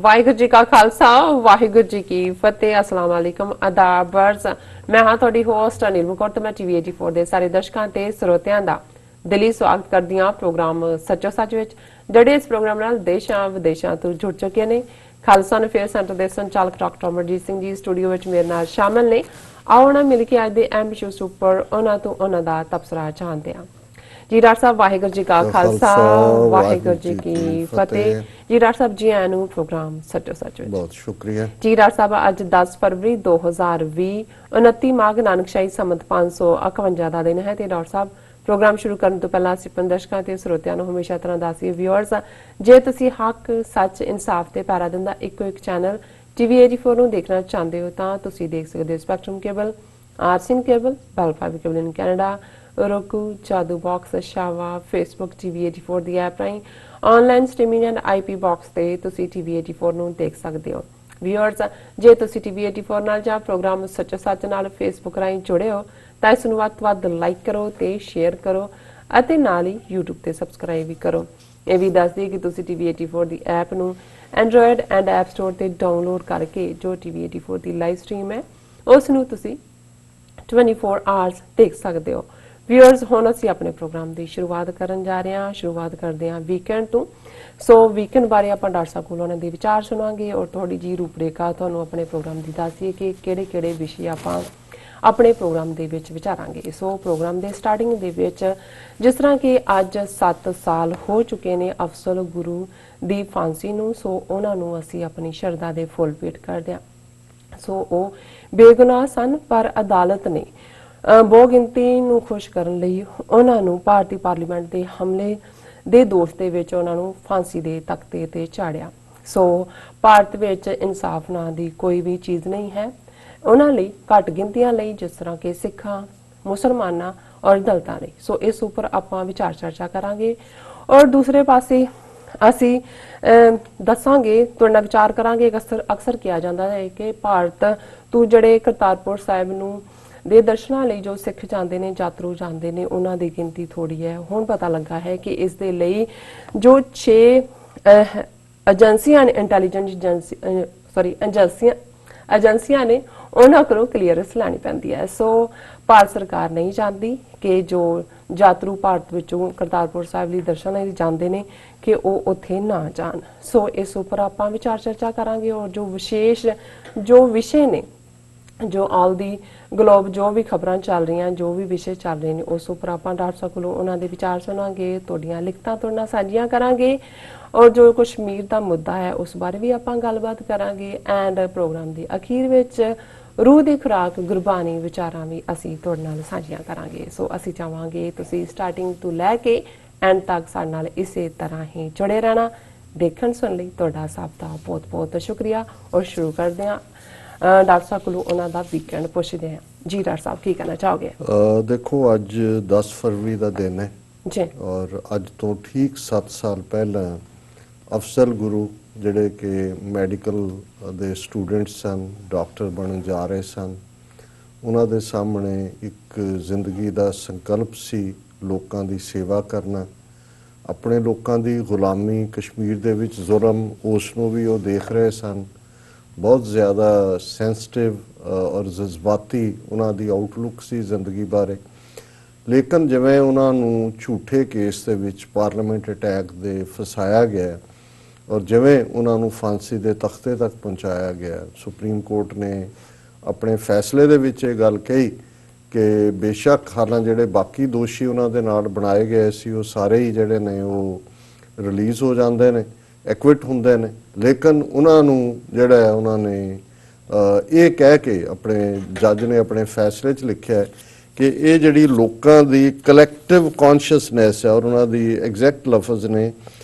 ਵਾਹਿਗੁਰੂ ਜੀ ਕਾ ਖਾਲਸਾ ਵਾਹਿਗੁਰੂ ਜੀ ਕੀ ਫਤਿਹ। ਅਸਲਾਮ ਵਾਲੇਕਮ ਆਦਾਬ ਅਰਜ਼। ਮੈਂ ਹਾਂ ਤੁਹਾਡੀ ਹੋਸਟ ਅਨਿਲ ਮੁਕੌਰ ਤੇ ਮੈਂ ਟੀਵੀ 84 ਦੇ ਸਾਰੇ ਦਰਸ਼ਕਾਂ ਤੇ ਸਰੋਤਿਆਂ ਦਾ ਦਿਲੀ ਸਵਾਗਤ ਕਰਦੀ ਹਾਂ ਪ੍ਰੋਗਰਾਮ ਸੱਚੋ ਸੱਚ ਵਿੱਚ, ਜਿਹੜੇ ਇਸ ਪ੍ਰੋਗਰਾਮ ਨਾਲ ਦੇਸ਼ਾਂ ਵਿਦੇਸ਼ਾਂ ਤੋਂ ਜੁੜ ਚੁੱਕੇ ਨੇ। ਖਾਲਸਾ ਅਫੇਅਰ ਸੈਂਟਰ ਦੇ ਸੰਚਾਲਕ ਡਾਕਟਰ ਅਮਰਜੀਤ ਸਿੰਘ ਜੀ ਸਟੂਡੀਓ ਵਿੱਚ ਮੇਰੇ ਨਾਲ ਸ਼ਾਮਲ ਨੇ। ਆਓ ਨਾ ਮਿਲ ਕੇ ਅੱਜ ਦੇ ਅਹਿਮ ਇਸ਼ੂਜ਼ ਉੱਪਰ ਉਹਨਾਂ ਤੋਂ ਉਹਨਾਂ ਦਾ ਤਬਸਰਾ ਜਾਣਦੇ ਹਾਂ। ਜੀ ਡਾਕਟਰ ਸਾਹਿਬ ਵਾਹਿਗੁਰੂ ਜੀ ਕਾ ਖਾਲਸਾ ਵਾਹਿਗੁਰੂ ਜੀ ਕੀ ਫਤਿਹ। ਜੀ ਡਾਕਟਰ ਸਾਹਿਬ ਜੀ ਆਇਆਂ ਨੂੰ ਪ੍ਰੋਗਰਾਮ ਸੱਚੋ ਸੱਚ ਵਿੱਚ। ਬਹੁਤ ਸ਼ੁਕਰੀਆ ਜੀ ਡਾਕਟਰ ਸਾਹਿਬ ਅੱਜ 10 ਫਰਵਰੀ 2020 29 ਮਾਘ ਨਾਨਕਸ਼ਾਹੀ ਸੰਮਤ 551 ਦਾ ਦਿਨ ਹੈ ਤੇ ਡਾਕਟਰ ਸਾਹਿਬ ਪ੍ਰੋਗਰਾਮ ਸ਼ੁਰੂ ਕਰਨ ਤੋਂ ਪਹਿਲਾਂ ਅਸੀਂ ਦਰਸ਼ਕਾਂ ਤੇ ਸਰੋਤਿਆਂ ਨੂੰ ਹਮੇਸ਼ਾ ਤਰ੍ਹਾਂ ਦੱਸੀਏ ਵਿਊਅਰਸ, ਜੇ ਤੁਸੀਂ ਹੱਕ ਸੱਚ ਇਨਸਾਫ ਤੇ ਪੈਰਾ ਦਿੰਦਾ ਇੱਕੋ ਇੱਕ ਚੈਨਲ ਟੀਵੀ 84 ਨੂੰ ਦੇਖਣਾ ਚਾਹੁੰਦੇ ਹੋ ਤਾਂ ਤੁਸੀਂ ਦੇਖ ਸਕਦੇ ਹੋ spectrum cable, RCN cable, Bell fibre cable in Canada, roku, Jadu Box, Shawa, Facebook, TV84 ਦੀ ਐਪ ਰਾਹੀਂ online streaming and IP box ਤੇ ਤੁਸੀਂ TV84 ਨੂੰ ਦੇਖ ਸਕਦੇ ਹੋ। ਵਿਊਅਰਸ, ਜੇ ਤੁਸੀਂ TV84 ਨਾਲ ਜਾਂ ਪ੍ਰੋਗਰਾਮ ਸੱਚੋ ਸੱਚ ਨਾਲ Facebook ਰਾਹੀਂ ਜੁੜੇ ਹੋ ਤਾਂ ਇਸ ਨੂੰ ਵੱਧ ਤੋਂ ਵੱਧ ਲਾਈਕ ਕਰੋ ਤੇ ਸ਼ੇਅਰ ਕਰੋ ਅਤੇ ਨਾਲ ਹੀ YouTube ਤੇ ਸਬਸਕ੍ਰਾਈਬ ਵੀ ਕਰੋ। ਇਹ ਵੀ ਦੱਸ ਦਈਏ ਕਿ ਤੁਸੀਂ TV84 ਦੀ ਐਪ ਨੂੰ ਐਂਡਰੋਇਡ ਐਂਡ ਐਪ ਸਟੋਰ ਤੇ ਡਾਊਨਲੋਡ ਕਰਕੇ ਜੋ TV84 ਦੀ ਲਾਈਵ ਸਟ੍ਰੀਮ ਹੈ ਉਸ ਨੂੰ ਤੁਸੀਂ 24 ਆਵਰਸ ਦੇਖ ਸਕਦੇ ਹੋ। ਵਿਊਅਰਸ, ਹੁਣ ਅਸੀਂ ਆਪਣੇ ਪ੍ਰੋਗਰਾਮ ਦੀ ਸ਼ੁਰੂਆਤ ਕਰਨ ਜਾ ਰਹੇ ਹਾਂ। ਸ਼ੁਰੂਆਤ ਕਰਦੇ ਹਾਂ ਵੀਕਐਂਡ ਤੋਂ। ਸੋ ਵੀਕਐਂਡ ਬਾਰੇ ਆਪਾਂ ਡਾਕਟਰ ਸਾਹਿਬ ਕੋਲੋਂ ਉਹਨਾਂ ਦੇ ਵਿਚਾਰ ਸੁਣਾਂਗੇ ਔਰ ਥੋੜੀ ਜੀ ਰੂਪਰੇਖਾ ਤੁਹਾਨੂੰ ਆਪਣੇ ਪ੍ਰੋਗਰਾਮ ਦੀ ਦੱਸੀਏ ਕਿ ਕਿਹੜੇ-ਕਿਹੜੇ ਵਿਸ਼ੇ ਆਪਾਂ ਆਪਣੇ ਪ੍ਰੋਗਰਾਮ ਦੇ ਵਿੱਚ ਵਿਚਾਰਾਂਗੇ। ਸੋ ਪ੍ਰੋਗਰਾਮ ਦੇ ਸਟਾਰਟਿੰਗ ਦੇ ਵਿੱਚ ਜਿਸ ਤਰ੍ਹਾਂ ਕਿ ਅੱਜ 7 ਸਾਲ ਹੋ ਚੁੱਕੇ ਨੇ ਅਫਜ਼ਲ ਗੁਰੂ ਦੀ ਫਾਂਸੀ ਨੂੰ, ਸੋ ਉਹਨਾਂ ਨੂੰ ਅਸੀਂ ਆਪਣੀ ਸ਼ਰਧਾ ਦੇ ਫੁੱਲ ਭੇਟ ਕਰਦੇ ਹਾਂ। ਸੋ ਉਹ ਬੇਗੁਨਾਹ ਸਨ ਪਰ ਅਦਾਲਤ ਨੇ ਬਹੁ ਗਿਣਤੀ ਨੂੰ ਖੁਸ਼ ਕਰਨ ਲਈ ਉਹਨਾਂ ਨੂੰ ਭਾਰਤੀ ਪਾਰਲੀਮੈਂਟ ਦੇ ਹਮਲੇ ਦੇ ਦੋਸ਼ ਦੇ ਵਿੱਚ ਉਹਨਾਂ ਨੂੰ ਫਾਂਸੀ ਦੇ ਤਖਤੇ ਤੇ ਚਾੜਿਆ। ਸੋ ਭਾਰਤ ਵਿੱਚ ਇਨਸਾਫ ਨਾਂ ਦੀ ਕੋਈ ਵੀ ਚੀਜ਼ ਨਹੀਂ ਹੈ ਉਹਨਾਂ ਲਈ, ਘੱਟ ਗਿਣਤੀਆਂ ਲਈ ਜਿਸ ਤਰ੍ਹਾਂ ਕਿ ਸਿੱਖਾਂ, ਮੁਸਲਮਾਨਾਂ ਔਰ ਦਲਿਤਾਂ ਲਈ। ਸੋ ਇਸ ਉੱਪਰ ਆਪਾਂ ਵਿਚਾਰ ਚਰਚਾ ਕਰਾਂਗੇ ਔਰ ਦੂਸਰੇ ਪਾਸੇ ਅਸੀਂ ਦੱਸਾਂਗੇ, ਤੁਹਾਡੇ ਨਾਲ ਵਿਚਾਰ ਕਰਾਂਗੇ। ਅਕਸਰ ਕਿਹਾ ਜਾਂਦਾ ਹੈ ਕਿ ਭਾਰਤ ਤੋਂ ਜਿਹੜੇ ਕਰਤਾਰਪੁਰ ਸਾਹਿਬ ਨੂੰ ਦੇ ਦਰਸ਼ਨਾਂ ਲਈ ਜੋ ਸਿੱਖ ਜਾਂਦੇ ਨੇ, ਯਾਤਰੂ ਜਾਂਦੇ ਨੇ, ਉਹਨਾਂ ਦੀ ਗਿਣਤੀ ਥੋੜੀ ਹੈ। ਹੁਣ ਪਤਾ ਲੱਗਾ ਹੈ ਕਿ ਇਸ ਦੇ ਲਈ ਜੋ 6 ਏਜੰਸੀਆਂ ਨੇ, ਇੰਟੈਲੀਜੈਂਸ ਏਜੰਸੀਆਂ ਨੇ, ਉਹਨਾਂ ਕੋਲੋਂ ਕਲੀਅਰੈਂਸ ਲੈਣੀ ਪੈਂਦੀ ਹੈ। ਸੋ ਭਾਰਤ ਸਰਕਾਰ ਨਹੀਂ ਚਾਹੁੰਦੀ ਕਿ ਜੋ ਯਾਤਰੂ ਭਾਰਤ ਵਿੱਚੋਂ ਕਰਤਾਰਪੁਰ ਸਾਹਿਬ ਲਈ ਦਰਸ਼ਨ ਲਈ ਜਾਂਦੇ ਨੇ ਕਿ ਉਹ ਉੱਥੇ ਨਾ ਜਾਣ। ਸੋ ਇਸ ਉੱਪਰ ਆਪਾਂ ਵਿਚਾਰ ਚਰਚਾ ਕਰਾਂਗੇ ਔਰ ਜੋ ਵਿਸ਼ੇਸ਼ ਜੋ ਵਿਸ਼ੇ ਨੇ, ਜੋ ਆਲ ਦੀ ਗਲੋਬ ਜੋ ਵੀ ਖਬਰਾਂ ਚੱਲ ਰਹੀਆਂ, ਜੋ ਵੀ ਵਿਸ਼ੇ ਚੱਲ ਰਹੇ ਨੇ, ਉਸ ਉੱਪਰ ਆਪਾਂ ਡਾਕਟਰ ਸਾਹਿਬ ਕੋਲੋਂ ਉਹਨਾਂ ਦੇ ਵਿਚਾਰ ਸੁਣਾਂਗੇ, ਤੁਹਾਡੀਆਂ ਲਿਖਤਾਂ ਤੁਹਾਡੇ ਨਾਲ ਸਾਂਝੀਆਂ ਕਰਾਂਗੇ ਔਰ ਜੋ ਕਸ਼ਮੀਰ ਦਾ ਮੁੱਦਾ ਹੈ ਉਸ ਬਾਰੇ ਵੀ ਆਪਾਂ ਗੱਲਬਾਤ ਕਰਾਂਗੇ। ਐਂਡ ਪ੍ਰੋਗਰਾਮ ਦੀ ਅਖੀਰ ਵਿੱਚ ਰੂਹ ਦੀ ਖੁਰਾਕ ਗੁਰਬਾਣੀ ਵਿਚਾਰਾਂ ਵੀ ਅਸੀਂ ਤੁਹਾਡੇ ਨਾਲ ਸਾਂਝੀਆਂ ਕਰਾਂਗੇ। ਸੋ ਅਸੀਂ ਚਾਹਾਂਗੇ ਤੁਸੀਂ ਸਟਾਰਟਿੰਗ ਤੋਂ ਲੈ ਕੇ ਐਂਡ ਤੱਕ ਸਾਡੇ ਨਾਲ ਇਸੇ ਤਰ੍ਹਾਂ ਹੀ ਜੁੜੇ ਰਹਿਣਾ। ਦੇਖਣ ਸੁਣ ਲਈ ਤੁਹਾਡਾ ਸਭ ਦਾ ਬਹੁਤ ਬਹੁਤ ਸ਼ੁਕਰੀਆ ਔਰ ਸ਼ੁਰੂ ਕਰਦੇ ਹਾਂ ਡਾਕਟਰ ਸਾਹਿਬ ਕੋਲੋਂ ਉਹਨਾਂ ਦਾ ਵੀਕਐਂਡ ਪੁੱਛਦੇ ਹਾਂ। ਜੀ ਡਾਕਟਰ ਸਾਹਿਬ ਕੀ ਕਹਿਣਾ ਚਾਹੋਗੇ? ਦੇਖੋ, ਅੱਜ 10 ਫਰਵਰੀ ਦਾ ਦਿਨ ਹੈ ਜੀ ਔਰ ਅੱਜ ਤੋਂ ਠੀਕ 7 ਸਾਲ ਪਹਿਲਾਂ ਅਫਜ਼ਲ ਗੁਰੂ ਜਿਹੜੇ ਕਿ ਮੈਡੀਕਲ ਦੇ ਸਟੂਡੈਂਟਸ ਸਨ, ਡਾਕਟਰ ਬਣਨ ਜਾ ਰਹੇ ਸਨ, ਉਹਨਾਂ ਦੇ ਸਾਹਮਣੇ ਇੱਕ ਜ਼ਿੰਦਗੀ ਦਾ ਸੰਕਲਪ ਸੀ ਲੋਕਾਂ ਦੀ ਸੇਵਾ ਕਰਨਾ, ਆਪਣੇ ਲੋਕਾਂ ਦੀ ਗੁਲਾਮੀ, ਕਸ਼ਮੀਰ ਦੇ ਵਿੱਚ ਜ਼ੁਲਮ, ਉਸ ਨੂੰ ਵੀ ਉਹ ਦੇਖ ਰਹੇ ਸਨ। ਬਹੁਤ ਜ਼ਿਆਦਾ ਸੈਂਸਿਟਿਵ ਔਰ ਜਜ਼ਬਾਤੀ ਉਹਨਾਂ ਦੀ ਆਊਟਲੁੱਕ ਸੀ ਜ਼ਿੰਦਗੀ ਬਾਰੇ। ਲੇਕਿਨ ਜਿਵੇਂ ਉਹਨਾਂ ਨੂੰ ਝੂਠੇ ਕੇਸ ਦੇ ਵਿੱਚ ਪਾਰਲੀਮੈਂਟ ਅਟੈਕ ਦੇ ਫਸਾਇਆ ਗਿਆ ਔਰ ਜਿਵੇਂ ਉਹਨਾਂ ਨੂੰ ਫਾਂਸੀ ਦੇ ਤਖਤੇ ਤੱਕ ਪਹੁੰਚਾਇਆ ਗਿਆ, ਸੁਪਰੀਮ ਕੋਰਟ ਨੇ ਆਪਣੇ ਫੈਸਲੇ ਦੇ ਵਿੱਚ ਇਹ ਗੱਲ ਕਹੀ ਕਿ ਬੇਸ਼ੱਕ ਹਾਲਾਂ ਜਿਹੜੇ ਬਾਕੀ ਦੋਸ਼ੀ ਉਹਨਾਂ ਦੇ ਨਾਲ ਬਣਾਏ ਗਏ ਸੀ ਉਹ ਸਾਰੇ ਹੀ ਜਿਹੜੇ ਨੇ ਉਹ ਰਿਲੀਜ਼ ਹੋ ਜਾਂਦੇ ਨੇ, ਐਕਵਿਟ ਹੁੰਦੇ ਨੇ, ਲੇਕਿਨ ਉਹਨਾਂ ਨੂੰ ਜਿਹੜਾ ਹੈ ਉਹਨਾਂ ਨੇ ਇਹ ਕਹਿ ਕੇ, ਆਪਣੇ ਜੱਜ ਨੇ ਆਪਣੇ ਫੈਸਲੇ 'ਚ ਲਿਖਿਆ ਕਿ ਇਹ ਜਿਹੜੀ ਲੋਕਾਂ ਦੀ ਕਲੈਕਟਿਵ ਕੌਨਸ਼ੀਅਸਨੈਸ ਹੈ ਔਰ ਉਹਨਾਂ ਦੀ ਐਗਜ਼ੈਕਟ ਲਫ਼ਜ਼ ਨੇ,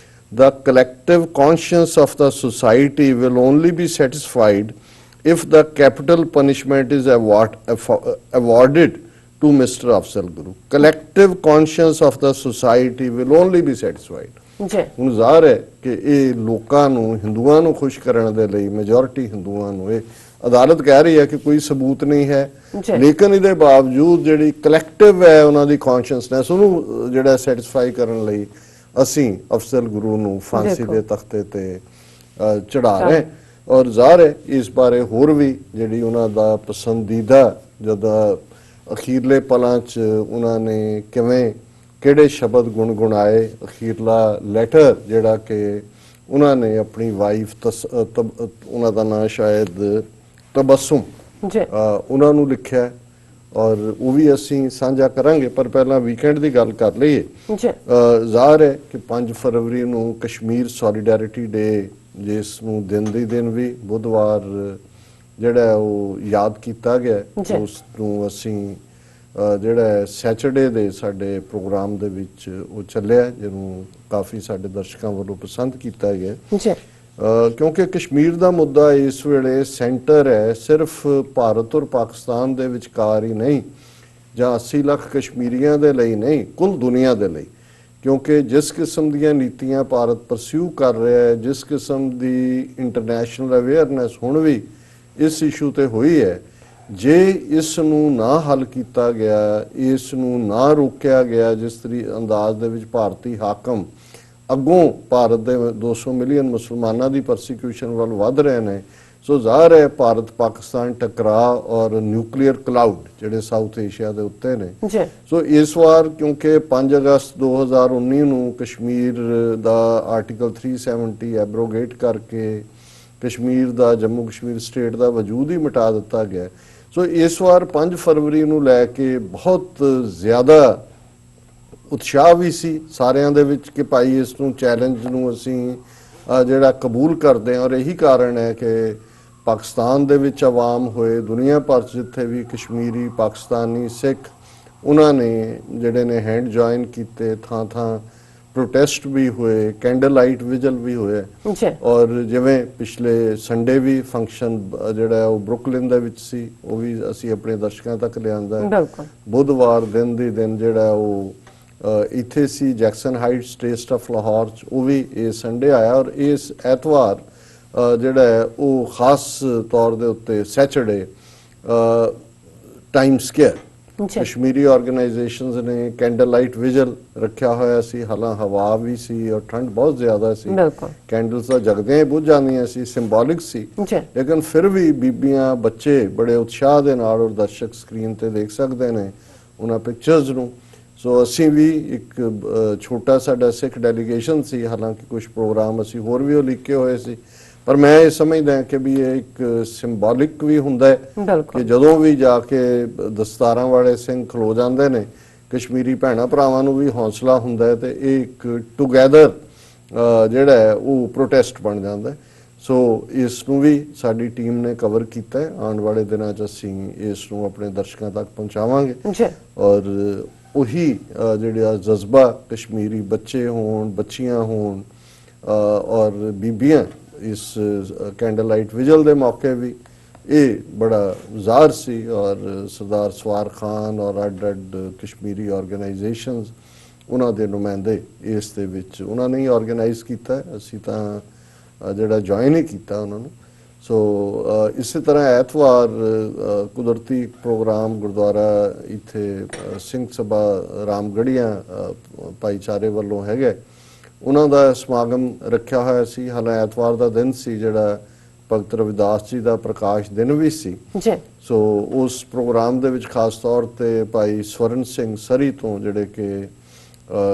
the collective conscience of the society will only be satisfied if the capital punishment is awarded to Mr. Afzal Guru. Collective conscience of the society will only be satisfied. ਹੁਣ ਜ਼ਾਹਰ ਹੈ ਕਿ ਇਹ ਲੋਕਾਂ ਨੂੰ, ਹਿੰਦੂਆਂ ਨੂੰ ਖੁਸ਼ ਕਰਨ ਦੇ ਲਈ, ਮੈਜੋਰਿਟੀ ਹਿੰਦੂਆਂ ਨੂੰ, ਇਹ ਅਦਾਲਤ ਕਹਿ ਰਹੀ ਹੈ ਕਿ ਕੋਈ ਸਬੂਤ ਨਹੀਂ ਹੈ, ਲੇਕਿਨ ਇਹਦੇ ਬਾਵਜੂਦ ਜਿਹੜੀ ਕਲੈਕਟਿਵ ਹੈ ਉਹਨਾਂ ਦੀ ਕੌਨਸ਼ੀਅਸਨੈਸ, ਉਹਨੂੰ ਜਿਹੜਾ ਸੈਟੀਸਫਾਈ ਕਰਨ ਲਈ ਅਸੀਂ ਅਫਜ਼ਲ ਗੁਰੂ ਨੂੰ ਫਾਂਸੀ ਦੇ ਤਖਤੇ ਤੇ ਚੜਾ ਰਹੇ ਔਰ ਜ਼ਾਹਰ ਹੈ ਇਸ ਬਾਰੇ ਹੋਰ ਵੀ ਜਿਹੜੀ ਉਹਨਾਂ ਦਾ ਪਸੰਦੀਦਾ ਜਦੋਂ ਅਖੀਰਲੇ ਪਲਾਂ 'ਚ ਉਹਨਾਂ ਨੇ ਕਿਹੜੇ ਸ਼ਬਦ ਗੁਣਗੁਣਾਏ। ਅਖੀਰਲਾ ਲੈਟਰ ਜਿਹੜਾ ਕਿ ਉਹਨਾਂ ਨੇ ਆਪਣੀ ਵਾਈਫ ਉਹਨਾਂ ਦਾ ਨਾਂ ਸ਼ਾਇਦ ਤਬਸਮ ਉਹਨਾਂ ਨੂੰ ਲਿਖਿਆ ਔਰ ਉਹ ਵੀ ਅਸੀਂ ਸਾਂਝਾ ਕਰਾਂਗੇ। ਪਰ ਪਹਿਲਾਂ ਵੀਕਐਂਡ ਦੀ ਗੱਲ ਕਰ ਲਈਏ। ਜ਼ਾਹਰ ਹੈ ਕਿ 5 ਫਰਵਰੀ ਨੂੰ ਕਸ਼ਮੀਰ ਸੋਲੀਡੈਰਿਟੀ ਡੇ, ਜਿਸ ਨੂੰ ਦਿਨ ਦੀ ਦਿਨ ਵੀ ਬੁੱਧਵਾਰ ਜਿਹੜਾ ਉਹ ਯਾਦ ਕੀਤਾ ਗਿਆ, ਉਸ ਨੂੰ ਅਸੀਂ ਜਿਹੜਾ ਸੈਚਰਡੇ ਦੇ ਸਾਡੇ ਪ੍ਰੋਗਰਾਮ ਦੇ ਵਿੱਚ ਉਹ ਚੱਲਿਆ, ਜਿਹਨੂੰ ਕਾਫੀ ਸਾਡੇ ਦਰਸ਼ਕਾਂ ਵੱਲੋਂ ਪਸੰਦ ਕੀਤਾ ਗਿਆ ਕਿਉਂਕਿ ਕਸ਼ਮੀਰ ਦਾ ਮੁੱਦਾ ਇਸ ਵੇਲੇ ਸੈਂਟਰ ਹੈ, ਸਿਰਫ ਭਾਰਤ ਔਰ ਪਾਕਿਸਤਾਨ ਦੇ ਵਿਚਕਾਰ ਹੀ ਨਹੀਂ ਜਾਂ 80 ਲੱਖ ਕਸ਼ਮੀਰੀਆਂ ਦੇ ਲਈ ਨਹੀਂ, ਕੁੱਲ ਦੁਨੀਆ ਦੇ ਲਈ। ਕਿਉਂਕਿ ਜਿਸ ਕਿਸਮ ਦੀਆਂ ਨੀਤੀਆਂ ਭਾਰਤ ਪਰਸਿਊ ਕਰ ਰਿਹਾ ਹੈ, ਜਿਸ ਕਿਸਮ ਦੀ ਇੰਟਰਨੈਸ਼ਨਲ ਅਵੇਅਰਨੈਸ ਹੁਣ ਵੀ ਇਸ ਇਸ਼ੂ ਤੇ ਹੋਈ ਹੈ, ਜੇ ਇਸ ਨੂੰ ਨਾ ਹੱਲ ਕੀਤਾ ਗਿਆ, ਇਸ ਨੂੰ ਨਾ ਰੋਕਿਆ ਗਿਆ, ਜਿਸ ਅੰਦਾਜ਼ ਦੇ ਵਿੱਚ ਭਾਰਤੀ ਹਾਕਮ ਅੱਗੋਂ ਭਾਰਤ ਦੇ 200 ਮਿਲੀਅਨ ਮੁਸਲਮਾਨਾਂ ਦੀ ਪਰਸੀਕਿਊਸ਼ਨ ਵੱਲ ਵੱਧ ਰਹੇ ਨੇ, ਸੋ ਜ਼ਾਹਰ ਹੈ ਭਾਰਤ ਪਾਕਿਸਤਾਨ ਟਕਰਾਅ ਔਰ ਨਿਊਕਲੀਅਰ ਕਲਾਊਡ ਜਿਹੜੇ ਸਾਊਥ ਏਸ਼ੀਆ ਦੇ ਉੱਤੇ ਨੇ। ਸੋ ਇਸ ਵਾਰ ਕਿਉਂਕਿ 5 ਅਗਸਤ 2019 ਨੂੰ ਕਸ਼ਮੀਰ ਦਾ ਆਰਟੀਕਲ 370 ਐਬਰੋਗੇਟ ਕਰਕੇ ਕਸ਼ਮੀਰ ਦਾ, ਜੰਮੂ ਕਸ਼ਮੀਰ ਸਟੇਟ ਦਾ ਵਜੂਦ ਹੀ ਮਿਟਾ ਦਿੱਤਾ ਗਿਆ। ਸੋ ਇਸ ਵਾਰ 5 ਫਰਵਰੀ ਨੂੰ ਲੈ ਕੇ ਬਹੁਤ ਜ਼ਿਆਦਾ ਉਤਸ਼ਾਹ ਵੀ ਸੀ ਸਾਰਿਆਂ ਦੇ ਵਿੱਚ ਕਿ ਭਾਈ ਇਸ ਨੂੰ ਚੈਲੰਜ ਨੂੰ ਅਸੀਂ ਜਿਹੜਾ ਕਬੂਲ ਕਰਦੇ ਹਾਂ। ਔਰ ਇਹੀ ਕਾਰਨ ਹੈ ਕਿ ਪਾਕਿਸਤਾਨ ਦੇ ਵਿੱਚ ਆਵਾਮ ਹੋਏ, ਦੁਨੀਆ ਭਰ 'ਚ ਜਿੱਥੇ ਵੀ ਕਸ਼ਮੀਰੀ, ਪਾਕਿਸਤਾਨੀ, ਸਿੱਖ, ਉਹਨਾਂ ਨੇ ਜਿਹੜੇ ਨੇ ਹੈਂਡ ਜੁਆਇਨ ਕੀਤੇ, ਥਾਂ ਪ੍ਰੋਟੈਸਟ ਵੀ ਹੋਏ, ਕੈਂਡਲ ਲਾਈਟ ਵਿਜਲ ਵੀ ਹੋਏ। ਔਰ ਜਿਵੇਂ ਪਿਛਲੇ ਸੰਡੇ ਵੀ ਫੰਕਸ਼ਨ ਜਿਹੜਾ ਉਹ ਬਰੁਕਲਿਨ ਦੇ ਵਿੱਚ ਸੀ, ਉਹ ਵੀ ਅਸੀਂ ਆਪਣੇ ਦਰਸ਼ਕਾਂ ਤੱਕ ਲਿਆਂਦਾ। ਬੁੱਧਵਾਰ ਦਿਨ ਦੀ ਦਿਨ ਜਿਹੜਾ ਉਹ ਇੱਥੇ ਸੀ Jackson Heights Taste of Lahore 'ਚ, ਉਹ ਵੀ ਇਹ ਸੰਡੇ ਆਇਆ। ਔਰ ਇਸ ਐਤਵਾਰ ਜਿਹੜਾ ਹੈ ਉਹ ਖਾਸ ਤੌਰ ਦੇ ਉੱਤੇ Saturday time square Kashmiri organisations ਨੇ ਕੈਂਡਲ ਲਾਈਟ ਵਿਜਲ ਰੱਖਿਆ ਹੋਇਆ ਸੀ। ਹਾਲਾਂ ਹਵਾ ਵੀ ਸੀ ਔਰ ਠੰਡ ਬਹੁਤ ਜ਼ਿਆਦਾ ਸੀ, ਕੈਂਡਲਸ ਤਾਂ ਜਗਦਿਆਂ ਹੀ ਬੁੱਝ ਜਾਂਦੀਆਂ ਸੀ, ਸਿੰਬੋਲਿਕ ਸੀ। ਲੇਕਿਨ ਫਿਰ ਵੀ ਬੀਬੀਆਂ, ਬੱਚੇ ਬੜੇ ਉਤਸ਼ਾਹ ਦੇ ਨਾਲ, ਔਰ ਦਰਸ਼ਕ ਸਕਰੀਨ ਤੇ ਦੇਖ ਸਕਦੇ ਨੇ ਉਹਨਾਂ ਪਿਕਚਰਸ ਨੂੰ। ਸੋ ਅਸੀਂ ਵੀ ਇੱਕ ਛੋਟਾ ਸਾਡਾ ਸਿੱਖ ਡੈਲੀਗੇਸ਼ਨ ਸੀ, ਹਾਲਾਂਕਿ ਕੁਝ ਪ੍ਰੋਗਰਾਮ ਅਸੀਂ ਹੋਰ ਵੀ ਉਲੀਕੇ ਹੋਏ ਸੀ, ਪਰ ਮੈਂ ਇਹ ਸਮਝਦਾ ਕਿ ਵੀ ਇਹ ਇੱਕ ਸਿੰਬੋਲਿਕ ਵੀ ਹੁੰਦਾ ਹੈ ਕਿ ਜਦੋਂ ਵੀ ਜਾ ਕੇ ਦਸਤਾਰਾਂ ਵਾਲੇ ਸਿੰਘ ਖਲੋ ਜਾਂਦੇ ਨੇ, ਕਸ਼ਮੀਰੀ ਭੈਣਾਂ ਭਰਾਵਾਂ ਨੂੰ ਵੀ ਹੌਸਲਾ ਹੁੰਦਾ ਹੈ ਤੇ ਇਹ ਇੱਕ ਟੂਗੈਦਰ ਜਿਹੜਾ ਹੈ ਉਹ ਪ੍ਰੋਟੈਸਟ ਬਣ ਜਾਂਦਾ ਹੈ। ਸੋ ਇਸ ਨੂੰ ਵੀ ਸਾਡੀ ਟੀਮ ਨੇ ਕਵਰ ਕੀਤਾ ਹੈ। ਆਉਣ ਵਾਲੇ ਦਿਨਾਂ 'ਚ ਅਸੀਂ ਇਸ ਨੂੰ ਆਪਣੇ ਦਰਸ਼ਕਾਂ ਤੱਕ ਪਹੁੰਚਾਵਾਂਗੇ ਔਰ ਉਹੀ ਜਿਹੜਾ ਜਜ਼ਬਾ ਕਸ਼ਮੀਰੀ ਬੱਚੇ ਹੋਣ, ਬੱਚੀਆਂ ਹੋਣ ਔਰ ਬੀਬੀਆਂ ਇਸ ਕੈਂਡਲ ਲਾਈਟ ਵਿਜਲ ਦੇ ਮੌਕੇ ਵੀ ਇਹ ਬੜਾ ਜ਼ਾਹਰ ਸੀ। ਔਰ ਸਰਦਾਰ ਸਵਾਰ ਖਾਨ ਔਰ ਅੱਡ ਕਸ਼ਮੀਰੀ ਆਰਗੇਨਾਈਜੇਸ਼ਨਸ, ਉਹਨਾਂ ਦੇ ਨੁਮਾਇੰਦੇ ਇਸ ਦੇ ਵਿੱਚ ਉਹਨਾਂ ਨੇ ਹੀ ਆਰਗੇਨਾਈਜ਼ ਕੀਤਾ, ਅਸੀਂ ਤਾਂ ਜਿਹੜਾ ਜੁਆਇਨ ਹੀ ਕੀਤਾ ਉਹਨਾਂ ਨੂੰ। ਸੋ ਇਸੇ ਤਰ੍ਹਾਂ ਐਤਵਾਰ ਕੁਦਰਤੀ ਪ੍ਰੋਗਰਾਮ ਗੁਰਦੁਆਰਾ ਇੱਥੇ ਸਿੰਘ ਸਭਾ ਰਾਮਗੜੀਆਂ ਭਾਈਚਾਰੇ ਵੱਲੋਂ ਹੈਗਾ, ਉਹਨਾਂ ਦਾ ਸਮਾਗਮ ਰੱਖਿਆ ਹੋਇਆ ਸੀ। ਹਾਲਾਂ ਐਤਵਾਰ ਦਾ ਦਿਨ ਸੀ ਜਿਹੜਾ ਭਗਤ ਰਵਿਦਾਸ ਜੀ ਦਾ ਪ੍ਰਕਾਸ਼ ਦਿਨ ਵੀ ਸੀ। ਸੋ ਉਸ ਪ੍ਰੋਗਰਾਮ ਦੇ ਵਿੱਚ ਖਾਸ ਤੌਰ ਤੇ ਭਾਈ ਸਵਰਨ ਸਿੰਘ ਸਰੀ ਤੋਂ, ਜਿਹੜੇ ਕਿ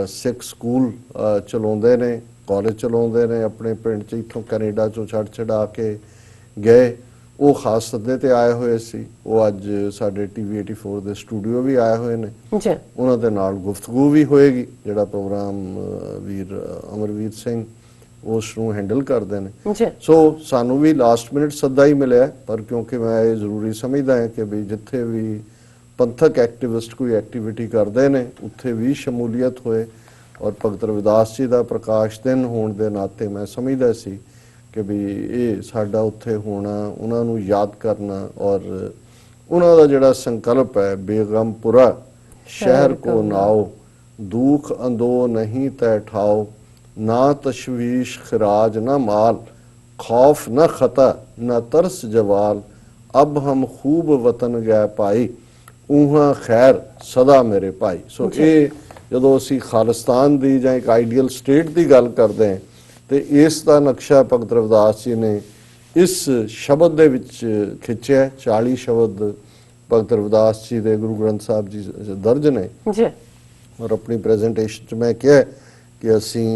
ਸਿੱਖ ਸਕੂਲ ਚਲਾਉਂਦੇ ਨੇ, ਕਾਲਜ ਚਲਾਉਂਦੇ ਨੇ ਆਪਣੇ ਪਿੰਡ 'ਚ, ਇੱਥੋਂ ਕੈਨੇਡਾ 'ਚੋਂ ਛੱਡ ਕੇ ਗਏ, ਉਹ ਖਾਸ ਸੱਦੇ ਤੇ ਆਏ ਹੋਏ ਸੀ। ਉਹ ਅੱਜ ਸਾਡੇ TV 84 ਦੇ ਸਟੂਡੀਓ ਵੀ ਆਏ ਹੋਏ ਨੇ, ਉਹਨਾਂ ਦੇ ਨਾਲ ਗੁਫ਼ਤਗੂ ਵੀ ਹੋਏਗੀ। ਜਿਹੜਾ ਪ੍ਰੋਗਰਾਮ ਵੀਰ ਅਮਰਵੀਰ ਸਿੰਘ ਉਸ ਨੂੰ ਹੈਂਡਲ ਕਰਦੇ ਨੇ। ਸੋ ਸਾਨੂੰ ਵੀ ਲਾਸਟ ਮਿੰਟ ਸੱਦਾ ਹੀ ਮਿਲਿਆ, ਪਰ ਕਿਉਂਕਿ ਮੈਂ ਇਹ ਜ਼ਰੂਰੀ ਸਮਝਦਾ ਹਾਂ ਕਿ ਵੀ ਜਿੱਥੇ ਵੀ ਪੰਥਕ ਐਕਟਿਵਿਸਟ ਕੋਈ ਐਕਟੀਵਿਟੀ ਕਰਦੇ ਨੇ ਉੱਥੇ ਵੀ ਸ਼ਮੂਲੀਅਤ ਹੋਏ। ਔਰ ਭਗਤ ਰਵਿਦਾਸ ਜੀ ਦਾ ਪ੍ਰਕਾਸ਼ ਦਿਨ ਹੋਣ ਦੇ ਨਾਤੇ ਮੈਂ ਸਮਝਦਾ ਸੀ ਕਿ ਵੀ ਇਹ ਸਾਡਾ ਉੱਥੇ ਹੋਣਾ, ਉਹਨਾਂ ਨੂੰ ਯਾਦ ਕਰਨਾ ਔਰ ਉਹਨਾਂ ਦਾ ਜਿਹੜਾ ਸੰਕਲਪ ਹੈ, ਬੇਗਮਪੁਰਾ ਸ਼ਹਿਰ ਕੋ ਨਾਓ, ਦੁੱਖ ਅੰਦੋ ਨਹੀਂ ਤੈ ਠਾਓ, ਨਾ ਤਸ਼ਵੀਸ਼ ਖਰਾਜ ਨਾ ਮਾਲ, ਖੌਫ ਨਾ ਖਤਾ ਨਾ ਤਰਸ ਜਵਾਲ, ਅਬ ਹਮ ਖੂਬ ਵਤਨ ਗਏ ਪਾਈ, ਊਹਾਂ ਖੈਰ ਸਦਾ ਮੇਰੇ ਭਾਈ। ਸੋ ਇਹ ਜਦੋਂ ਅਸੀਂ ਖਾਲਿਸਤਾਨ ਦੀ ਜਾਂ ਇੱਕ ਆਈਡੀਅਲ ਸਟੇਟ ਦੀ ਗੱਲ ਕਰਦੇ ਹਾਂ ਤੇ ਇਸ ਦਾ ਨਕਸ਼ਾ ਭਗਤ ਰਵਿਦਾਸ ਜੀ ਨੇ ਇਸ ਸ਼ਬਦ ਦੇ ਵਿੱਚ ਖਿੱਚਿਆ। 40 ਸ਼ਬਦ ਭਗਤ ਰਵਿਦਾਸ ਜੀ ਦੇ ਗੁਰੂ ਗ੍ਰੰਥ ਸਾਹਿਬ ਜੀ ਦਰਜ ਨੇ ਜੀ। ਔਰ ਆਪਣੀ ਪ੍ਰੈਜੈਂਟੇਸ਼ਨ 'ਚ ਮੈਂ ਕਿਹਾ ਕਿ ਅਸੀਂ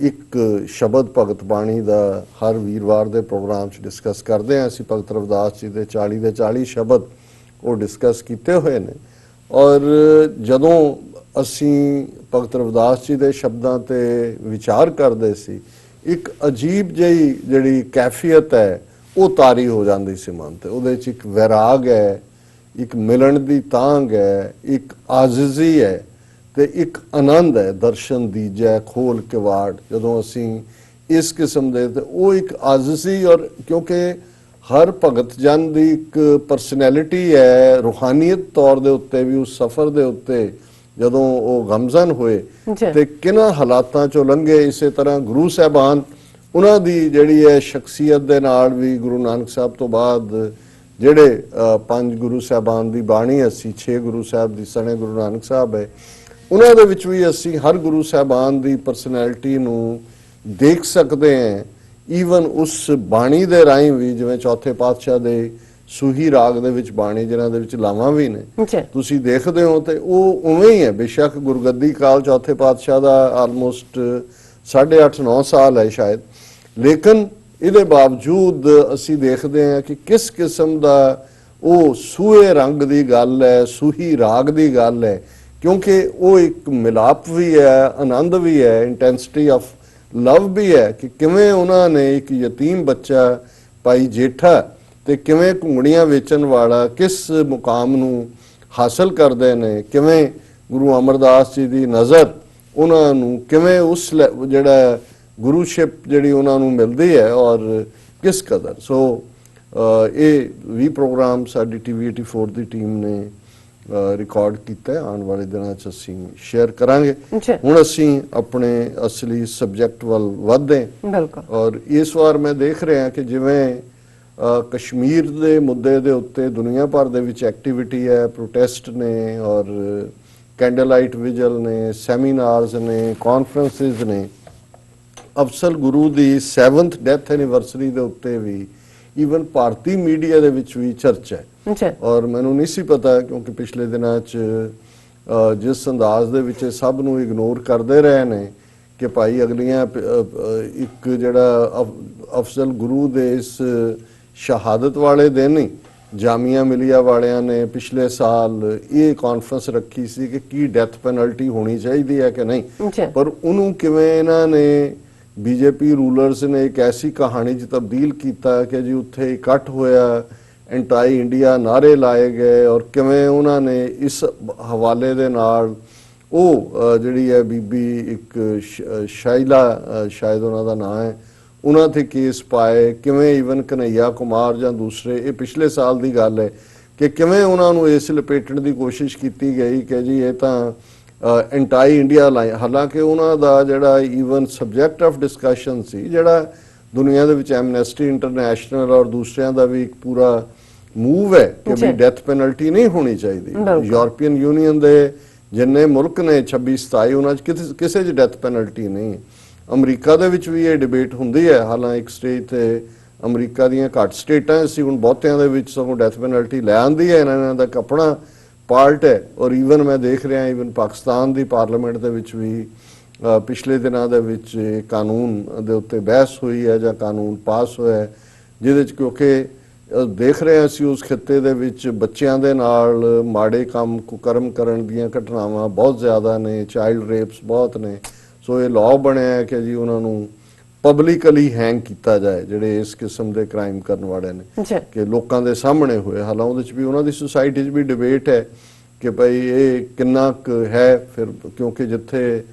ਇੱਕ ਸ਼ਬਦ ਭਗਤ ਬਾਣੀ ਦਾ ਹਰ ਵੀਰਵਾਰ ਦੇ ਪ੍ਰੋਗਰਾਮ 'ਚ ਡਿਸਕਸ ਕਰਦੇ ਹਾਂ। ਅਸੀਂ ਭਗਤ ਰਵਿਦਾਸ ਜੀ ਦੇ 40 ਦੇ 40 ਸ਼ਬਦ ਉਹ ਡਿਸਕਸ ਕੀਤੇ ਹੋਏ ਨੇ। ਔਰ ਜਦੋਂ ਅਸੀਂ ਭਗਤ ਰਵਿਦਾਸ ਜੀ ਦੇ ਸ਼ਬਦਾਂ ਤੇ ਵਿਚਾਰ ਕਰਦੇ ਸੀ, ਇੱਕ ਅਜੀਬ ਜਿਹੀ ਜਿਹੜੀ ਕੈਫੀਅਤ ਹੈ ਉਹ ਤਾਰੀ ਹੋ ਜਾਂਦੀ ਸੀ ਮਨ ਤੇ। ਉਹਦੇ 'ਚ ਇੱਕ ਵੈਰਾਗ ਹੈ, ਇੱਕ ਮਿਲਣ ਦੀ ਤਾਂਘ ਹੈ, ਇੱਕ ਆਜ਼ਿਜ਼ੀ ਹੈ ਤੇ ਇੱਕ ਆਨੰਦ ਹੈ। ਦਰਸ਼ਨ ਦੀਜੈ ਖੋਲ ਕਿਵਾੜ, ਜਦੋਂ ਅਸੀਂ ਇਸ ਕਿਸਮ ਦੇ, ਤੇ ਉਹ ਇੱਕ ਆਜ਼ਿਜ਼ੀ, ਔਰ ਕਿਉਂਕਿ ਹਰ ਭਗਤ ਜਨ ਦੀ ਇੱਕ ਪਰਸਨੈਲਿਟੀ ਹੈ, ਰੂਹਾਨੀਅਤ ਤੌਰ ਦੇ ਉੱਤੇ ਵੀ ਉਸ ਸਫ਼ਰ ਦੇ ਉੱਤੇ ਜਦੋਂ ਉਹ ਗਮਜ਼ਨ ਹੋਏ ਤੇ ਕਿਹਨਾਂ ਹਾਲਾਤਾਂ ਚੋਂ ਲੰਘੇ। ਇਸੇ ਤਰ੍ਹਾਂ ਗੁਰੂ ਸਾਹਿਬਾਨ, ਉਹਨਾਂ ਦੀ ਜਿਹੜੀ ਹੈ ਸ਼ਖਸੀਅਤ ਦੇ ਨਾਲ ਵੀ ਗੁਰੂ ਨਾਨਕ ਸਾਹਿਬ ਤੋਂ ਬਾਅਦ ਜਿਹੜੇ 5 ਗੁਰੂ ਸਾਹਿਬਾਨ ਦੀ ਬਾਣੀ ਅਸੀਂ 6 ਗੁਰੂ ਸਾਹਿਬ ਦੀ ਸਣੇ ਗੁਰੂ ਨਾਨਕ ਸਾਹਿਬ ਹੈ, ਉਹਨਾਂ ਦੇ ਵਿੱਚ ਵੀ ਅਸੀਂ ਹਰ ਗੁਰੂ ਸਾਹਿਬਾਨ ਦੀ ਪਰਸਨੈਲਿਟੀ ਨੂੰ ਦੇਖ ਸਕਦੇ ਹਾਂ। ਈਵਨ ਉਸ ਬਾਣੀ ਦੇ ਰਾਹੀਂ ਵੀ, ਜਿਵੇਂ ਚੌਥੇ ਪਾਤਸ਼ਾਹ ਦੇ ਸੂਹੀ ਰਾਗ ਦੇ ਵਿੱਚ ਬਾਣੀ ਜਿਨ੍ਹਾਂ ਦੇ ਵਿੱਚ ਲਾਵਾਂ ਵੀ ਨੇ, ਤੁਸੀਂ ਦੇਖਦੇ ਹੋ ਤੇ ਉਹ ਉਵੇਂ ਹੀ ਹੈ। ਬੇਸ਼ੱਕ ਗੁਰਗੱਦੀ ਕਾਲ ਚੌਥੇ ਪਾਤਸ਼ਾਹ ਦਾ ਆਲਮੋਸਟ 8.5-9 ਸਾਲ ਹੈ ਸ਼ਾਇਦ, ਲੇਕਿਨ ਇਹਦੇ ਬਾਵਜੂਦ ਅਸੀਂ ਦੇਖਦੇ ਹਾਂ ਕਿ ਕਿਸ ਕਿਸਮ ਦਾ ਉਹ ਸੂਹੇ ਰੰਗ ਦੀ ਗੱਲ ਹੈ, ਸੂਹੀ ਰਾਗ ਦੀ ਗੱਲ ਹੈ, ਕਿਉਂਕਿ ਉਹ ਇੱਕ ਮਿਲਾਪ ਵੀ ਹੈ, ਆਨੰਦ ਵੀ ਹੈ, ਇੰਟੈਂਸਿਟੀ ਆਫ ਲਵ ਵੀ ਹੈ ਕਿ ਕਿਵੇਂ ਉਹਨਾਂ ਨੇ ਇੱਕ ਯਤੀਮ ਬੱਚਾ ਭਾਈ ਜੇਠਾ ਤੇ ਕਿਵੇਂ ਘੁੰਗਣੀਆਂ ਵੇਚਣ ਵਾਲਾ ਕਿਸ ਮੁਕਾਮ ਨੂੰ ਹਾਸਲ ਕਰਦੇ ਨੇ, ਕਿਵੇਂ ਗੁਰੂ ਅਮਰਦਾਸ ਜੀ ਦੀ ਨਜ਼ਰ ਉਹਨਾਂ ਨੂੰ ਕਿਵੇਂ ਉਸ ਜਿਹੜਾ ਗੁਰੂਸ਼ਿਪ ਜਿਹੜੀ ਉਹਨਾਂ ਨੂੰ ਮਿਲਦੀ ਹੈ ਔਰ ਕਿਸ ਕਦਰ। ਸੋ ਇਹ ਵੀ ਪ੍ਰੋਗਰਾਮ ਸਾਡੀ TV 84 ਦੀ ਟੀਮ ਨੇ ਰਿਕਾਰਡ ਕੀਤਾ। ਆਉਣ ਵਾਲੇ ਦਿਨਾਂ 'ਚ ਅਸੀਂ ਸ਼ੇਅਰ ਕਰਾਂਗੇ। ਹੁਣ ਅਸੀਂ ਆਪਣੇ ਅਸਲੀ ਸਬਜੈਕਟ ਵੱਲ ਵਧਦੇ ਔਰ ਇਸ ਵਾਰ ਮੈਂ ਦੇਖ ਰਿਹਾ ਕਿ ਜਿਵੇਂ ਕਸ਼ਮੀਰ ਦੇ ਮੁੱਦੇ ਦੇ ਉੱਤੇ ਦੁਨੀਆ ਭਰ ਦੇ ਵਿੱਚ ਐਕਟੀਵਿਟੀ ਹੈ, ਪ੍ਰੋਟੈਸਟ ਨੇ ਔਰ ਕੈਂਡਲ ਲਾਈਟ ਵਿਜਲ ਨੇ, ਸੈਮੀਨਾਰਸ ਨੇ, ਕਾਨਫਰੰਸਿਸ ਨੇ। ਅਫਸਲ ਗੁਰੂ ਦੀ 7th ਡੈਥ ਐਨੀਵਰਸਰੀ ਦੇ ਉੱਤੇ ਵੀ ਈਵਨ ਭਾਰਤੀ ਮੀਡੀਆ ਦੇ ਵਿੱਚ ਵੀ ਚਰਚਾ ਹੈ। ਔਰ ਮੈਨੂੰ ਨਹੀਂ ਸੀ ਪਤਾ, ਕਿਉਂਕਿ ਪਿਛਲੇ ਦਿਨਾਂ 'ਚ ਜਿਸ ਅੰਦਾਜ਼ ਦੇ ਵਿੱਚ ਸਭ ਨੂੰ ਇਗਨੋਰ ਕਰਦੇ ਰਹੇ ਨੇ ਕਿ ਭਾਈ ਅਗਲੀਆਂ ਇੱਕ ਜਿਹੜਾ ਅਫਜ਼ਲ ਗੁਰੂ ਦੇ ਇਸ ਸ਼ਹਾਦਤ ਵਾਲੇ ਦਿਨ ਹੀ ਜਾਮੀਆ ਮਿਲੀਆ ਵਾਲਿਆਂ ਨੇ ਪਿਛਲੇ ਸਾਲ ਇਹ ਕਾਨਫਰੰਸ ਰੱਖੀ ਸੀ ਕਿ ਕੀ ਡੈਥ ਪੈਨਲਟੀ ਹੋਣੀ ਚਾਹੀਦੀ ਹੈ ਕਿ ਨਹੀਂ, ਪਰ ਉਹਨੂੰ ਕਿਵੇਂ ਇਹਨਾਂ ਨੇ ਬੀਜੇਪੀ ਰੂਲਰਸ ਨੇ ਇੱਕ ਐਸੀ ਕਹਾਣੀ 'ਚ ਤਬਦੀਲ ਕੀਤਾ ਕਿ ਜੀ ਉੱਥੇ ਇਕੱਠ ਹੋਇਆ, ਐਂਟਾਈ ਇੰਡੀਆ ਨਾਅਰੇ ਲਾਏ ਗਏ ਔਰ ਕਿਵੇਂ ਉਹਨਾਂ ਨੇ ਇਸ ਹਵਾਲੇ ਦੇ ਨਾਲ ਉਹ ਜਿਹੜੀ ਹੈ ਬੀਬੀ ਇੱਕ ਸ਼ਾਇਲਾ ਸ਼ਾਇਦ ਉਹਨਾਂ ਦਾ ਨਾਂ ਹੈ, ਉਹਨਾਂ ਤੇ ਕੇਸ ਪਾਏ, ਕਿਵੇਂ ਈਵਨ ਕਨਈਆ ਕੁਮਾਰ ਜਾਂ ਦੂਸਰੇ, ਇਹ ਪਿਛਲੇ ਸਾਲ ਦੀ ਗੱਲ ਹੈ ਕਿ ਕਿਵੇਂ ਉਹਨਾਂ ਨੂੰ ਇਸ ਲਪੇਟਣ ਦੀ ਕੋਸ਼ਿਸ਼ ਕੀਤੀ ਗਈ ਕਿ ਜੀ ਇਹ ਤਾਂ ਐਂਟਾਈ ਇੰਡੀਆ ਲਾਈ। ਹਾਲਾਂਕਿ ਉਹਨਾਂ ਦਾ ਜਿਹੜਾ ਈਵਨ ਸਬਜੈਕਟ ਆਫ ਡਿਸਕਸ਼ਨ ਸੀ, ਜਿਹੜਾ ਦੁਨੀਆ ਦੇ ਵਿੱਚ ਐਮਨੈਸਟੀ ਇੰਟਰਨੈਸ਼ਨਲ ਔਰ ਦੂਸਰਿਆਂ ਦਾ ਵੀ ਇੱਕ ਪੂਰਾ ਮੂਵ ਹੈ ਕਿ ਵੀ ਡੈਥ ਪੈਨਲਟੀ ਨਹੀਂ ਹੋਣੀ ਚਾਹੀਦੀ। ਯੂਰਪੀਅਨ ਯੂਨੀਅਨ ਦੇ ਜਿੰਨੇ ਮੁਲਕ ਨੇ 26-27 ਉਹਨਾਂ 'ਚ ਕਿਸੇ 'ਚ ਡੈਥ ਪੈਨਲਟੀ ਨਹੀਂ। ਅਮਰੀਕਾ ਦੇ ਵਿੱਚ ਵੀ ਇਹ ਡਿਬੇਟ ਹੁੰਦੀ ਹੈ, ਹਾਲਾਂਕਿ ਇੱਕ ਸਟੇਜ ਤੇ ਅਮਰੀਕਾ ਦੀਆਂ ਘੱਟ ਸਟੇਟਾਂ ਸੀ, ਹੁਣ ਬਹੁਤਿਆਂ ਦੇ ਵਿੱਚ ਸਗੋਂ ਡੈਥ ਪੈਨਲਟੀ ਲੈ ਆਂਦੀ ਹੈ। ਇਹਨਾਂ ਦਾ ਆਪਣਾ ਪਾਰਟ ਹੈ। ਔਰ ਈਵਨ ਮੈਂ ਦੇਖ ਰਿਹਾ ਈਵਨ ਪਾਕਿਸਤਾਨ ਦੀ ਪਾਰਲੀਮੈਂਟ ਦੇ ਵਿੱਚ ਵੀ ਪਿਛਲੇ ਦਿਨਾਂ ਦੇ ਵਿੱਚ ਕਾਨੂੰਨ ਦੇ ਉੱਤੇ ਬਹਿਸ ਹੋਈ ਹੈ ਜਾਂ ਕਾਨੂੰਨ ਪਾਸ ਹੋਇਆ ਹੈ, ਜਿਹਦੇ 'ਚ ਕਿਉਂਕਿ ਦੇਖ ਰਹੇ ਅਸੀਂ ਉਸ ਖਿੱਤੇ ਦੇ ਵਿੱਚ ਬੱਚਿਆਂ ਦੇ ਨਾਲ ਮਾੜੇ ਕੰਮ ਕੁਕਰਮ ਕਰਨ ਦੀਆਂ ਘਟਨਾਵਾਂ ਬਹੁਤ ਜ਼ਿਆਦਾ ਨੇ, ਚਾਈਲਡ ਰੇਪਸ ਬਹੁਤ ਨੇ। ਸੋ ਇਹ ਲਾਅ ਬਣਿਆ ਹੈ ਕਿ ਜੀ ਉਹਨਾਂ ਨੂੰ ਪਬਲਿਕਲੀ ਹੈਂਗ ਕੀਤਾ ਜਾਏ ਜਿਹੜੇ ਇਸ ਕਿਸਮ ਦੇ ਕ੍ਰਾਈਮ ਕਰਨ ਵਾਲੇ ਨੇ, ਕਿ ਲੋਕਾਂ ਦੇ ਸਾਹਮਣੇ ਹੋਏ। ਹਾਲਾਂਕਿ ਉਹਦੇ 'ਚ ਵੀ ਉਹਨਾਂ ਦੀ ਸੁਸਾਇਟੀ 'ਚ ਵੀ ਡਿਬੇਟ ਹੈ ਕਿ ਭਾਈ ਇਹ ਕਿੰਨਾ ਕੁ ਹੈ, ਫਿਰ ਕਿਉਂਕਿ ਜਿੱਥੇ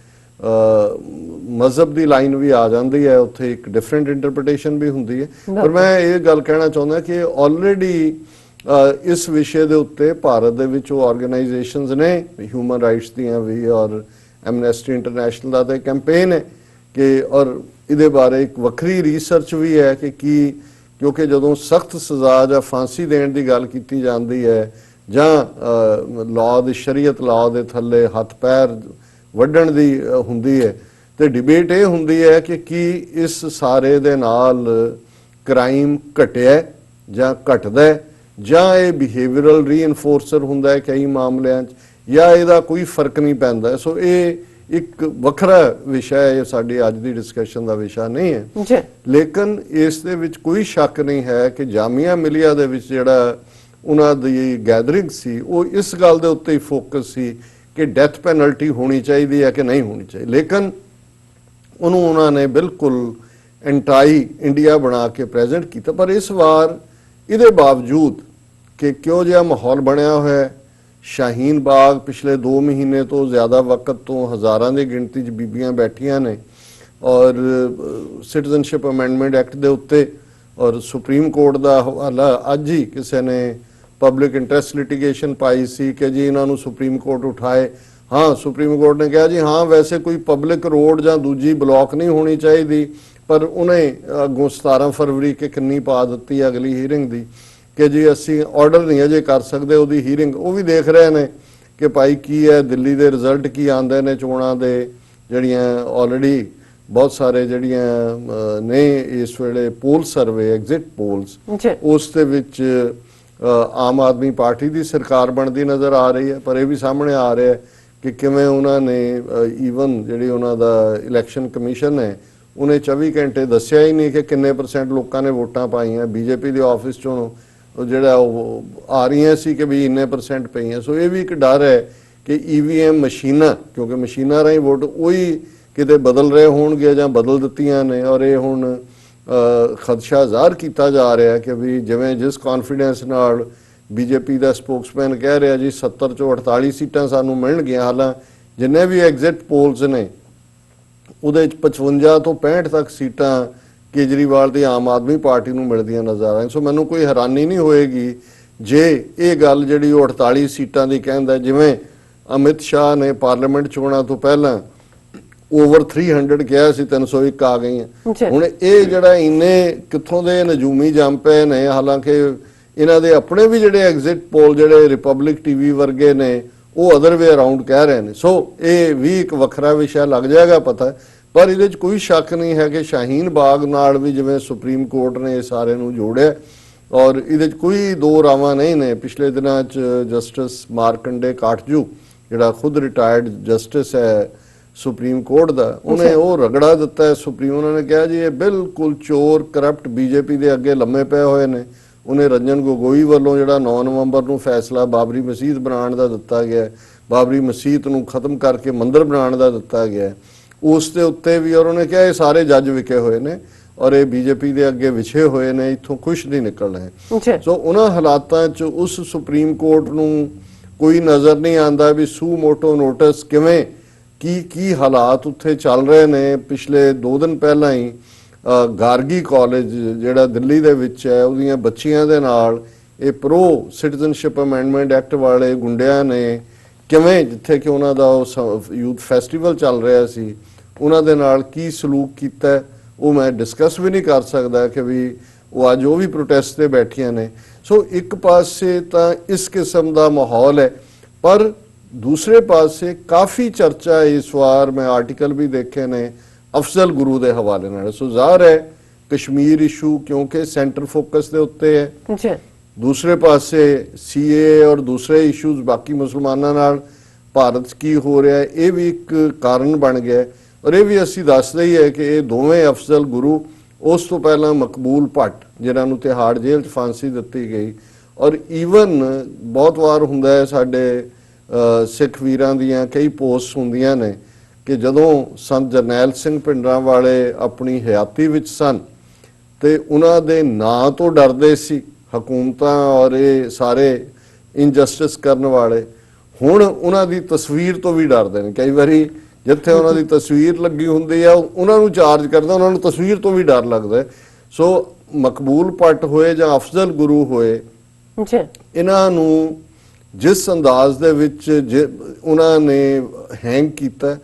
ਮਜ਼ਹਬ ਦੀ ਲਾਈਨ ਵੀ ਆ ਜਾਂਦੀ ਹੈ ਉੱਥੇ ਇੱਕ ਡਿਫਰੈਂਟ ਇੰਟਰਪ੍ਰੀਟੇਸ਼ਨ ਵੀ ਹੁੰਦੀ ਹੈ। ਪਰ ਮੈਂ ਇਹ ਗੱਲ ਕਹਿਣਾ ਚਾਹੁੰਦਾ ਕਿ ਆਲਰੇਡੀ ਇਸ ਵਿਸ਼ੇ ਦੇ ਉੱਤੇ ਭਾਰਤ ਦੇ ਵਿੱਚ ਉਹ ਆਰਗੇਨਾਈਜੇਸ਼ਨਸ ਨੇ ਹਿਊਮਨ ਰਾਈਟਸ ਦੀਆਂ ਵੀ ਔਰ ਐਮਨੈਸਟੀ ਇੰਟਰਨੈਸ਼ਨਲ ਦਾ ਤਾਂ ਕੈਂਪੇਨ ਹੈ ਕਿ ਔਰ ਇਹਦੇ ਬਾਰੇ ਇੱਕ ਵੱਖਰੀ ਰਿਸਰਚ ਵੀ ਹੈ ਕਿ ਕੀ, ਕਿਉਂਕਿ ਜਦੋਂ ਸਖਤ ਸਜ਼ਾ ਜਾਂ ਫਾਂਸੀ ਦੇਣ ਦੀ ਗੱਲ ਕੀਤੀ ਜਾਂਦੀ ਹੈ ਜਾਂ ਲਾਅ ਦੀ ਸ਼ਰੀਅਤ ਲਾਅ ਦੇ ਥੱਲੇ ਹੱਥ ਪੈਰ ਵੱਢਣ ਦੀ ਹੁੰਦੀ ਹੈ ਤੇ ਡਿਬੇਟ ਇਹ ਹੁੰਦੀ ਹੈ ਕਿ ਕੀ ਇਸ ਸਾਰੇ ਦੇ ਨਾਲ ਕ੍ਰਾਈਮ ਘਟਿਆ ਜਾਂ ਘਟਦਾ ਹੈ, ਜਾਂ ਇਹ ਬਿਹੇਵੀਅਰਲ ਰੀਇਨਫੋਰਸਰ ਹੁੰਦਾ ਹੈ ਕਈ ਮਾਮਲਿਆਂ 'ਚ, ਜਾਂ ਇਹਦਾ ਕੋਈ ਫਰਕ ਨਹੀਂ ਪੈਂਦਾ। ਸੋ ਇਹ ਇੱਕ ਵੱਖਰਾ ਵਿਸ਼ਾ ਹੈ, ਇਹ ਸਾਡੀ ਅੱਜ ਦੀ ਡਿਸਕਸ਼ਨ ਦਾ ਵਿਸ਼ਾ ਨਹੀਂ ਹੈ ਜੀ। ਲੇਕਿਨ ਇਸ ਦੇ ਵਿੱਚ ਕੋਈ ਸ਼ੱਕ ਨਹੀਂ ਹੈ ਕਿ ਜਾਮੀਆ ਮਿਲੀਆ ਦੇ ਵਿੱਚ ਜਿਹੜਾ ਉਹਨਾਂ ਦੀ ਗੈਦਰਿੰਗ ਸੀ ਉਹ ਇਸ ਗੱਲ ਦੇ ਉੱਤੇ ਹੀ ਫੋਕਸ ਸੀ ਕਿ ਡੈਥ ਪੈਨਲਟੀ ਹੋਣੀ ਚਾਹੀਦੀ ਹੈ ਕਿ ਨਹੀਂ ਹੋਣੀ ਚਾਹੀਦੀ, ਲੇਕਿਨ ਉਹਨੂੰ ਉਹਨਾਂ ਨੇ ਬਿਲਕੁਲ ਐਂਟਾਈ ਇੰਡੀਆ ਬਣਾ ਕੇ ਪ੍ਰੈਜ਼ੈਂਟ ਕੀਤਾ। ਪਰ ਇਸ ਵਾਰ ਇਹਦੇ ਬਾਵਜੂਦ ਕਿ ਕਿਉਂ ਜਿਹਾ ਮਾਹੌਲ ਬਣਿਆ ਹੋਇਆ ਹੈ, ਸ਼ਾਹੀਨ ਬਾਗ ਪਿਛਲੇ 2 ਮਹੀਨੇ ਤੋਂ ਜ਼ਿਆਦਾ ਵਕਤ ਤੋਂ ਹਜ਼ਾਰਾਂ ਦੀ ਗਿਣਤੀ 'ਚ ਬੀਬੀਆਂ ਬੈਠੀਆਂ ਨੇ ਔਰ ਸਿਟੀਜ਼ਨਸ਼ਿਪ ਅਮੈਂਡਮੈਂਟ ਐਕਟ ਦੇ ਉੱਤੇ, ਔਰ ਸੁਪਰੀਮ ਕੋਰਟ ਦਾ ਹਵਾਲਾ ਅੱਜ ਹੀ ਕਿਸੇ ਨੇ ਪਬਲਿਕ ਇੰਟਰਸਟ ਲਿਟੀਗੇਸ਼ਨ ਪਾਈ ਸੀ ਕਿ ਜੀ ਇਹਨਾਂ ਨੂੰ ਸੁਪਰੀਮ ਕੋਰਟ ਉਠਾਏ। ਹਾਂ, ਸੁਪਰੀਮ ਕੋਰਟ ਨੇ ਕਿਹਾ ਜੀ ਹਾਂ ਵੈਸੇ ਕੋਈ ਪਬਲਿਕ ਰੋਡ ਜਾਂ ਦੂਜੀ ਬਲੌਕ ਨਹੀਂ ਹੋਣੀ ਚਾਹੀਦੀ, ਪਰ ਉਹਨੇ ਅੱਗੋਂ 17 ਫਰਵਰੀ ਕਿ ਕਿੰਨੀ ਪਾ ਦਿੱਤੀ ਅਗਲੀ ਹੀਅਰਿੰਗ ਦੀ ਕਿ ਜੀ ਅਸੀਂ ਆਰਡਰ ਨਹੀਂ ਅਜੇ ਕਰ ਸਕਦੇ ਉਹਦੀ ਹੀਅਰਿੰਗ। ਉਹ ਵੀ ਦੇਖ ਰਹੇ ਨੇ ਕਿ ਭਾਈ ਕੀ ਹੈ, ਦਿੱਲੀ ਦੇ ਰਿਜ਼ਲਟ ਕੀ ਆਉਂਦੇ ਨੇ ਚੋਣਾਂ ਦੇ, ਜਿਹੜੀਆਂ ਆਲਰੇਡੀ ਬਹੁਤ ਸਾਰੇ ਜਿਹੜੀਆਂ ਨੇ ਇਸ ਵੇਲੇ ਪੋਲ ਸਰਵੇ ਐਗਜ਼ਿਟ ਪੋਲਸ, ਉਸ ਦੇ ਵਿੱਚ ਆਮ ਆਦਮੀ ਪਾਰਟੀ ਦੀ ਸਰਕਾਰ ਬਣਦੀ ਨਜ਼ਰ ਆ ਰਹੀ ਹੈ। ਪਰ ਇਹ ਵੀ ਸਾਹਮਣੇ ਆ ਰਿਹਾ ਹੈ ਕਿ ਕਿਵੇਂ ਉਹਨਾਂ ਨੇ ਈਵਨ ਜਿਹੜੀ ਉਹਨਾਂ ਦਾ ਇਲੈਕਸ਼ਨ ਕਮਿਸ਼ਨ ਹੈ ਉਹਨੇ 24 ਘੰਟੇ ਦੱਸਿਆ ਹੀ ਨਹੀਂ ਕਿ ਕਿੰਨੇ % ਲੋਕਾਂ ਨੇ ਵੋਟਾਂ ਪਾਈਆਂ। ਬੀਜੇਪੀ ਦੇ ਆਫਿਸ ਚੋਂ ਜਿਹੜਾ ਉਹ ਆ ਰਹੀਆਂ ਸੀ ਕਿ ਵੀ ਇੰਨੇ % ਪਈਆਂ। ਸੋ ਇਹ ਵੀ ਇੱਕ ਡਰ ਹੈ ਕਿ EVM ਮਸ਼ੀਨਾਂ, ਕਿਉਂਕਿ ਮਸ਼ੀਨਾਂ ਰਾਹੀਂ ਵੋਟ ਉਹੀ ਕਿਤੇ ਬਦਲ ਰਹੇ ਹੋਣਗੇ ਜਾਂ ਬਦਲ ਦਿੱਤੀਆਂ ਨੇ, ਔਰ ਇਹ ਹੁਣ ਖਦਸ਼ਾ ਜ਼ਾਹਰ ਕੀਤਾ ਜਾ ਰਿਹਾ ਕਿ ਵੀ ਜਿਵੇਂ ਜਿਸ ਕੌਨਫੀਡੈਂਸ ਨਾਲ ਬੀਜੇਪੀ ਦਾ ਸਪੋਕਸਮੈਨ ਕਹਿ ਰਿਹਾ ਜੀ 70 ਚੋਂ 48 ਸੀਟਾਂ ਸਾਨੂੰ ਮਿਲਣਗੀਆਂ, ਹਾਲਾਂ ਜਿੰਨੇ ਵੀ ਐਗਜ਼ਿਟ ਪੋਲਸ ਨੇ ਉਹਦੇ 'ਚ 55 ਤੋਂ 65 ਤੱਕ ਸੀਟਾਂ ਕੇਜਰੀਵਾਲ ਦੀ ਆਮ ਆਦਮੀ ਪਾਰਟੀ ਨੂੰ ਮਿਲਦੀਆਂ ਨਜ਼ਰ ਆ ਰਹੀਆਂ। ਸੋ ਮੈਨੂੰ ਕੋਈ ਹੈਰਾਨੀ ਨਹੀਂ ਹੋਏਗੀ ਜੇ ਇਹ ਗੱਲ ਜਿਹੜੀ ਉਹ 48 ਸੀਟਾਂ ਦੀ ਕਹਿੰਦਾ, ਜਿਵੇਂ ਅਮਿਤ ਸ਼ਾਹ ਨੇ ਪਾਰਲੀਮੈਂਟ ਚੋਣਾਂ ਤੋਂ ਪਹਿਲਾਂ ਓਵਰ 300 ਕਿਹਾ ਸੀ, 301 ਆ ਗਈਆਂ। ਹੁਣ ਇਹ ਜਿਹੜਾ ਇੰਨੇ ਕਿੱਥੋਂ ਦੇ ਨਜੂਮੀ ਜੰਮ ਪਏ ਨੇ, ਹਾਲਾਂਕਿ ਇਹਨਾਂ ਦੇ ਆਪਣੇ ਵੀ ਜਿਹੜੇ ਐਗਜ਼ਿਟ ਪੋਲ ਜਿਹੜੇ ਰਿਪਬਲਿਕ ਟੀਵੀ ਵਰਗੇ ਨੇ ਉਹ ਅਦਰ ਵੇ ਅਰਾਊਂਡ ਕਹਿ ਰਹੇ ਨੇ। ਸੋ ਇਹ ਵੀ ਇੱਕ ਵੱਖਰਾ ਵਿਸ਼ਾ ਲੱਗ ਜਾਏਗਾ ਪਤਾ, ਪਰ ਇਹਦੇ 'ਚ ਕੋਈ ਸ਼ੱਕ ਨਹੀਂ ਹੈ ਕਿ ਸ਼ਾਹੀਨ ਬਾਗ ਨਾਲ ਵੀ ਜਿਵੇਂ ਸੁਪਰੀਮ ਕੋਰਟ ਨੇ ਇਹ ਸਾਰੇ ਨੂੰ ਜੋੜਿਆ, ਔਰ ਇਹਦੇ 'ਚ ਕੋਈ ਦੋ ਰਾਵਾਂ ਨਹੀਂ ਨੇ। ਪਿਛਲੇ ਦਿਨਾਂ 'ਚ ਜਸਟਿਸ ਮਾਰਕੰਡੇ ਕਾਟਜੂ ਜਿਹੜਾ ਖੁਦ ਰਿਟਾਇਰਡ ਜਸਟਿਸ ਹੈ ਸੁਪਰੀਮ ਕੋਰਟ ਦਾ, ਉਹਨੇ ਉਹ ਰਗੜਾ ਦਿੱਤਾ ਹੈ ਸੁਪਰੀਮ। ਉਹਨਾਂ ਨੇ ਕਿਹਾ ਜੀ ਇਹ ਬਿਲਕੁਲ ਚੋਰ ਕਰਪਟ ਬੀਜੇਪੀ ਦੇ ਅੱਗੇ ਲੰਮੇ ਪਏ ਹੋਏ ਨੇ। ਉਹਨੇ ਰੰਜਨ ਗੋਗੋਈ ਵੱਲੋਂ ਜਿਹੜਾ 9 ਨਵੰਬਰ ਨੂੰ ਫੈਸਲਾ ਬਾਬਰੀ ਮਸਜਿਦ ਬਣਾਉਣ ਦਾ ਦਿੱਤਾ ਗਿਆ, ਬਾਬਰੀ ਮਸਜਿਦ ਨੂੰ ਖਤਮ ਕਰਕੇ ਮੰਦਿਰ ਬਣਾਉਣ ਦਾ ਦਿੱਤਾ ਗਿਆ, ਉਸ ਦੇ ਉੱਤੇ ਵੀ ਔਰ ਉਹਨੇ ਕਿਹਾ ਇਹ ਸਾਰੇ ਜੱਜ ਵਿਕੇ ਹੋਏ ਨੇ ਔਰ ਇਹ ਬੀਜੇਪੀ ਦੇ ਅੱਗੇ ਵਿਛੇ ਹੋਏ ਨੇ, ਇੱਥੋਂ ਖੁਸ਼ ਨਹੀਂ ਨਿਕਲ ਰਹੇ। ਸੋ ਉਹਨਾਂ ਹਾਲਾਤਾਂ 'ਚ ਉਸ ਸੁਪਰੀਮ ਕੋਰਟ ਨੂੰ ਕੋਈ ਨਜ਼ਰ ਨਹੀਂ ਆਉਂਦਾ ਵੀ ਸੂ ਮੋਟੋ ਨੋਟਿਸ ਕਿਵੇਂ ਕੀ ਹਾਲਾਤ ਉੱਥੇ ਚੱਲ ਰਹੇ ਨੇ। ਪਿਛਲੇ 2 ਦਿਨ ਪਹਿਲਾਂ ਹੀ ਗਾਰਗੀ ਕਾਲਜ ਜਿਹੜਾ ਦਿੱਲੀ ਦੇ ਵਿੱਚ ਹੈ ਉਹਦੀਆਂ ਬੱਚੀਆਂ ਦੇ ਨਾਲ ਇਹ ਪ੍ਰੋ ਸਿਟੀਜ਼ਨਸ਼ਿਪ ਅਮੈਂਡਮੈਂਟ ਐਕਟ ਵਾਲੇ ਗੁੰਡਿਆਂ ਨੇ ਕਿਵੇਂ, ਜਿੱਥੇ ਕਿ ਉਹਨਾਂ ਦਾ ਉਹ ਯੂਥ ਫੈਸਟੀਵਲ ਚੱਲ ਰਿਹਾ ਸੀ, ਉਹਨਾਂ ਦੇ ਨਾਲ ਕੀ ਸਲੂਕ ਕੀਤਾ ਉਹ ਮੈਂ ਡਿਸਕਸ ਵੀ ਨਹੀਂ ਕਰ ਸਕਦਾ ਕਿ ਵੀ ਉਹ ਅੱਜ ਉਹ ਵੀ ਪ੍ਰੋਟੈਸਟ ਤੇ ਬੈਠੀਆਂ ਨੇ। ਸੋ ਇੱਕ ਪਾਸੇ ਤਾਂ ਇਸ ਕਿਸਮ ਦਾ ਮਾਹੌਲ ਹੈ, ਪਰ ਦੂਸਰੇ ਪਾਸੇ ਕਾਫੀ ਚਰਚਾ ਇਸ ਵਾਰ ਮੈਂ ਆਰਟੀਕਲ ਵੀ ਦੇਖੇ ਨੇ ਅਫਜ਼ਲ ਗੁਰੂ ਦੇ ਹਵਾਲੇ ਨਾਲ। ਸੋ ਜ਼ਾਹਰ ਹੈ ਕਸ਼ਮੀਰ ਇਸ਼ੂ ਕਿਉਂਕਿ ਸੈਂਟਰ ਫੋਕਸ ਦੇ ਉੱਤੇ ਹੈ, ਦੂਸਰੇ ਪਾਸੇ CAA ਔਰ ਦੂਸਰੇ ਇਸ਼ੂਜ਼ ਬਾਕੀ ਮੁਸਲਮਾਨਾਂ ਨਾਲ ਭਾਰਤ 'ਚ ਕੀ ਹੋ ਰਿਹਾ ਇਹ ਵੀ ਇੱਕ ਕਾਰਨ ਬਣ ਗਿਆ। ਔਰ ਇਹ ਵੀ ਅਸੀਂ ਦੱਸਦੇ ਹੀ ਹੈ ਕਿ ਇਹ ਦੋਵੇਂ ਅਫਜ਼ਲ ਗੁਰੂ, ਉਸ ਤੋਂ ਪਹਿਲਾਂ ਮਕਬੂਲ ਭੱਟ ਜਿਨ੍ਹਾਂ ਨੂੰ ਤਿਹਾੜ ਜੇਲ੍ਹ 'ਚ ਫਾਂਸੀ ਦਿੱਤੀ ਗਈ, ਔਰ ਈਵਨ ਬਹੁਤ ਵਾਰ ਹੁੰਦਾ ਹੈ ਸਾਡੇ ਸਿੱਖ ਵੀਰਾਂ ਦੀਆਂ ਕਈ ਪੋਸਟ ਹੁੰਦੀਆਂ ਨੇ ਕਿ ਜਦੋਂ ਸੰਤ ਜਰਨੈਲ ਸਿੰਘ ਭਿੰਡਰਾਂ ਵਾਲੇ ਆਪਣੀ ਹਯਾਤੀ ਵਿੱਚ ਸਨ ਤੇ ਉਹਨਾਂ ਦੇ ਨਾਂ ਤੋਂ ਡਰਦੇ ਸੀ ਹਕੂਮਤਾਂ ਔਰ ਇਹ ਸਾਰੇ ਇਨਜਸਟਿਸ ਕਰਨ ਵਾਲੇ, ਹੁਣ ਉਹਨਾਂ ਦੀ ਤਸਵੀਰ ਤੋਂ ਵੀ ਡਰਦੇ ਨੇ। ਕਈ ਵਾਰੀ ਜਿੱਥੇ ਉਹਨਾਂ ਦੀ ਤਸਵੀਰ ਲੱਗੀ ਹੁੰਦੀ ਆ ਉਹਨਾਂ ਨੂੰ ਚਾਰਜ ਕਰਦਾ, ਉਹਨਾਂ ਨੂੰ ਤਸਵੀਰ ਤੋਂ ਵੀ ਡਰ ਲੱਗਦਾ। ਸੋ ਮਕਬੂਲ ਭੱਟ ਹੋਏ ਜਾਂ ਅਫਜ਼ਲ ਗੁਰੂ ਹੋਏ, ਇਹਨਾਂ ਨੂੰ ਜਿਸ ਅੰਦਾਜ਼ ਦੇ ਵਿੱਚ ਉਹਨਾਂ ਨੇ ਹੈਂਗ ਕੀਤਾ,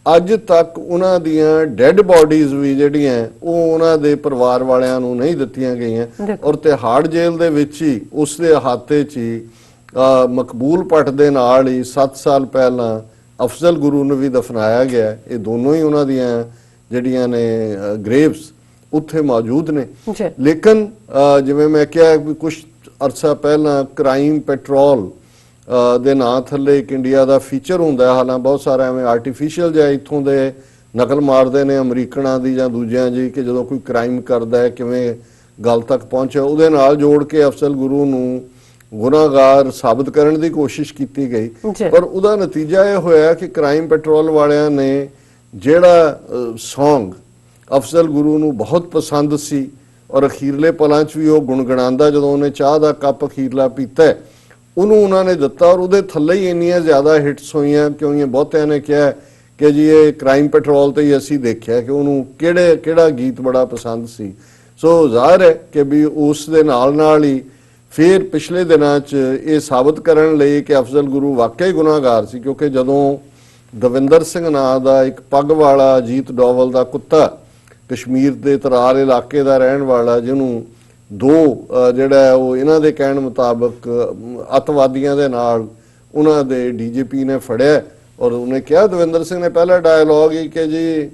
ਅੱਜ ਤੱਕ ਉਹਨਾਂ ਦੀਆਂ ਡੈੱਡ ਬਾਡੀਜ਼ ਵੀ ਜਿਹੜੀਆਂ ਉਹ ਉਹਨਾਂ ਦੇ ਪਰਿਵਾਰ ਵਾਲਿਆਂ ਨੂੰ ਨਹੀਂ ਦਿੱਤੀਆਂ ਗਈਆਂ। ਔਰ ਤਿਹਾੜ ਜੇਲ੍ਹ ਦੇ ਵਿੱਚ ਹੀ ਉਸ ਦੇ ਅਹਾਤੇ 'ਚ ਹੀ ਮਕਬੂਲ ਭੱਟ ਦੇ ਨਾਲ ਹੀ 7 ਸਾਲ ਪਹਿਲਾਂ ਅਫਜ਼ਲ ਗੁਰੂ ਨੂੰ ਵੀ ਦਫਨਾਇਆ ਗਿਆ। ਇਹ ਦੋਨੋਂ ਹੀ ਉਹਨਾਂ ਦੀਆਂ ਜਿਹੜੀਆਂ ਨੇ ਗ੍ਰੇਵਸ ਉੱਥੇ ਮੌਜੂਦ ਨੇ। ਲੇਕਿਨ ਜਿਵੇਂ ਮੈਂ ਕਿਹਾ ਵੀ ਕੁਝ ਅਰਸਾ ਪਹਿਲਾਂ ਕ੍ਰਾਈਮ ਪੈਟਰੋਲ ਦੇ ਨਾਂ ਥੱਲੇ ਇੱਕ ਇੰਡੀਆ ਦਾ ਫੀਚਰ ਹੁੰਦਾ, ਹਾਲਾਂਕਿ ਬਹੁਤ ਸਾਰਾ ਐਵੇਂ ਆਰਟੀਫੀਸ਼ੀਅਲ ਜਿਹਾ ਇੱਥੋਂ ਦੇ ਨਕਲ ਮਾਰਦੇ ਨੇ ਅਮਰੀਕਨਾਂ ਦੀ ਜਾਂ ਦੂਜਿਆਂ ਜੀ ਕਿ ਜਦੋਂ ਕੋਈ ਕ੍ਰਾਈਮ ਕਰਦਾ ਹੈ ਕਿਵੇਂ ਗੱਲ ਤੱਕ ਪਹੁੰਚਿਆ, ਉਹਦੇ ਨਾਲ ਜੋੜ ਕੇ ਅਫਜ਼ਲ ਗੁਰੂ ਨੂੰ ਗੁਨਾਹਗਾਰ ਸਾਬਤ ਕਰਨ ਦੀ ਕੋਸ਼ਿਸ਼ ਕੀਤੀ ਗਈ। ਪਰ ਉਹਦਾ ਨਤੀਜਾ ਇਹ ਹੋਇਆ ਕਿ ਕ੍ਰਾਈਮ ਪੈਟਰੋਲ ਵਾਲਿਆਂ ਨੇ ਜਿਹੜਾ ਸੌਂਗ ਅਫਜ਼ਲ ਗੁਰੂ ਨੂੰ ਬਹੁਤ ਪਸੰਦ ਸੀ ਔਰ ਅਖੀਰਲੇ ਪਲਾਂ 'ਚ ਵੀ ਉਹ ਗੁਣਗੁਣਾਉਂਦਾ ਜਦੋਂ ਉਹਨੇ ਚਾਹ ਦਾ ਕੱਪ ਅਖੀਰਲਾ ਪੀਤਾ ਉਹਨੂੰ ਉਹਨਾਂ ਨੇ ਦਿੱਤਾ ਔਰ ਉਹਦੇ ਥੱਲੇ ਹੀ ਇੰਨੀਆਂ ਜ਼ਿਆਦਾ ਹਿੱਟਸ ਹੋਈਆਂ ਕਿਉਂਕਿ ਬਹੁਤਿਆਂ ਨੇ ਕਿਹਾ ਕਿ ਜੀ ਇਹ ਕ੍ਰਾਈਮ ਪੈਟਰੋਲ ਤੇ ਹੀ ਅਸੀਂ ਦੇਖਿਆ ਕਿ ਉਹਨੂੰ ਕਿਹੜਾ ਗੀਤ ਬੜਾ ਪਸੰਦ ਸੀ। ਸੋ ਜ਼ਾਹਿਰ ਹੈ ਕਿ ਵੀ ਉਸ ਦੇ ਨਾਲ ਹੀ ਫਿਰ ਪਿਛਲੇ ਦਿਨਾਂ 'ਚ ਇਹ ਸਾਬਤ ਕਰਨ ਲਈ ਕਿ ਅਫਜ਼ਲ ਗੁਰੂ ਵਾਕਈ ਗੁਨਾਹਗਾਰ ਸੀ, ਕਿਉਂਕਿ ਜਦੋਂ ਦਵਿੰਦਰ ਸਿੰਘ ਨਾਂ ਦਾ ਇੱਕ ਪੱਗ ਵਾਲਾ ਅਜੀਤ ਡੋਵਲ ਦਾ ਕੁੱਤਾ ਕਸ਼ਮੀਰ ਦੇ ਤਰਾਰ ਇਲਾਕੇ ਦਾ ਰਹਿਣ ਵਾਲਾ ਜਿਹਨੂੰ ਜਿਹੜਾ ਉਹ ਇਹਨਾਂ ਦੇ ਕਹਿਣ ਮੁਤਾਬਕ ਅੱਤਵਾਦੀਆਂ ਦੇ ਨਾਲ ਉਹਨਾਂ ਦੇ ਡੀਜੀਪੀ ਨੇ ਫੜਿਆ ਔਰ ਉਹਨੇ ਕਿਹਾ ਦਵਿੰਦਰ ਸਿੰਘ ਨੇ ਪਹਿਲਾ ਡਾਇਲੌਗ ਹੀ ਕਿ ਜੀ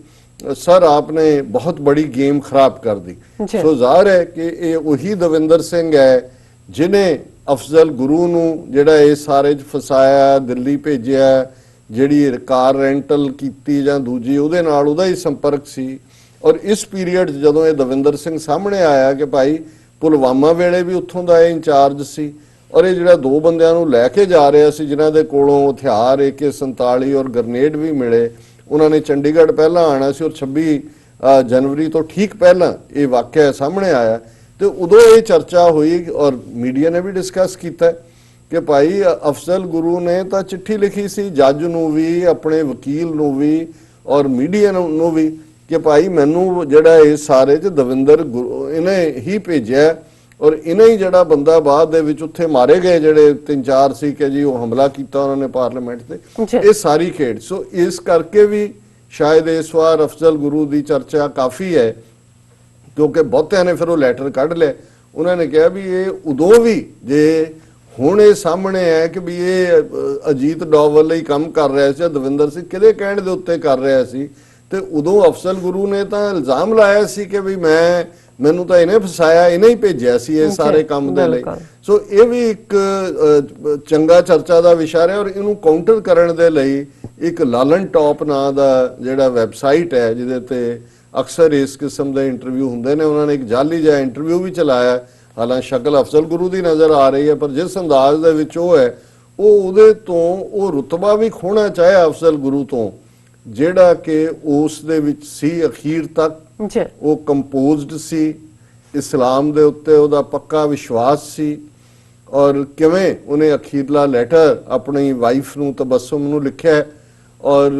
ਸਰ ਆਪਨੇ ਬਹੁਤ ਬੜੀ ਗੇਮ ਖਰਾਬ ਕਰ ਦੀ। ਸੋ ਜ਼ਾਹਿਰ ਹੈ ਕਿ ਇਹ ਉਹੀ ਦਵਿੰਦਰ ਸਿੰਘ ਹੈ ਜਿਹਨੇ ਅਫਜ਼ਲ ਗੁਰੂ ਨੂੰ ਜਿਹੜਾ ਇਹ ਸਾਰੇ 'ਚ ਫਸਾਇਆ, ਦਿੱਲੀ ਭੇਜਿਆ, ਜਿਹੜੀ ਕਾਰ ਰੈਂਟਲ ਕੀਤੀ ਜਾਂ ਦੂਜੀ ਉਹਦੇ ਨਾਲ ਉਹਦਾ ਹੀ ਸੰਪਰਕ ਸੀ। ਔਰ ਇਸ ਪੀਰੀਅਡ ਜਦੋਂ ਇਹ ਦਵਿੰਦਰ ਸਿੰਘ ਸਾਹਮਣੇ ਆਇਆ ਕਿ ਭਾਈ ਪੁਲਵਾਮਾ ਵੇਲੇ ਵੀ ਉੱਥੋਂ ਦਾ ਇਹ ਇੰਚਾਰਜ ਸੀ ਔਰ ਇਹ ਜਿਹੜਾ 2 ਬੰਦਿਆਂ ਨੂੰ ਲੈ ਕੇ ਜਾ ਰਿਹਾ ਸੀ ਜਿਨ੍ਹਾਂ ਦੇ ਕੋਲੋਂ ਹਥਿਆਰ AK-47 ਔਰ ਗ੍ਰਨੇਡ ਵੀ ਮਿਲੇ, ਉਹਨਾਂ ਨੇ ਚੰਡੀਗੜ੍ਹ ਪਹਿਲਾਂ ਆਣਾ ਸੀ ਔਰ 26 ਜਨਵਰੀ ਤੋਂ ਠੀਕ ਪਹਿਲਾਂ ਇਹ ਵਾਕਿਆ ਸਾਹਮਣੇ ਆਇਆ ਤੇ ਉਦੋਂ ਇਹ ਚਰਚਾ ਹੋਈ ਔਰ ਮੀਡੀਆ ਨੇ ਵੀ ਡਿਸਕਸ ਕੀਤਾ ਕਿ ਭਾਈ ਅਫਜ਼ਲ ਗੁਰੂ ਨੇ ਤਾਂ ਚਿੱਠੀ ਲਿਖੀ ਸੀ ਜੱਜ ਨੂੰ ਵੀ, ਆਪਣੇ ਵਕੀਲ ਨੂੰ ਵੀ ਔਰ ਮੀਡੀਆ ਨੂੰ ਵੀ ਕਿ ਭਾਈ ਮੈਨੂੰ ਜਿਹੜਾ ਇਹ ਸਾਰੇ 'ਚ ਦਵਿੰਦਰ ਗੁਰੂ ਇਹਨੇ ਹੀ ਭੇਜਿਆ ਔਰ ਇਹਨੇ ਹੀ ਜਿਹੜਾ ਬੰਦਾ ਬਾਅਦ ਦੇ ਵਿੱਚ ਉੱਥੇ ਮਾਰੇ ਗਏ ਜਿਹੜੇ 3-4 ਸੀ ਕਿ ਜੀ ਉਹ ਹਮਲਾ ਕੀਤਾ ਉਹਨਾਂ ਨੇ ਪਾਰਲੀਮੈਂਟ ਤੇ, ਇਹ ਸਾਰੀ ਖੇਡ। ਸੋ ਇਸ ਕਰਕੇ ਵੀ ਸ਼ਾਇਦ ਇਸ ਵਾਰ ਅਫਜ਼ਲ ਗੁਰੂ ਦੀ ਚਰਚਾ ਕਾਫੀ ਹੈ ਕਿਉਂਕਿ ਬਹੁਤਿਆਂ ਨੇ ਫਿਰ ਉਹ ਲੈਟਰ ਕੱਢ ਲਿਆ। ਉਹਨਾਂ ਨੇ ਕਿਹਾ ਵੀ ਇਹ ਉਦੋਂ ਵੀ ਜੇ ਹੁਣ ਇਹ ਸਾਹਮਣੇ ਹੈ ਕਿ ਵੀ ਇਹ ਅਜੀਤ ਡੋਵਲ ਲਈ ਕੰਮ ਕਰ ਰਿਹਾ ਸੀ, ਦਵਿੰਦਰ ਸਿੰਘ ਕਿਹਦੇ ਕਹਿਣ ਦੇ ਉੱਤੇ ਕਰ ਰਿਹਾ ਸੀ ਤੇ ਉਦੋਂ ਅਫਜ਼ਲ ਗੁਰੂ ਨੇ ਤਾਂ ਇਲਜ਼ਾਮ ਲਾਇਆ ਸੀ ਕਿ ਵੀ ਮੈਨੂੰ ਤਾਂ ਇਹਨੇ ਫਸਾਇਆ, ਇਹਨੇ ਹੀ ਭੇਜਿਆ ਸੀ ਇਹ ਸਾਰੇ ਕੰਮ ਦੇ ਲਈ। ਸੋ ਇਹ ਵੀ ਇੱਕ ਚੰਗਾ ਚਰਚਾ ਦਾ ਵਿਸ਼ਾ ਹੈ ਔਰ ਇਹਨੂੰ ਕਾਊਂਟਰ ਕਰਨ ਦੇ ਲਈ ਇੱਕ ਲਾਲਨ ਟੌਪ ਨਾਂ ਦਾ ਜਿਹੜਾ ਵੈਬਸਾਈਟ ਹੈ ਜਿਹਦੇ ਤੇ ਅਕਸਰ ਇਸ ਕਿਸਮ ਦੇ ਇੰਟਰਵਿਊ ਹੁੰਦੇ ਨੇ, ਉਹਨਾਂ ਨੇ ਇੱਕ ਜਾਲੀ ਜਿਹਾ ਇੰਟਰਵਿਊ ਵੀ ਚਲਾਇਆ। ਹਾਲਾਂਕਿ ਸ਼ਕਲ ਅਫਜ਼ਲ ਗੁਰੂ ਦੀ ਨਜ਼ਰ ਆ ਰਹੀ ਹੈ ਪਰ ਜਿਸ ਅੰਦਾਜ਼ ਦੇ ਵਿੱਚ ਉਹ ਹੈ ਉਹਦੇ ਤੋਂ ਉਹ ਰੁਤਬਾ ਵੀ ਖੋਣਾ ਚਾਹਿਆ ਅਫਜ਼ਲ ਗੁਰੂ ਤੋਂ ਜਿਹੜਾ ਕਿ ਉਸ ਦੇ ਵਿੱਚ ਸੀ ਅਖੀਰ ਤੱਕ। ਉਹ ਕੰਪੋਜ਼ਡ ਸੀ, ਇਸਲਾਮ ਦੇ ਉੱਤੇ ਉਹਦਾ ਪੱਕਾ ਵਿਸ਼ਵਾਸ ਸੀ ਔਰ ਕਿਵੇਂ ਉਹਨੇ ਅਖੀਰਲਾ ਲੈਟਰ ਆਪਣੀ ਵਾਈਫ ਨੂੰ ਤਬਸਮ ਨੂੰ ਲਿਖਿਆ ਔਰ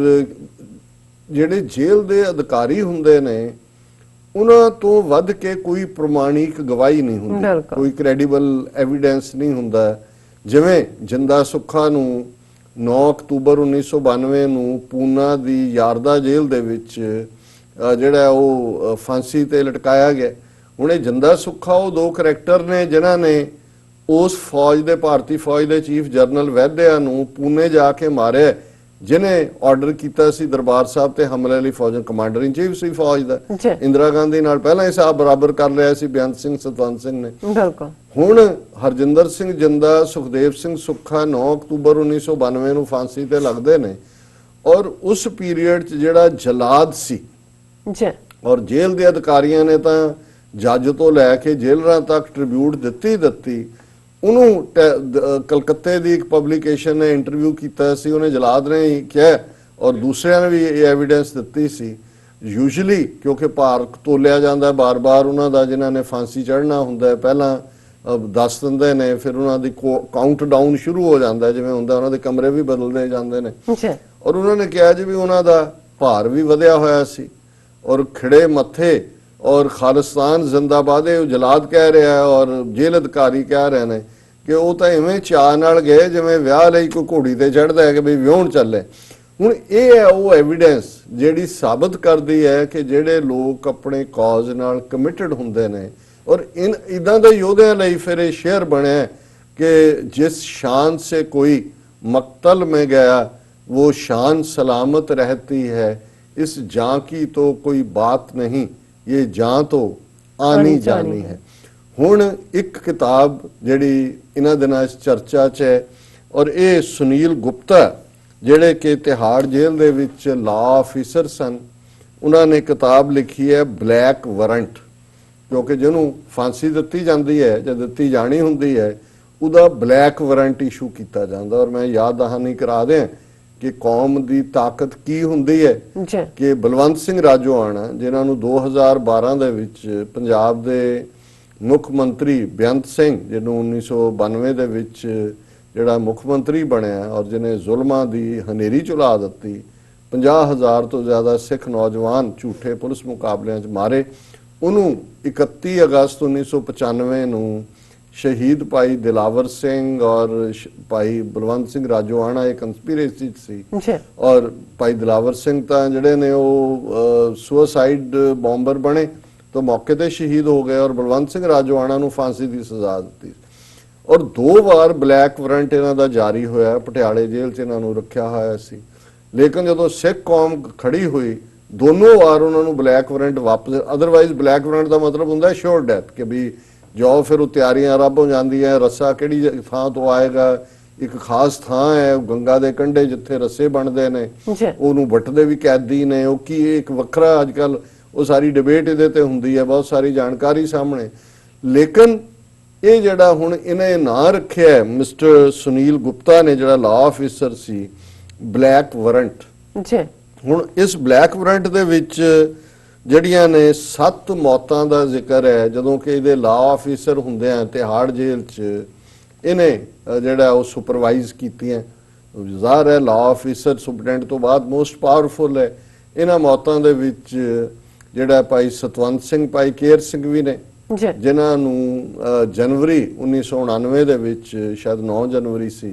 ਜਿਹੜੇ ਜੇਲ੍ਹ ਦੇ ਅਧਿਕਾਰੀ ਹੁੰਦੇ ਨੇ ਉਹਨਾਂ ਤੋਂ ਵੱਧ ਕੇ ਕੋਈ ਪ੍ਰਮਾਣਿਕ ਗਵਾਹੀ ਨਹੀਂ ਹੁੰਦੀ, ਕੋਈ ਕ੍ਰੈਡੀਬਲ ਐਵੀਡੈਂਸ ਨਹੀਂ ਹੁੰਦਾ। ਜਿਵੇਂ ਜਿੰਦਾ ਸੁੱਖਾ ਨੂੰ 9 ਅਕਤੂਬਰ 1992 ਨੂੰ ਪੂਨਾ ਦੀ ਯਾਰਦਾ ਜੇਲ੍ਹ ਦੇ ਵਿੱਚ ਜਿਹੜਾ ਉਹ ਫਾਂਸੀ ਤੇ ਲਟਕਾਇਆ ਗਿਆ। ਹੁਣ ਇਹ ਜਿੰਦਾ ਸੁੱਖਾ ਉਹ 2 ਕਰੈਕਟਰ ਨੇ ਜਿਨ੍ਹਾਂ ਨੇ ਉਸ ਫੌਜ ਦੇ ਭਾਰਤੀ ਫੌਜ ਦੇ ਚੀਫ ਜਨਰਲ ਵੈਦਿਆ ਨੂੰ ਪੂਨੇ ਜਾ ਕੇ ਮਾਰਿਆ ਜਿਹਨੇ ਆਰਡਰ ਕੀਤਾ ਸੀ ਦਰਬਾਰ ਸਾਹਿਬ ਤੇ ਹਮਲੇ ਲਈ। ਫੌਜਨ ਕਮਾਂਡਰ ਇਨ ਚੀਫ ਸੀ ਫੌਜ ਦਾ, ਇੰਦਰਾ ਗਾਂਧੀ ਨਾਲ ਪਹਿਲਾਂ ਹਿਸਾਬ ਬਰਾਬਰ ਕਰ ਲਿਆ ਸੀ ਬੇਅੰਤ ਸਿੰਘ ਸਤਵੰਤ ਸਿੰਘ ਨੇ। ਹੁਣ ਹਰਜਿੰਦਰ ਸਿੰਘ ਜਿੰਦਾ, ਸੁਖਦੇਵ ਸਿੰਘ ਸੁੱਖਾ 9 ਅਕਤੂਬਰ 1992 ਨੂੰ ਫਾਂਸੀ ਤੇ ਲੱਗਦੇ ਨੇ ਔਰ ਉਸ ਪੀਰੀਅਡ 'ਚ ਜਿਹੜਾ ਜਲਾਦ ਸੀ ਔਰ ਜੇਲ੍ਹ ਦੇ ਅਧਿਕਾਰੀਆਂ ਨੇ ਤਾਂ ਜੱਜ ਤੋਂ ਲੈ ਕੇ ਜੇਲਰਾਂ ਤੱਕ ਟ੍ਰਿਬਿਊਟ ਦਿੱਤੀ। ਉਹਨੂੰ ਕਲਕੱਤੇ ਦੀ ਇੱਕ ਪਬਲੀਕੇਸ਼ਨ ਨੇ ਇੰਟਰਵਿਊ ਕੀਤਾ ਸੀ, ਉਹਨੇ ਜਲਾਦ ਨੇ ਹੀ ਕਿਹਾ ਔਰ ਦੂਸਰਿਆਂ ਨੇ ਵੀ ਇਹ ਐਵੀਡੈਂਸ ਦਿੱਤੀ ਸੀ। ਯੂਜੂਅਲੀ ਕਿਉਂਕਿ ਭਾਰ ਤੋਲਿਆ ਜਾਂਦਾ ਬਾਰ-ਬਾਰ ਉਹਨਾਂ ਦਾ, ਜਿਨ੍ਹਾਂ ਨੇ ਫਾਂਸੀ ਚੜ੍ਹਨਾ ਹੁੰਦਾ ਪਹਿਲਾਂ ਦੱਸ ਦਿੰਦੇ ਨੇ, ਫਿਰ ਉਹਨਾਂ ਦੀ ਕਾਊਂਟ ਡਾਊਨ ਸ਼ੁਰੂ ਹੋ ਜਾਂਦਾ ਜਿਵੇਂ ਹੁੰਦਾ, ਉਹਨਾਂ ਦੇ ਕਮਰੇ ਵੀ ਬਦਲਦੇ ਜਾਂਦੇ ਨੇ ਔਰ ਉਹਨਾਂ ਨੇ ਕਿਹਾ ਜੀ ਵੀ ਉਹਨਾਂ ਦਾ ਭਾਰ ਵੀ ਵਧਿਆ ਹੋਇਆ ਸੀ ਔਰ ਖਿੜੇ ਮੱਥੇ ਔਰ ਖਾਲਿਸਤਾਨ ਜ਼ਿੰਦਾਬਾਦ ਇਹ ਜਲਾਦ ਕਹਿ ਰਿਹਾ ਔਰ ਜੇਲ੍ਹ ਅਧਿਕਾਰੀ ਕਹਿ ਰਹੇ ਨੇ ਕਿ ਉਹ ਤਾਂ ਇਵੇਂ ਚਾਅ ਨਾਲ ਗਏ ਜਿਵੇਂ ਵਿਆਹ ਲਈ ਕੋਈ ਘੋੜੀ ਤੇ ਚੜ੍ਹਦਾ ਹੈ ਕਿ ਵੀ ਵਿਆਹਣ ਚੱਲੇ। ਹੁਣ ਇਹ ਹੈ ਉਹ ਐਵੀਡੈਂਸ ਜਿਹੜੀ ਸਾਬਤ ਕਰਦੀ ਹੈ ਕਿ ਜਿਹੜੇ ਲੋਕ ਆਪਣੇ ਕਾਜ਼ ਨਾਲ ਕਮਿਟਡ ਹੁੰਦੇ ਨੇ ਔਰ ਇਦਾਂ ਦੇ ਯੋਧਿਆਂ ਲਈ ਫਿਰ ਇਹ ਸ਼ੇਅਰ ਬਣਿਆ ਕਿ ਜਿਸ ਸ਼ਾਨ ਸੇ ਕੋਈ ਮਕਤਲ में गया वो शान सलामत रहती है, इस जां की तो कोई बात नहीं, ये जां तो आनी जानी है। ਹੁਣ ਇੱਕ ਕਿਤਾਬ ਜਿਹੜੀ ਇਹਨਾਂ ਦਿਨਾਂ 'ਚ ਚਰਚਾ 'ਚ ਹੈ ਔਰ ਇਹ ਸੁਨੀਲ ਗੁਪਤਾ ਜਿਹੜੇ ਕਿ ਤਿਹਾੜ ਜੇਲ੍ਹ ਦੇ ਵਿੱਚ ਲਾ ਆਫੀਸਰ ਸਨ, ਉਹਨਾਂ ਨੇ ਕਿਤਾਬ ਲਿਖੀ ਹੈ ਬਲੈਕ ਵਾਰੰਟ, ਕਿਉਂਕਿ ਜਿਹਨੂੰ ਫਾਂਸੀ ਦਿੱਤੀ ਜਾਂਦੀ ਹੈ ਜਾਂ ਦਿੱਤੀ ਜਾਣੀ ਹੁੰਦੀ ਹੈ ਉਹਦਾ ਬਲੈਕ ਵਾਰੰਟ ਇਸ਼ੂ ਕੀਤਾ ਜਾਂਦਾ। ਔਰ ਮੈਂ ਯਾਦ ਦਹਾਨੀ ਕਰਾ ਦਿਆਂ ਕਿ ਕੌਮ ਦੀ ਤਾਕਤ ਕੀ ਹੁੰਦੀ ਹੈ ਕਿ ਬਲਵੰਤ ਸਿੰਘ ਰਾਜੋਆਣਾ ਜਿਨ੍ਹਾਂ ਨੂੰ 2012 ਦੇ ਵਿੱਚ ਪੰਜਾਬ ਦੇ ਮੁੱਖ ਮੰਤਰੀ ਬੇਅੰਤ ਸਿੰਘ ਜਿਹਨੂੰ 1992 ਦੇ ਵਿੱਚ ਜਿਹੜਾ ਮੁੱਖ ਮੰਤਰੀ ਬਣਿਆ ਔਰ ਜਿਹਨੇ ਜ਼ੁਲਮਾਂ ਦੀ ਹਨੇਰੀ ਚੁਲਾ ਦਿੱਤੀ, 50,000 ਤੋਂ ਜ਼ਿਆਦਾ ਸਿੱਖ ਨੌਜਵਾਨ ਝੂਠੇ ਪੁਲਿਸ ਮੁਕਾਬਲਿਆਂ 'ਚ ਮਾਰੇ, ਉਹਨੂੰ 31 ਅਗਸਤ 1995 ਨੂੰ ਸ਼ਹੀਦ ਭਾਈ ਦਿਲਾਵਰ ਸਿੰਘ ਔਰ ਭਾਈ ਬਲਵੰਤ ਸਿੰਘ ਰਾਜੋਆਣਾ ਇੱਕ ਕੰਸਪੀਰੇਸੀ ਸੀ। ਔਰ ਭਾਈ ਦਿਲਾਵਰ ਸਿੰਘ ਤਾਂ ਜਿਹੜੇ ਨੇ ਉਹ ਸੁਸਾਈਡ ਬੰਬਰ ਬਣੇ तो मौके पर शहीद हो गए और बलवंत सिंह राजोआणा ਨੂੰ फांसी की सजा दी। और 2 ਵਾਰ ब्लैक वारंट इन्हां दा जारी होया, पटियाले जेल च इन्हां नूं रखिया होया सी, लेकिन जदों सिख कौम खड़ी हुई दोनों वार उन्हां नूं ब्लैक वारंट वापस, अदरवाइज ब्लैक वारंट का मतलब हुंदा है श्योर डेथ कि भी जाओ फिर तैयारियां आरंभ हो जांदियां, रस्सा किहड़ी थां तो आएगा, एक खास थां है गंगा दे कंढे जिथे रस्से बनदे ने, ਉਹਨੂੰ ਵੱਟਦੇ ਵੀ कैदी ने, ਉਹ की एक ਵੱਖਰਾ अजकल ਉਹ ਸਾਰੀ ਡਿਬੇਟ ਇਹਦੇ ਤੇ ਹੁੰਦੀ ਹੈ, ਬਹੁਤ ਸਾਰੀ ਜਾਣਕਾਰੀ ਸਾਹਮਣੇ। ਲੇਕਿਨ ਇਹ ਜਿਹੜਾ ਹੁਣ ਇਹਨੇ ਨਾਂ ਰੱਖਿਆ ਮਿਸਟਰ ਸੁਨੀਲ ਗੁਪਤਾ ਨੇ ਜਿਹੜਾ ਲਾ ਆਫੀਸਰ ਸੀ ਬਲੈਕ ਵਾਰੰਟ ਜੀ। ਹੁਣ ਇਸ ਬਲੈਕ ਵਾਰੰਟ ਦੇ ਵਿੱਚ ਜਿਹੜੀਆਂ ਨੇ 7 ਮੌਤਾਂ ਦਾ ਜ਼ਿਕਰ ਹੈ ਜਦੋਂ ਕਿ ਇਹਦੇ ਲਾ ਆਫੀਸਰ ਹੁੰਦੇ ਆ ਤਿਹਾੜ ਜੇਲ੍ਹ 'ਚ ਇਹਨੇ ਜਿਹੜਾ ਉਹ ਸੁਪਰਵਾਈਜ਼ ਕੀਤੀਆਂ। ਜ਼ਾਹਰ ਹੈ ਲਾ ਆਫੀਸਰ ਸੁਪਰਡੈਂਟ ਤੋਂ ਬਾਅਦ ਮੋਸਟ ਪਾਵਰਫੁਲ ਹੈ। ਇਹਨਾਂ ਮੌਤਾਂ ਦੇ ਵਿੱਚ ਜਿਹੜਾ ਭਾਈ ਸਤਵੰਤ ਸਿੰਘ ਭਾਈ ਕੇਰ ਸਿੰਘ ਵੀ ਨੇ ਜਿਨ੍ਹਾਂ ਨੂੰ ਜਨਵਰੀ 1999 ਦੇ ਵਿੱਚ ਸ਼ਾਇਦ 9 ਜਨਵਰੀ ਸੀ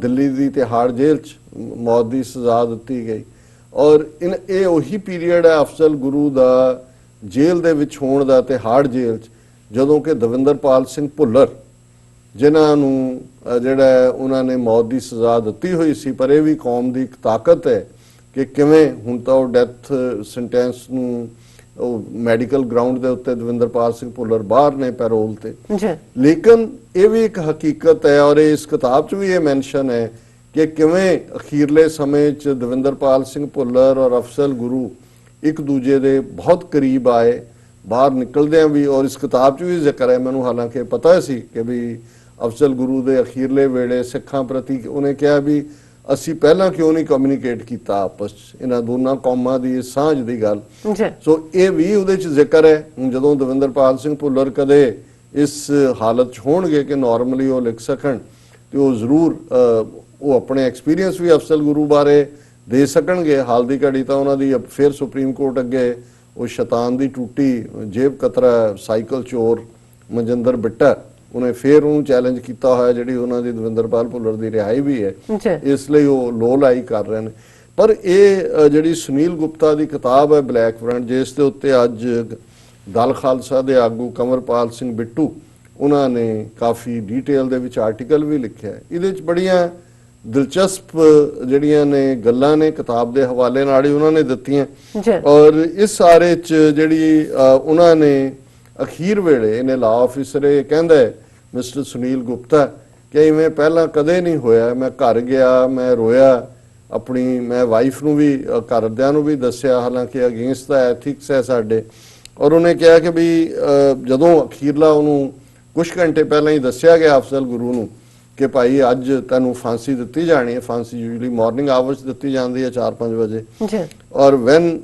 ਦਿੱਲੀ ਦੀ ਤਿਹਾੜ ਜੇਲ੍ਹ 'ਚ ਮੌਤ ਦੀ ਸਜ਼ਾ ਦਿੱਤੀ ਗਈ। ਔਰ ਇਹ ਉਹੀ ਪੀਰੀਅਡ ਹੈ ਅਫਜ਼ਲ ਗੁਰੂ ਦਾ ਜੇਲ੍ਹ ਦੇ ਵਿੱਚ ਹੋਣ ਦਾ ਤਿਹਾੜ ਜੇਲ੍ਹ 'ਚ ਜਦੋਂ ਕਿ ਦਵਿੰਦਰਪਾਲ ਸਿੰਘ ਭੁੱਲਰ ਜਿਨ੍ਹਾਂ ਨੂੰ ਜਿਹੜਾ ਉਹਨਾਂ ਨੇ ਮੌਤ ਦੀ ਸਜ਼ਾ ਦਿੱਤੀ ਹੋਈ ਸੀ, ਪਰ ਇਹ ਵੀ ਕੌਮ ਦੀ ਇੱਕ ਤਾਕਤ ਹੈ ਕਿ ਕਿਵੇਂ ਹੁਣ ਤਾਂ ਉਹ ਡੈਥ ਸੈਂਟੈਂਸ ਨੂੰ ਉਹ ਮੈਡੀਕਲ ਗਰਾਊਂਡ ਦੇ ਉੱਤੇ ਦਵਿੰਦਰਪਾਲ ਸਿੰਘ ਭੁੱਲਰ ਬਾਹਰ ਨੇ ਪੈਰੋਲ ਤੇ। ਲੇਕਿਨ ਇਹ ਵੀ ਇੱਕ ਹਕੀਕਤ ਹੈ ਔਰ ਇਸ ਕਿਤਾਬ 'ਚ ਵੀ ਇਹ ਮੈਂਸ਼ਨ ਹੈ ਕਿ ਕਿਵੇਂ ਅਖੀਰਲੇ ਸਮੇਂ 'ਚ ਦਵਿੰਦਰਪਾਲ ਸਿੰਘ ਭੁੱਲਰ ਔਰ ਅਫਜ਼ਲ ਗੁਰੂ ਇੱਕ ਦੂਜੇ ਦੇ ਬਹੁਤ ਕਰੀਬ ਆਏ, ਬਾਹਰ ਨਿਕਲਦਿਆਂ ਵੀ। ਔਰ ਇਸ ਕਿਤਾਬ 'ਚ ਵੀ ਜ਼ਿਕਰ ਹੈ, ਮੈਨੂੰ ਹਾਲਾਂਕਿ ਪਤਾ ਸੀ ਕਿ ਵੀ ਅਫਜ਼ਲ ਗੁਰੂ ਦੇ ਅਖੀਰਲੇ ਵੇਲੇ ਸਿੱਖਾਂ ਪ੍ਰਤੀ ਉਹਨੇ ਕਿਹਾ ਵੀ ਅਸੀਂ ਪਹਿਲਾਂ ਕਿਉਂ ਨਹੀਂ ਕਮਿਊਨੀਕੇਟ ਕੀਤਾ ਆਪਸ 'ਚ, ਇਹਨਾਂ ਦੋਨਾਂ ਕੌਮਾਂ ਦੀ ਸਾਂਝ ਦੀ ਗੱਲ। ਸੋ ਇਹ ਵੀ ਉਹਦੇ 'ਚ ਜ਼ਿਕਰ ਹੈ। ਜਦੋਂ ਦਵਿੰਦਰਪਾਲ ਸਿੰਘ ਭੁੱਲਰ ਕਦੇ ਇਸ ਹਾਲਤ 'ਚ ਹੋਣਗੇ ਕਿ ਨਾਰਮਲੀ ਉਹ ਲਿਖ ਸਕਣ ਤੇ ਉਹ ਜ਼ਰੂਰ ਉਹ ਆਪਣੇ ਐਕਸਪੀਰੀਅੰਸ ਵੀ ਅਫਜ਼ਲ ਗੁਰੂ ਬਾਰੇ ਦੇ ਸਕਣਗੇ। ਹਾਲ ਦੀ ਘੜੀ ਤਾਂ ਉਹਨਾਂ ਦੀ ਫਿਰ ਸੁਪਰੀਮ ਕੋਰਟ ਅੱਗੇ ਉਹ ਸ਼ੈਤਾਨ ਦੀ ਟੂਟੀ ਜੇਬ ਕਤਰਾ ਸਾਈਕਲ ਚੋਰ ਮਨਜਿੰਦਰ ਬਿੱਟਾ ਉਹਨੇ ਫਿਰ ਉਹਨੂੰ ਚੈਲੰਜ ਕੀਤਾ ਹੋਇਆ ਜਿਹੜੀ ਉਹਨਾਂ ਦੀ ਦਵਿੰਦਰਪਾਲ ਭੁੱਲਰ ਦੀ ਰਿਹਾਈ ਵੀ ਹੈ, ਇਸ ਲਈ ਉਹ ਲੋ ਲਾਈ ਕਰ ਰਹੇ ਨੇ। ਪਰ ਇਹ ਜਿਹੜੀ ਸੁਨੀਲ ਗੁਪਤਾ ਦੀ ਕਿਤਾਬ ਹੈ ਬਲੈਕ ਵਾਰੰਟ, ਜਿਸ ਦੇ ਉੱਤੇ ਅੱਜ ਦਲ ਖਾਲਸਾ ਦੇ ਆਗੂ ਕੰਵਰਪਾਲ ਸਿੰਘ ਬਿੱਟੂ ਉਹਨਾਂ ਨੇ ਕਾਫੀ ਡਿਟੇਲ ਦੇ ਵਿੱਚ ਆਰਟੀਕਲ ਵੀ ਲਿਖਿਆ। ਇਹਦੇ 'ਚ ਬੜੀਆਂ ਦਿਲਚਸਪ ਜਿਹੜੀਆਂ ਨੇ ਗੱਲਾਂ ਨੇ ਕਿਤਾਬ ਦੇ ਹਵਾਲੇ ਨਾਲ ਹੀ ਉਹਨਾਂ ਨੇ ਦਿੱਤੀਆਂ। ਔਰ ਇਸ ਸਾਰੇ 'ਚ ਜਿਹੜੀ ਉਹਨਾਂ ਨੇ ਅਖੀਰ ਵੇਲੇ ਇਹਨੇ ਲਾ ਆਫੀਸਰ ਇਹ ਕਹਿੰਦਾ ਮਿਸਟਰ ਸੁਨੀਲ ਗੁਪਤਾ ਕਿ ਇਵੇਂ ਪਹਿਲਾਂ ਕਦੇ ਨਹੀਂ ਹੋਇਆ। ਮੈਂ ਘਰ ਗਿਆ, ਮੈਂ ਰੋਇਆ, ਆਪਣੀ ਮੈਂ ਵਾਈਫ ਨੂੰ ਵੀ ਘਰਦਿਆਂ ਨੂੰ ਵੀ ਦੱਸਿਆ, ਹਾਲਾਂਕਿ ਅਗੇਂਸਟ ਦਾ ਐਥਿਕਸ ਹੈ ਸਾਡੇ। ਔਰ ਉਹਨੇ ਕਿਹਾ ਕਿ ਵੀ ਜਦੋਂ ਅਖੀਰਲਾ ਉਹਨੂੰ ਕੁਝ ਘੰਟੇ ਪਹਿਲਾਂ ਹੀ ਦੱਸਿਆ ਗਿਆ ਅਫਜ਼ਲ ਗੁਰੂ ਨੂੰ ਕਿ ਭਾਈ ਅੱਜ ਤੈਨੂੰ ਫਾਂਸੀ ਦਿੱਤੀ ਜਾਣੀ ਹੈ, ਫਾਂਸੀ ਯੂਜੂਅਲੀ ਮਾਰਨਿੰਗ ਆਵਰਸ ਦਿੱਤੀ ਜਾਂਦੀ ਹੈ 4-5 ਵਜੇ। ਔਰ van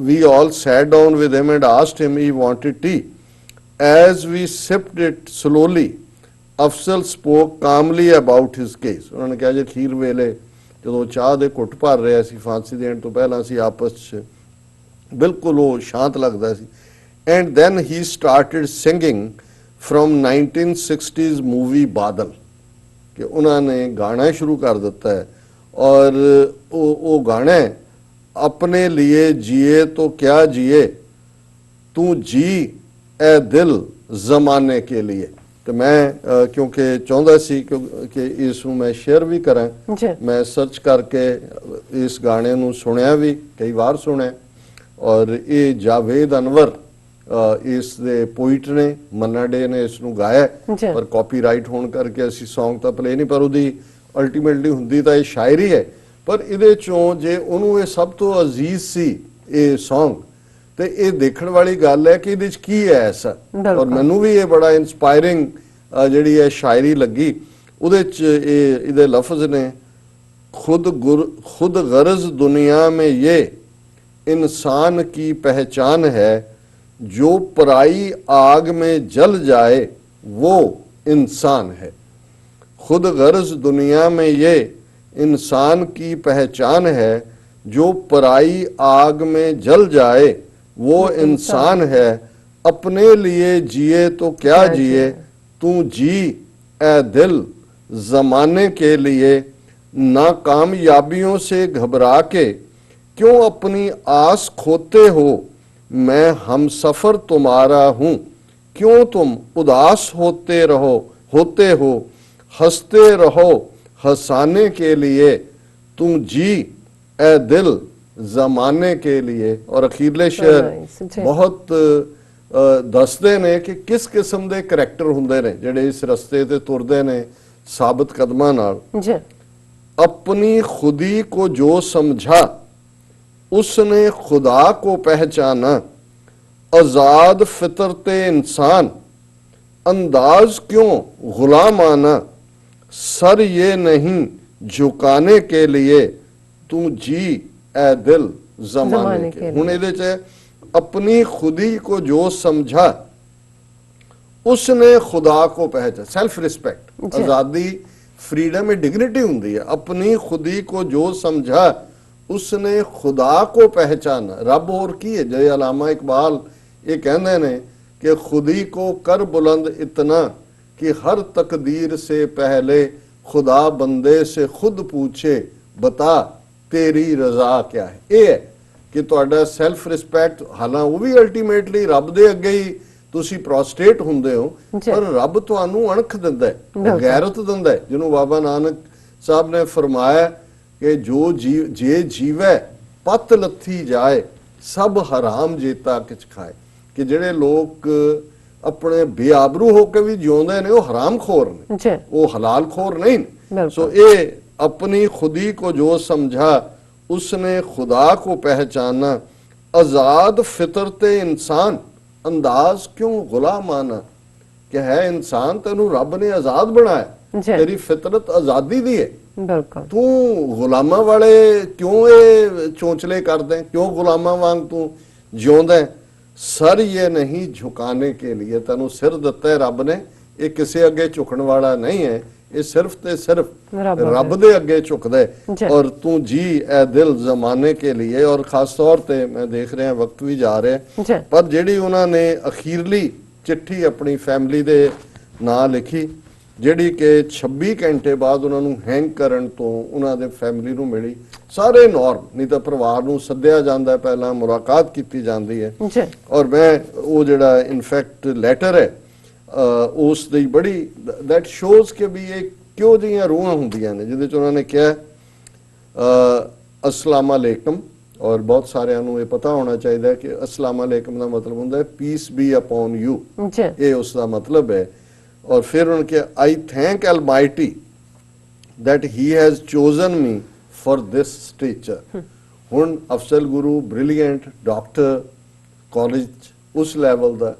we all sat down with him and asked him he wanted tea. As we sipped it slowly, Afzal spoke calmly about his case. ਉਹਨਾਂ ਨੇ ਕਿਹਾ ਜੇ ਅਖੀਰ ਵੇਲੇ ਜਦੋਂ ਚਾਹ ਦੇ ਘੁੱਟ ਭਰ ਰਿਹਾ ਸੀ ਫਾਂਸੀ ਦੇਣ ਤੋਂ ਪਹਿਲਾਂ ਸੀ ਆਪਸ 'ਚ ਬਿਲਕੁਲ ਉਹ ਸ਼ਾਂਤ ਲੱਗਦਾ ਸੀ। And then he started singing from 1960s movie Badal ਕਿ ਉਹਨਾਂ ਨੇ ਗਾਣਾ ਸ਼ੁਰੂ ਕਰ ਦਿੱਤਾ ਹੈ। ਔਰ ਉਹ ਗਾਣਾ अपने लिए जिए तो क्या जिए तू जी ए दिल जमाने के लिए। ਤੇ ਮੈਂ ਕਿਉਂਕਿ ਚਾਹੁੰਦਾ ਸੀ ਕਿ ਇਸ ਨੂੰ ਮੈਂ ਸ਼ੇਅਰ ਵੀ ਕਰਾਂ, ਜੀ ਮੈਂ ਸਰਚ ਕਰਕੇ ਇਸ ਗਾਣੇ ਨੂੰ ਸੁਣਿਆ ਵੀ, ਕਈ ਵਾਰ ਸੁਣਿਆ। ਔਰ ਇਹ ਜਾਵੇਦ ਅਨਵਰ ਇਸ ਦੇ ਪੋਇਟ ਨੇ, ਮੰਨਾ ਡੇ ਨੇ ਇਸ ਨੂੰ ਗਾਇਆ, ਜੀ ਪਰ ਕਾਪੀਰਾਈਟ ਹੋਣ ਕਰਕੇ ਅਸੀਂ Song ਤਾਂ ਪਲੇ ਨਹੀਂ, ਪਰ ਉਹਦੀ ਅਲਟੀਮੇਟਲੀ ਹੁੰਦੀ ਤਾਂ ਇਹ ਸ਼ਾਇਰੀ ਹੈ। ਪਰ ਇਹਦੇ ਚੋਂ ਜੇ ਉਹਨੂੰ ਇਹ ਸਭ ਤੋਂ ਅਜ਼ੀਜ਼ ਸੀ ਇਹ Song, ਤੇ ਇਹ ਦੇਖਣ ਵਾਲੀ ਗੱਲ ਹੈ ਕਿ ਇਹਦੇ ਚ ਕੀ ਹੈ ਐਸਾ। ਔਰ ਮੈਨੂੰ ਵੀ ਇਹ ਬੜਾ ਇਨਸਪਾਇਰਿੰਗ ਜਿਹੜੀ ਹੈ ਸ਼ਾਇਰੀ ਲੱਗੀ। ਉਹਦੇ ਚ ਇਹਦੇ ਲਫ਼ਜ਼ ਨੇ, खुद गर्ज दुनिया में ये इंसान की पहचान है, जो पराई आग में जल जाए वो इंसान है। खुद गर्ज दुनिया में ये इंसान की पहचान है, जो पराई आग में जल जाए वो इंसान है। अपने लिए जिए तो क्या जिए, तू जी ए दिल जमाने के लिए। नाकामयाबियों से घबरा के क्यों अपनी आस खोते हो, मैं हम सफर तुम्हारा हूँ। क्यों तुम उदास होते हो, हंसते रहो हंसाने के लिए। तुम जी ए दिल जमाने के लिए। और अखीरले शेर बहुत दसदे ने कि किस किस्म दे करैक्टर हुंदे ने ਜਿਹੜੇ ਇਸ ਰਸਤੇ ਤੇ ਤੁਰਦੇ ਨੇ ਸਾਬਤ ਕਦਮਾਂ ਨਾਲ। अपनी खुदी को जो समझा उसने खुदा को पहचाना, आजाद फितरते इंसान अंदाज क्यों गुलामाना। सर ये नहीं झुकाने के लिए, तू जी ए दिल जमाने के। हुण इहदे च अपनी खुदी को जो समझा उसने खुदा को पहचाना, सेल्फ रिस्पेक्ट, आजादी, फ्रीडम में डिग्निटी होंगी है। अपनी खुदी को जो समझा उसने खुदा को पहचाना। रब और की है, जय अलामा इकबाल ये कहते हैं कि खुदी को कर बुलंद इतना कि हर तकदीर से पहले खुदा बंदे से खुद पूछे, बता तेरी रजा क्या है। ये है कि तुहाडा सैल्फ रिस्पैक्ट, हालां वो भी अल्टीमेटली रब दे अगे ही ਤੁਸੀਂ ਪ੍ਰੋਸਟੇਟ ਹੁੰਦੇ ਹੋ, ਪਰ ਰੱਬ ਤੁਹਾਨੂੰ ਅਣਖ ਦਿੰਦਾ ਹੈ, ਗੈਰਤ ਦਿੰਦਾ ਹੈ, ਜਿਹਨੂੰ ਬਾਬਾ ਨਾਨਕ ਸਾਹਿਬ ਨੇ ਫਰਮਾਇਆ ਕਿ ਜੋ ਜੇ ਜੀਵੈ ਪਤ ਲੱਥੀ ਜਾਏ, ਸਭ ਹਰਾਮ ਜੇਤਾ ਕਿਛ ਖਾਏ। ਕਿ ਜਿਹੜੇ ਲੋਕ ਆਪਣੇ ਬੇਆਬਰੂ ਹੋ ਕੇ ਵੀ ਜਿਉਂਦੇ ਨੇ ਉਹ ਹਰਾਮ ਖੋਰ ਨੇ, ਉਹ ਹਲਾਲ ਖੋਰ ਨਹੀਂ ਨੇ। ਸੋ ਇਹ ਆਪਣੀ ਖੁਦੀ ਕੋ ਜੋ ਸਮਝਾ ਉਸਨੇ ਖੁਦਾ ਕੋ ਪਹਿਚਾਨਾ, ਆਜ਼ਾਦ ਫਿਤਰਤੇ ਇਨਸਾਨ अंदाज क्यों गुलामाना। कि है इंसान, तेनू रब ने आजाद बनाया, तेरी फितरत आजादी दी है, तू गुलामा वाले क्यों ये चोंचले कर दे, क्यों गुलामा वांग तू जिਉਂਦਾ। सर ये नहीं झुकाने के लिए, तेनू सिर दिता है रब ने, ये किसी अगे झुकण वाला नहीं है, ये सिर्फ ते सिर्फ रब दे अगे झुकदा है। और तू जी ए दिल जमाने के लिए। और खास तौर पे मैं देख रहा वक्त भी जा रहा है, पर जिहड़ी उन्होंने अखीरली चिट्ठी अपनी फैमिली दे नां लिखी, जिहड़ी कि 26 घंटे बाद उन्होंने हैंग करन तो उन्होंने फैमिली नूं मिली। सारे नॉर्म, नहीं तो परिवार नूं सद्दिया जांदा है, पहला मुलाकात की जाती है। और मैं वो जिहड़ा इनफैक्ट लैटर है उस दी बड़ी दैट शोज कि भी ये क्यों जिहियां रूहां हुंदियां ने, जिहदे च उन्होंने कहा अस्सलाम अलैकुम। और बहुत सारिਆਂ ਨੂੰ ਇਹ पता होना चाहिए कि अस्सलाम अलैकुम का मतलब ਹੁੰਦਾ है पीस बी अपॉन यू, ये उसका मतलब है। और फिर उन्होंने कहा आई thank Almighty that he has chosen me for this teacher. हुण Afzal Guru brilliant doctor, college उस लैवल का,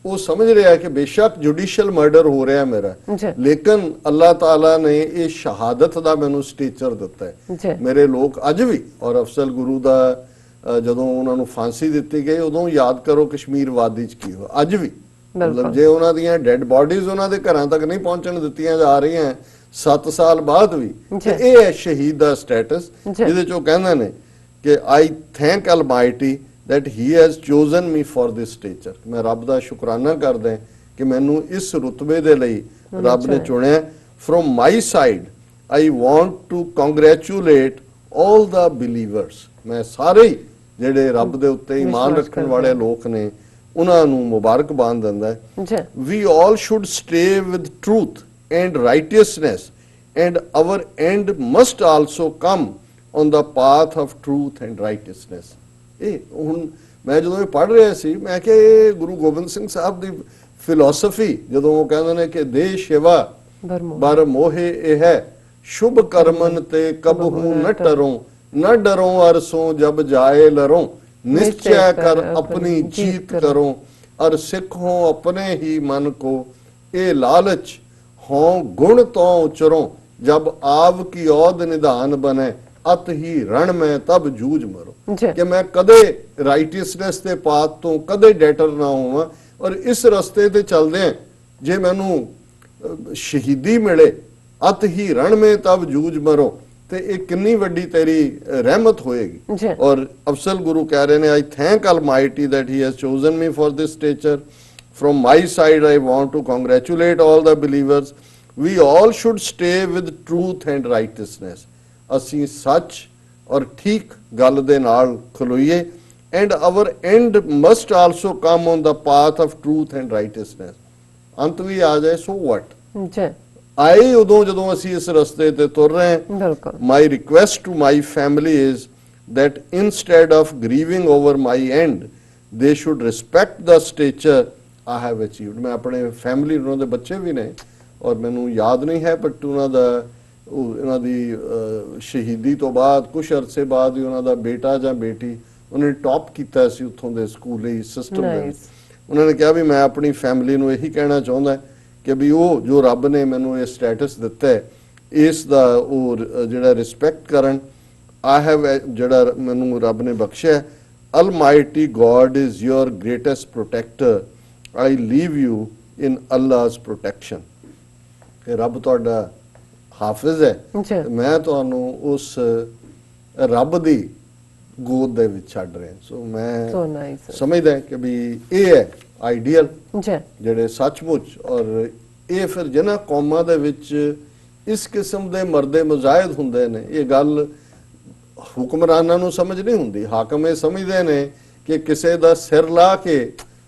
वो समझ रहा है कि बेशक जुडिशियल मर्डर हो रहा है मेरा, लेकिन अल्लाह ताला ने ये शहादत का मैनू स्टेचर दिता है। मेरे लोग अज भी, और अफजल गुरु का जदों उन्होंने फांसी दी गई उदों याद करो कश्मीर वादी च की हो, अज भी मतलब जे उन्हां दियां डेड बॉडीज उन्हां दे घरां तक नहीं पहुंचण दित्तियां जा रही हैं 7 साल बाद भी, ते ये है शहीद का स्टेटस, जिहदे चों कहंदे ने कि आई thank Almighty that he has chosen me for this stature। मैं रब दा शुकराना करदा कि मैनू इस रुतबे दे लई रब ने चुनिया। from my side I want to congratulate all the believers। मैं सारे जिहड़े रब दे उत्ते ईमान रखण वाले लोक ने ਉਹਨਾਂ ਨੂੰ ਮੁਬਾਰਕਬਾਦ ਦਿੰਦਾ ਹੈ। ਜੀ We all should stay with truth and righteousness, and our end must also come on the path of truth and righteousness. ਇਹ ਹੁਣ ਮੈਂ ਜਦੋਂ ਇਹ ਪੜ੍ਹ ਰਿਹਾ ਸੀ ਮੈਂ ਕਿਹਾ ਇਹ ਗੁਰੂ ਗੋਬਿੰਦ ਸਿੰਘ ਸਾਹਿਬ ਦੀ ਫਿਲਾਸਫੀ, ਜਦੋਂ ਉਹ ਕਹਿੰਦੇ ਨੇ ਕਿ ਦੇਹ ਸ਼ਿਵਾ ਬਰ ਮੋਹੇ ਇਹ ਹੈ, ਸ਼ੁਭ ਕਰਮਨ ਤੇ ਕਬਹੂ ਨ ਟਰੋਂ, न डरो अरसों जब जाए लरों, निश्चय कर अपनी जीत करो, और सिखों अपने ही मन को, ए लालच हों गुण तो उचरों, जब आव की औद निधान बने, अत ही रण में तब जूझ मरो। कि मैं कदे राइटियसनेस के पाथ तो कदे डेटर ना होवां, और इस रस्ते ते चलदे हैं जे मैनू शहीदी मिले, अत ही रण में तब जूझ मरो, ਤੇ ਇਹ ਕਿੰਨੀ ਵੱਡੀ ਤੇਰੀ ਰਹਿਮਤ ਹੋਏਗੀ। ਔਰ ਅਫਸਲ ਗੁਰੂ ਕਹਿ ਰਹੇ ਨੇ, I thank Almighty that he has chosen me for this stature. From my side I want to congratulate all the believers. We all should stay with truth and righteousness. ਅਸੀਂ ਸੱਚ ਔਰ ਠੀਕ ਗੱਲ ਦੇ ਨਾਲ ਖਲੋਈਏ। and our end must also come on the path of truth and righteousness. ਅੰਤ ਵੀ ਆ ਜਾਏ so what? ਜੀ ਆਏ ਉਦੋਂ ਜਦੋਂ ਅਸੀਂ ਇਸ ਰਸਤੇ ਤੇ ਤੁਰ ਰਹੇ ਹਾਂ। ਬਿਲਕੁਲ। My request to my family is that instead of grieving over my end, they should respect the stature I have achieved. ਮੈਂ ਆਪਣੇ ਫੈਮਿਲੀ, ਉਹਨਾਂ ਦੇ ਬੱਚੇ ਵੀ ਨੇ ਔਰ ਮੈਨੂੰ ਯਾਦ ਨਹੀਂ ਹੈ, ਬਟ ਉਹਨਾਂ ਦਾ ਇਹਨਾਂ ਦੀ ਸ਼ਹੀਦੀ ਤੋਂ ਬਾਅਦ ਕੁਝ ਅਰਸੇ ਬਾਅਦ ਹੀ ਉਹਨਾਂ ਦਾ ਬੇਟਾ ਜਾਂ ਬੇਟੀ ਉਹਨੇ ਟੌਪ ਕੀਤਾ ਸੀ ਉੱਥੋਂ ਦੇ ਸਕੂਲੀ ਸਿਸਟਮ ਦੇ ਵਿੱਚ। ਉਹਨਾਂ ਨੇ ਕਿਹਾ ਵੀ ਮੈਂ ਆਪਣੀ ਫੈਮਿਲੀ ਨੂੰ ਇਹੀ ਕਹਿਣਾ ਚਾਹੁੰਦਾ ਕਿ ਵੀ ਉਹ ਜੋ ਰੱਬ ਨੇ ਮੈਨੂੰ ਇਹ ਸਟੇਟਸ ਦਿੱਤਾ ਹੈ ਇਸ ਦਾ ਉਹ ਜਿਹੜਾ ਰਿਸਪੈਕਟ ਕਰਨ। I have ਜਿਹੜਾ ਮੈਨੂੰ ਰੱਬ ਨੇ ਬਖਸ਼ਿਆ, Almighty God is your greatest protector. I leave you in Allah's protection. ਕਿ ਰੱਬ ਤੁਹਾਡਾ ਹਾਫਿਜ਼ ਹੈ, ਮੈਂ ਤੁਹਾਨੂੰ ਉਸ ਰੱਬ ਦੀ ਗੋਦ ਦੇ ਵਿੱਚ ਛੱਡ ਰਿਹਾ। ਸੋ ਮੈਂ ਸਮਝਦਾ ਕਿ ਵੀ ਇਹ ਹੈ ਆਈਡੀਅਲ ਜਿਹੜੇ ਸੱਚਮੁੱਚ, ਔਰ ਇਹ ਫਿਰ ਜਿਹਨਾਂ ਕੌਮਾਂ ਦੇ ਵਿੱਚ ਇਸ ਕਿਸਮ ਦੇ ਮਰਦੇ ਮੁਜ਼ਾਹਿਦ ਹੁੰਦੇ ਨੇ, ਇਹ ਗੱਲ ਹੁਕਮਰਾਨਾਂ ਨੂੰ ਸਮਝ ਨਹੀਂ ਹੁੰਦੀ। ਹਾਕਮ ਇਹ ਸਮਝਦੇ ਨੇ ਕਿ ਕਿਸੇ ਦਾ ਸਿਰ ਲਾ ਕੇ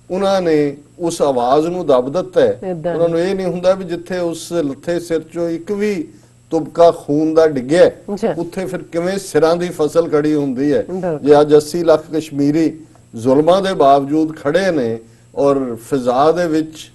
ਉਹਨਾਂ ਨੇ ਉਸ ਆਵਾਜ਼ ਨੂੰ ਦੱਬ ਦਿੱਤਾ ਹੈ। ਉਹਨਾਂ ਨੂੰ ਇਹ ਨਹੀਂ ਹੁੰਦਾ ਵੀ ਜਿੱਥੇ ਉਸ ਲੱਥੇ ਸਿਰ ਚੋਂ ਇੱਕ ਵੀ ਤੁਬਕਾ ਖੂਨ ਦਾ ਡਿੱਗਿਆ ਉੱਥੇ ਫਿਰ ਕਿਵੇਂ ਸਿਰਾਂ ਦੀ ਫਸਲ ਖੜੀ ਹੁੰਦੀ ਹੈ। ਜੇ ਅੱਜ 80 ਲੱਖ ਕਸ਼ਮੀਰੀ ਜ਼ੁਲਮਾਂ ਦੇ ਬਾਵਜੂਦ ਖੜੇ ਨੇ ਔਰ ਫਿਜ਼ਾ ਦੇ ਵਿੱਚ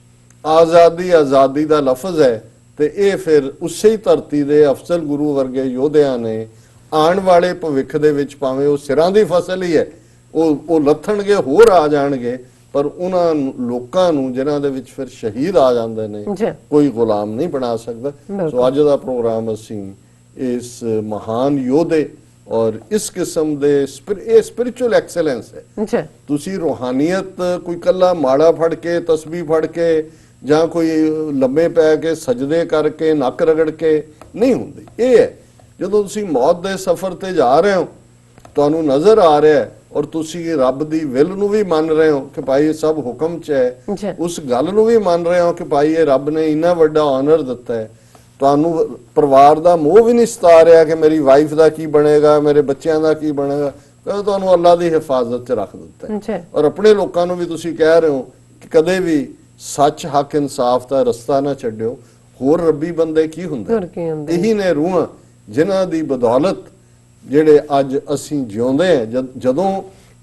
ਆਜ਼ਾਦੀ ਦਾ ਲਫ਼ਜ਼ ਹੈ, ਤੇ ਇਹ ਫਿਰ ਉਸੇ ਹੀ ਧਰਤੀ ਦੇ ਅਫਸਲ ਗੁਰੂ ਵਰਗੇ ਯੋਧਿਆਂ ਨੇ ਆਉਣ ਵਾਲੇ ਭਵਿੱਖ ਦੇ ਵਿੱਚ ਭਾਵੇਂ ਉਹ ਸਿਰਾਂ ਦੀ ਫਸਲ ਹੀ ਹੈ, ਉਹ ਲੱਥਣਗੇ, ਹੋਰ ਆ ਜਾਣਗੇ, ਪਰ ਉਹਨਾਂ ਲੋਕਾਂ ਨੂੰ ਜਿਨ੍ਹਾਂ ਦੇ ਵਿੱਚ ਫਿਰ ਸ਼ਹੀਦ ਆ ਜਾਂਦੇ ਨੇ ਕੋਈ ਗੁਲਾਮ ਨਹੀਂ ਬਣਾ ਸਕਦਾ। ਸੋ ਅੱਜ ਦਾ ਪ੍ਰੋਗਰਾਮ ਅਸੀਂ ਇਸ ਮਹਾਨ ਯੋਧੇ ਔਰ ਇਸ ਕਿਸਮ ਦੇ ਇਹ ਸਪਿਰਿਚੁਅਲ ਐਕਸੈਲੈਂਸ ਹੈ। ਤੁਸੀਂ ਰੂਹਾਨੀਅਤ ਕੋਈ ਕੱਲਾ ਮਾੜਾ ਫੜ ਕੇ ਤਸਬੀਹ ਫੜ ਕੇ ਜਾਂ ਕੋਈ ਲੰਮੇ ਪੈ ਕੇ ਸਜਦੇ ਕਰਕੇ ਨੱਕ ਰਗੜ ਕੇ ਨਹੀਂ ਹੁੰਦੀ। ਇਹ ਹੈ ਜਦੋਂ ਤੁਸੀਂ ਮੌਤ ਦੇ ਸਫ਼ਰ ਤੇ ਜਾ ਰਹੇ ਹੋ, ਤੁਹਾਨੂੰ ਨਜ਼ਰ ਆ ਰਿਹਾ ਹੈ ਔਰ ਤੁਸੀਂ ਰੱਬ ਦੀ ਵਿਲ ਨੂੰ ਵੀ ਮੰਨ ਰਹੇ ਹੋ ਕਿ ਭਾਈ ਇਹ ਸਭ ਹੁਕਮ 'ਚ ਹੈ, ਉਸ ਗੱਲ ਨੂੰ ਵੀ ਮੰਨ ਰਹੇ ਹੋ ਕਿ ਭਾਈ ਇਹ ਰੱਬ ਨੇ ਇੰਨਾ ਵੱਡਾ ਆਨਰ ਦਿੱਤਾ ਹੈ, ਤੁਹਾਨੂੰ ਪਰਿਵਾਰ ਦਾ ਮੋਹ ਵੀ ਨਹੀਂ ਸਤਾ ਰਿਹਾ ਕਿ ਮੇਰੀ ਵਾਈਫ ਦਾ ਕੀ ਬਣੇਗਾ, ਮੇਰੇ ਬੱਚਿਆਂ ਦਾ ਕੀ ਬਣੇਗਾ, ਕਿਉਂਕਿ ਤੁਹਾਨੂੰ ਅੱਲਾ ਦੀ ਹਿਫਾਜ਼ਤ 'ਚ ਰੱਖ ਦਿੱਤਾ ਹੈ। ਔਰ ਆਪਣੇ ਲੋਕਾਂ ਨੂੰ ਵੀ ਤੁਸੀਂ ਕਹਿ ਰਹੇ ਹੋ ਕਿ ਕਦੇ ਵੀ ਸੱਚ ਹੱਕ ਇਨਸਾਫ ਦਾ ਰਸਤਾ ਨਾ ਛੱਡਿਓ। ਹੋਰ ਰੱਬੀ ਬੰਦੇ ਕੀ ਹੁੰਦੇ? ਇਹੀ ਨੇ ਰੂਹਾਂ ਜਿਨ੍ਹਾਂ ਦੀ ਬਦੌਲਤ ਜਿਹੜੇ ਅੱਜ ਅਸੀਂ ਜਿਉਂਦੇ ਹਾਂ। ਜਦੋਂ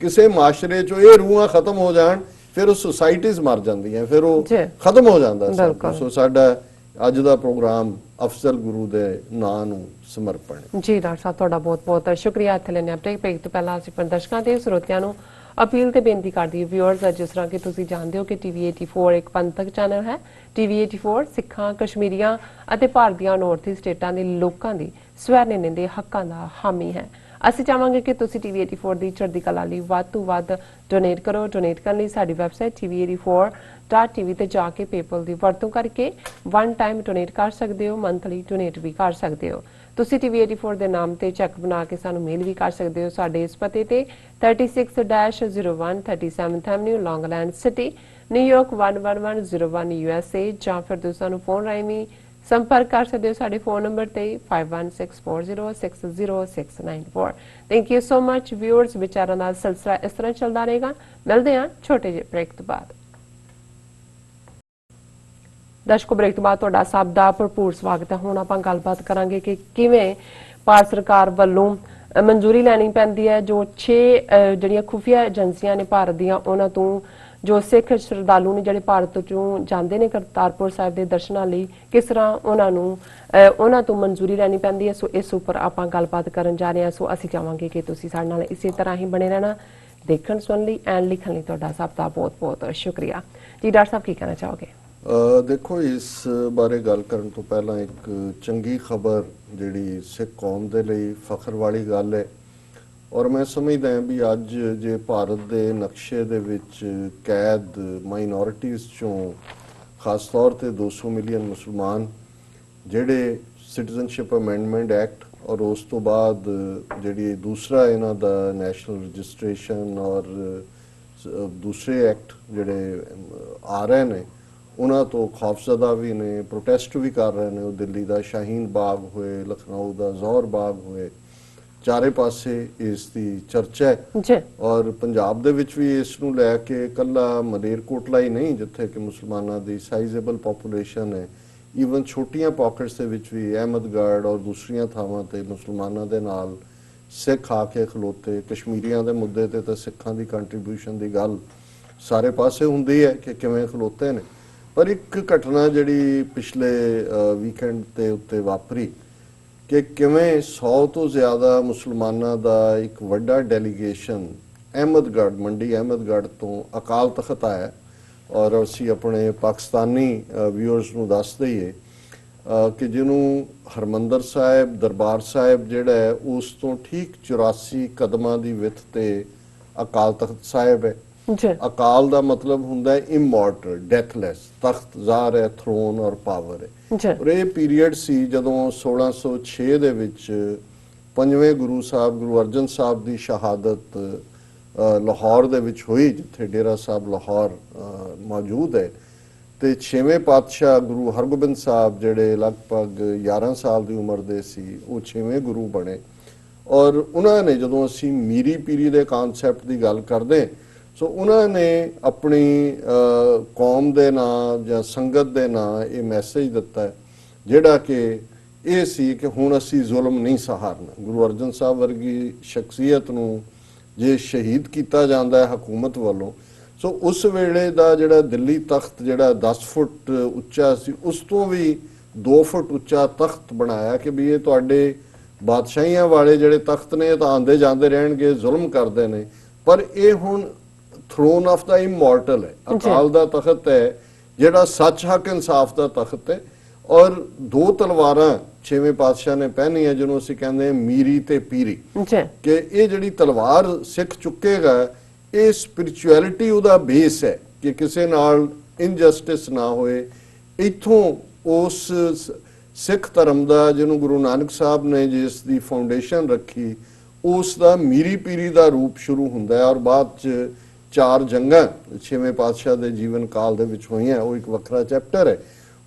ਕਿਸੇ ਮਾਸ਼ਰੇ 'ਚੋਂ ਇਹ ਰੂਹਾਂ ਖਤਮ ਹੋ ਜਾਣ ਫਿਰ ਉਹ ਸੁਸਾਇਟੀਜ਼ ਮਰ ਜਾਂਦੀਆਂ, ਫਿਰ ਉਹ ਖਤਮ ਹੋ ਜਾਂਦਾ। ਸੋ ਸਾਡਾ ਅੱਜ ਦਾ ਪ੍ਰੋਗਰਾਮ ਅਫਜ਼ਲ ਗੁਰੂ ਦੇ ਨਾਂ ਨੂੰ ਸਮਰਪਣ। ਜੀ ਡਾਕਟਰ ਸਾਹਿਬ ਤੁਹਾਡਾ ਬਹੁਤ ਬਹੁਤ ਸ਼ੁਕਰੀਆ। ਇੱਥੇ ਲੈਣੇ ਆਪਣੇ ਬ੍ਰੇਕ ਤੋਂ ਪਹਿਲਾਂ ਅਸੀਂ ਦਰਸ਼ਕਾਂ ਤੇ ਸਰੋਤਿਆਂ ਨੂੰ ਅਪੀਲ ਤੇ ਬੇਨਤੀ ਕਰਦੀ ਵਿਊਅਰਸ, ਜਿਸ ਤਰ੍ਹਾਂ ਕਿ ਤੁਸੀਂ ਜਾਣਦੇ ਹੋ ਕਿ TV 84 ਇੱਕ ਪੰਥਕ ਚੈਨਲ ਹੈ। TV 84 ਸਿੱਖਾਂ, ਕਸ਼ਮੀਰੀਆਂ ਅਤੇ ਭਾਰਤ ਦੀਆਂ ਨਾਰਥ ਈਸਟ ਸਟੇਟਾਂ ਦੇ ਲੋਕਾਂ ਦੀ ਸਵੈ-ਨਿਰਣੇ ਦੇ ਹੱਕਾਂ ਦਾ ਹਾਮੀ ਹੈ। ਅਸੀਂ ਚਾਹਾਂਗੇ ਕਿ ਤੁਸੀਂ TV 84 ਦੀ ਚੜ੍ਹਦੀ ਕਲਾ ਲਈ ਵੱਧ ਤੋਂ ਵੱਧ ਡੋਨੇਟ ਕਰੋ। ਡੋਨੇਟ ਕਰਨ ਲਈ ਸਾਡੀ ਵੈਬਸਾਈਟ tv84.tv ਤੇ ਜਾ ਕੇ ਪੇਪਲ ਦੀ ਵਰਤੋਂ ਕਰਕੇ ਵਨ ਟਾਈਮ ਡੋਨੇਟ ਕਰ ਸਕਦੇ ਹੋ, ਮੰਥਲੀ ਡੋਨੇਟ ਵੀ ਕਰ ਸਕਦੇ ਹੋ। ਤੁਸੀਂ TV 84 ਦੇ ਨਾਮ ਤੇ ਚੈੱਕ ਬਣਾ ਕੇ ਸਾਨੂੰ ਮੇਲ ਵੀ ਕਰ ਸਕਦੇ ਹੋ ਸਾਡੇ ਇਸ ਪਤੇ ਤੇ 36-01 37th Avenue, Long Island City, New York 11101 USA, ਜਾਂ ਫਿਰ ਤੁਸੀਂ ਸਾਨੂੰ ਫੋਨ ਰਾਹੀਂ ਸੰਪਰਕ ਕਰ ਸਕਦੇ ਹੋ ਸਾਡੇ ਫੋਨ ਨੰਬਰ ਤੇ 5164060694। Thank you so much viewers. ਵਿਚਾਰਾਂ ਦਾ ਸਿਲਸਿਲਾ ਇਸ ਤਰ੍ਹਾਂ ਚੱਲਦਾ ਰਹੇਗਾ। ਮਿਲਦੇ ਹਾਂ ਛੋਟੇ ਜਿਹੇ ਬ੍ਰੇਕ ਤੋਂ ਬਾਅਦ। ਦਰਸ਼ਕੋ, ਬ੍ਰੇਕ ਤੋਂ ਬਾਅਦ ਤੁਹਾਡਾ ਸਭ ਦਾ ਭਰਪੂਰ ਸਵਾਗਤ ਹੈ। ਹੁਣ ਆਪਾਂ ਗੱਲਬਾਤ ਕਰਾਂਗੇ ਕਿ ਕਿਵੇਂ ਭਾਰਤ ਸਰਕਾਰ ਵੱਲੋਂ ਮਨਜ਼ੂਰੀ ਲੈਣੀ ਪੈਂਦੀ ਹੈ ਜੋ 6 ਜਿਹੜੀਆਂ ਖੁਫੀਆ ਏਜੰਸੀਆਂ ਨੇ ਭਾਰਤ ਦੀਆਂ, ਉਹਨਾਂ ਤੋਂ ਜੋ ਸਿੱਖ ਸ਼ਰਧਾਲੂ ਨੇ ਜਿਹੜੇ ਭਾਰਤ ਤੋਂ ਜਾਂਦੇ ਨੇ ਕਰਤਾਰਪੁਰ ਸਾਹਿਬ ਦੇ ਦਰਸ਼ਨਾਂ ਲਈ, ਕਿਸ ਤਰ੍ਹਾਂ ਉਹਨਾਂ ਤੋਂ ਮਨਜ਼ੂਰੀ ਲੈਣੀ ਪੈਂਦੀ ਹੈ। ਸੋ ਇਸ ਉੱਪਰ ਆਪਾਂ ਗੱਲਬਾਤ ਕਰਨ ਜਾ ਰਹੇ ਹਾਂ। ਸੋ ਅਸੀਂ ਚਾਹਾਂਗੇ ਕਿ ਤੁਸੀਂ ਸਾਡੇ ਨਾਲ ਇਸੇ ਤਰ੍ਹਾਂ ਹੀ ਬਣੇ ਰਹਿਣਾ। ਦੇਖਣ ਸੁਣਨ ਲਈ ਐਂਡ ਲਿਖਣ ਲਈ ਤੁਹਾਡਾ ਸਭ ਦਾ ਬਹੁਤ ਬਹੁਤ ਸ਼ੁਕਰੀਆ ਜੀ। ਡਾਕਟਰ ਸਾਹਿਬ, ਕੀ ਕਹਿਣਾ ਚਾਹੋਗੇ? ਦੇਖੋ, ਇਸ ਬਾਰੇ ਗੱਲ ਕਰਨ ਤੋਂ ਪਹਿਲਾਂ ਇੱਕ ਚੰਗੀ ਖਬਰ ਜਿਹੜੀ ਸਿੱਖ ਕੌਮ ਦੇ ਲਈ ਫਖਰ ਵਾਲੀ ਗੱਲ ਹੈ, ਔਰ ਮੈਂ ਸਮਝਦਾ ਹਾਂ ਵੀ ਅੱਜ ਜੇ ਭਾਰਤ ਦੇ ਨਕਸ਼ੇ ਦੇ ਵਿੱਚ ਕੈਦ ਮਾਈਨੋਰਿਟੀਜ਼ ਚੋਂ ਖਾਸ ਤੌਰ ਤੇ 200 ਮਿਲੀਅਨ ਮੁਸਲਮਾਨ ਜਿਹੜੇ ਸਿਟੀਜ਼ਨਸ਼ਿਪ ਅਮੈਂਡਮੈਂਟ ਐਕਟ ਔਰ ਉਸ ਤੋਂ ਬਾਅਦ ਜਿਹੜੀ ਦੂਸਰਾ ਇਹਨਾਂ ਦਾ ਨੈਸ਼ਨਲ ਰਜਿਸਟ੍ਰੇਸ਼ਨ ਔਰ ਦੂਸਰੇ ਐਕਟ ਜਿਹੜੇ ਆ ਰਹੇ ਨੇ ਉਹਨਾਂ ਤੋਂ ਖੌਫਜ਼ਦਾ ਵੀ ਨੇ, ਪ੍ਰੋਟੈਸਟ ਵੀ ਕਰ ਰਹੇ ਨੇ। ਉਹ ਦਿੱਲੀ ਦਾ ਸ਼ਾਹੀਨ ਬਾਗ ਹੋਏ, ਲਖਨਊ ਦਾ ਜ਼ੌਹਰ ਬਾਗ ਹੋਏ, ਚਾਰੇ ਪਾਸੇ ਇਸ ਦੀ ਚਰਚਾ ਹੈ। ਔਰ ਪੰਜਾਬ ਦੇ ਵਿੱਚ ਵੀ ਇਸ ਨੂੰ ਲੈ ਕੇ ਕੱਲਾ ਮਲੇਰਕੋਟਲਾ ਹੀ ਨਹੀਂ, ਜਿੱਥੇ ਕਿ ਮੁਸਲਮਾਨਾਂ ਦੀ ਸਾਈਜ਼ੇਬਲ ਪੋਪੂਲੇਸ਼ਨ ਹੈ, ਈਵਨ ਛੋਟੀਆਂ ਪਾਕਟਸ ਦੇ ਵਿੱਚ ਵੀ ਅਹਿਮਦਗੜ੍ਹ ਔਰ ਦੂਸਰੀਆਂ ਥਾਵਾਂ ਤੇ ਮੁਸਲਮਾਨਾਂ ਦੇ ਨਾਲ ਸਿੱਖ ਆ ਕੇ ਖਲੋਤੇ। ਕਸ਼ਮੀਰੀਆਂ ਦੇ ਮੁੱਦੇ ਤੇ ਤਾਂ ਸਿੱਖਾਂ ਦੀ ਕੰਟਰੀਬਿਊਸ਼ਨ ਦੀ ਗੱਲ ਸਾਰੇ ਪਾਸੇ ਹੁੰਦੀ ਹੈ ਕਿ ਕਿਵੇਂ ਖਲੋਤੇ ਨੇ। ਪਰ ਇੱਕ ਘਟਨਾ ਜਿਹੜੀ ਪਿਛਲੇ ਵੀਕਐਂਡ ਤੇ ਉੱਤੇ ਵਾਪਰੀ ਕਿ ਕਿਵੇਂ 100 ਤੋਂ ਜ਼ਿਆਦਾ ਮੁਸਲਮਾਨਾਂ ਦਾ ਇੱਕ ਵੱਡਾ ਡੈਲੀਗੇਸ਼ਨ ਅਹਿਮਦਗੜ੍ਹ, ਮੰਡੀ ਅਹਿਮਦਗੜ੍ਹ ਤੋਂ ਅਕਾਲ ਤਖਤ ਆਇਆ। ਔਰ ਅਸੀਂ ਆਪਣੇ ਪਾਕਿਸਤਾਨੀ ਵਿਊਅਰਸ ਨੂੰ ਦੱਸ ਦਈਏ ਕਿ ਜਿਹਨੂੰ ਹਰਮੰਦਰ ਸਾਹਿਬ ਦਰਬਾਰ ਸਾਹਿਬ ਜਿਹੜਾ ਹੈ ਉਸ ਤੋਂ ਠੀਕ 84 ਕਦਮਾਂ ਦੀ ਵਿੱਥ ਤੇ ਅਕਾਲ ਤਖਤ ਸਾਹਿਬ ਹੈ। ਅਕਾਲ ਦਾ ਮਤਲਬ ਹੁੰਦਾ ਹੈ ਇਮੋਰਟਲ, ਡੈਥਲੈਸ। ਤਖਤ ਜ਼ਾਹਰ ਹੈ ਥਰੋਨ ਔਰ ਪਾਵਰ ਹੈ। ਔਰ ਇਹ ਪੀਰੀਅਡ ਸੀ ਜਦੋਂ 1606 ਦੇ ਵਿੱਚ ਪੰਜਵੇਂ ਗੁਰੂ ਸਾਹਿਬ ਗੁਰੂ ਅਰਜਨ ਸਾਹਿਬ ਦੀ ਸ਼ਹਾਦਤ ਲਾਹੌਰ ਦੇ ਵਿੱਚ ਹੋਈ, ਜਿੱਥੇ ਡੇਰਾ ਸਾਹਿਬ ਲਾਹੌਰ ਮੌਜੂਦ ਹੈ। ਤੇ 6ਵੇਂ ਪਾਤਸ਼ਾਹ ਗੁਰੂ ਹਰਗੋਬਿੰਦ ਸਾਹਿਬ ਜਿਹੜੇ ਲਗਭਗ 11 ਸਾਲ ਦੀ ਉਮਰ ਦੇ ਸੀ, ਉਹ 6ਵੇਂ ਗੁਰੂ ਬਣੇ। ਔਰ ਉਹਨਾਂ ਨੇ, ਜਦੋਂ ਅਸੀਂ ਮੀਰੀ ਪੀਰੀ ਦੇ ਕਨਸੈਪਟ ਦੀ ਗੱਲ ਕਰਦੇ, ਸੋ ਉਹਨਾਂ ਨੇ ਆਪਣੀ ਕੌਮ ਦੇ ਨਾਂ ਜਾਂ ਸੰਗਤ ਦੇ ਨਾਂ ਇਹ ਮੈਸੇਜ ਦਿੱਤਾ ਹੈ, ਜਿਹੜਾ ਕਿ ਇਹ ਸੀ ਕਿ ਹੁਣ ਅਸੀਂ ਜ਼ੁਲਮ ਨਹੀਂ ਸਹਾਰਨਾ। ਗੁਰੂ ਅਰਜਨ ਸਾਹਿਬ ਵਰਗੀ ਸ਼ਖਸੀਅਤ ਨੂੰ ਜੇ ਸ਼ਹੀਦ ਕੀਤਾ ਜਾਂਦਾ ਹੈ ਹਕੂਮਤ ਵੱਲੋਂ, ਸੋ ਉਸ ਵੇਲੇ ਦਾ ਜਿਹੜਾ ਦਿੱਲੀ ਤਖਤ ਜਿਹੜਾ 10 ਫੁੱਟ ਉੱਚਾ ਸੀ, ਉਸ ਤੋਂ ਵੀ 2 ਫੁੱਟ ਉੱਚਾ ਤਖਤ ਬਣਾਇਆ ਕਿ ਵੀ ਇਹ ਤੁਹਾਡੇ ਬਾਦਸ਼ਾਹੀਆਂ ਵਾਲੇ ਜਿਹੜੇ ਤਖਤ ਨੇ ਤਾਂ ਆਉਂਦੇ ਜਾਂਦੇ ਰਹਿਣਗੇ, ਜ਼ੁਲਮ ਕਰਦੇ ਨੇ, ਪਰ ਇਹ ਹੁਣ ਥਰੋਨ ਆਫ ਦਾ ਇਮੋਰਟਲ ਹੈ। ਅਕਾਲ ਦਾ ਤਖਤ ਹੈ ਜਿਹੜਾ ਸੱਚ ਹੱਕ ਇਨਸਾਫ ਦਾ ਤਖਤ ਹੈ। ਔਰ 2 ਤਲਵਾਰਾਂ 6ਵੇਂ ਪਾਤਸ਼ਾਹ ਨੇ ਪਹਿਨੀਆਂ, ਜਿਹਨੂੰ ਅਸੀਂ ਕਹਿੰਦੇ ਹਾਂ ਮੀਰੀ ਤੇ ਪੀਰੀ, ਕਿ ਇਹ ਜਿਹੜੀ ਤਲਵਾਰ ਸਿੱਖ ਚੁੱਕੇਗਾ, ਇਹ ਸਪਿਰਿਚੁਅਲਿਟੀ ਉਹਦਾ ਬੇਸ ਹੈ ਕਿ ਕਿਸੇ ਨਾਲ ਇਨਜਸਟਿਸ ਨਾ ਹੋਏ। ਇੱਥੋਂ ਉਸ ਸਿੱਖ ਧਰਮ ਦਾ, ਜਿਹਨੂੰ ਗੁਰੂ ਨਾਨਕ ਸਾਹਿਬ ਨੇ ਜਿਸ ਦੀ ਫਾਊਂਡੇਸ਼ਨ ਰੱਖੀ, ਉਸ ਦਾ ਮੀਰੀ ਪੀਰੀ ਦਾ ਰੂਪ ਸ਼ੁਰੂ ਹੁੰਦਾ ਹੈ। ਔਰ ਬਾਅਦ 'ਚ 4 ਜੰਗਾਂ 6ਵੇਂ ਪਾਤਸ਼ਾਹ ਦੇ ਜੀਵਨ ਕਾਲ ਦੇ ਵਿੱਚ ਹੋਈਆਂ, ਉਹ ਇੱਕ ਵੱਖਰਾ ਚੈਪਟਰ ਹੈ।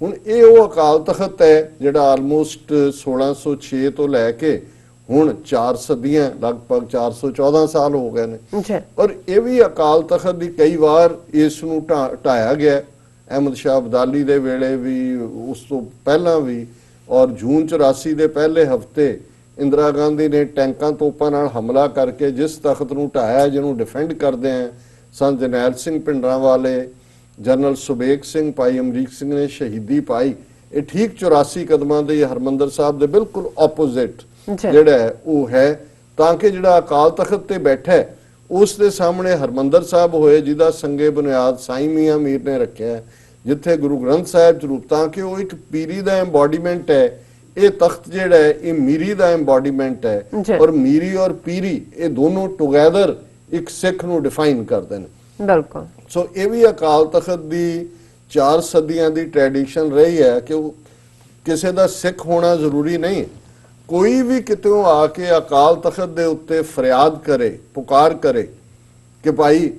ਹੁਣ ਇਹ ਉਹ ਅਕਾਲ ਤਖਤ ਹੈ ਜਿਹੜਾ ਆਲਮੋਸਟ 1606 ਤੋਂ ਲੈ ਕੇ ਹੁਣ 4 ਸਦੀਆਂ, ਲਗਭਗ 414 ਸਾਲ ਹੋ ਗਏ ਨੇ। ਔਰ ਇਹ ਵੀ ਅਕਾਲ ਤਖਤ ਦੀ ਕਈ ਵਾਰ ਇਸ ਨੂੰ ਢਾਇਆ ਗਿਆ, ਅਹਿਮਦ ਸ਼ਾਹ ਅਬਦਾਲੀ ਦੇ ਵੇਲੇ ਵੀ, ਉਸ ਤੋਂ ਪਹਿਲਾਂ ਵੀ। ਔਰ ਜੂਨ 84 ਦੇ ਪਹਿਲੇ ਹਫਤੇ ਇੰਦਰਾ ਗਾਂਧੀ ਨੇ ਟੈਂਕਾਂ ਤੋਪਾਂ ਨਾਲ ਹਮਲਾ ਕਰਕੇ ਜਿਸ ਤਖਤ ਨੂੰ ਢਾਇਆ, ਜਿਹਨੂੰ ਡਿਫੈਂਡ ਕਰਦੇ ਆ ਸੰਤ ਜਰਨੈਲ ਸਿੰਘ ਭਿੰਡਰਾਂਵਾਲੇ, ਜਨਰਲ ਸੁਬੇਗ ਸਿੰਘ, ਭਾਈ ਅਮਰੀਕ ਸਿੰਘ ਨੇ ਸ਼ਹੀਦੀ ਪਾਈ। ਇਹ ਠੀਕ 84 ਕਦਮਾਂ ਦੇ ਹਰਮੰਦਰ ਸਾਹਿਬ ਦੇ ਬਿਲਕੁਲ ਆਪੋਜ਼ਿਟ ਜਿਹੜਾ ਹੈ ਉਹ ਹੈ, ਤਾਂ ਕਿ ਜਿਹੜਾ ਅਕਾਲ ਤਖਤ ਤੇ ਬੈਠਾ ਉਸ ਦੇ ਸਾਹਮਣੇ ਹਰਮੰਦਰ ਸਾਹਿਬ ਹੋਏ, ਜਿਹਦਾ ਸੰਗੇ ਬੁਨਿਆਦ ਸਾਈਂ ਮੀਆਂ ਮੀਰ ਨੇ ਰੱਖਿਆ, ਜਿੱਥੇ ਗੁਰੂ ਗ੍ਰੰਥ ਸਾਹਿਬ ਚ ਰੂਪ, ਤਾਂ ਕਿ ਉਹ ਇੱਕ ਪੀਰੀ ਦਾ ਐਮਬੋਡੀਮੈਂਟ ਹੈ। ਇਹ ਤਖਤ ਜਿਹੜਾ ਹੈ ਇਹ ਮੀਰੀ ਦਾ ਐਮਬੋਡੀਮੈਂਟ ਹੈ। ਔਰ ਮੀਰੀ ਔਰ ਪੀਰੀ ਇਹ ਦੋਨੋਂ ਟੁਗੇਦਰ ਇੱਕ ਸਿੱਖ ਨੂੰ ਡਿਫਾਈਨ ਕਰਦੇ ਨੇ। ਬਿਲਕੁਲ। ਸੋ ਇਹ ਵੀ ਅਕਾਲ ਤਖਤ ਦੀ 4 ਸਦੀਆਂ ਦੀ ਟ੍ਰੈਡੀਸ਼ਨ ਰਹੀ ਹੈ ਕਿ ਕਿਸੇ ਦਾ ਸਿੱਖ ਹੋਣਾ ਜ਼ਰੂਰੀ ਨਹੀਂ। ਕੋਈ ਵੀ ਕਿਤੋਂ ਆ ਕੇ ਅਕਾਲ ਤਖਤ ਦੇ ਉੱਤੇ ਫਰਿਆਦ ਕਰੇ, ਪੁਕਾਰ ਕਰੇ ਕਿ ਭਾਈ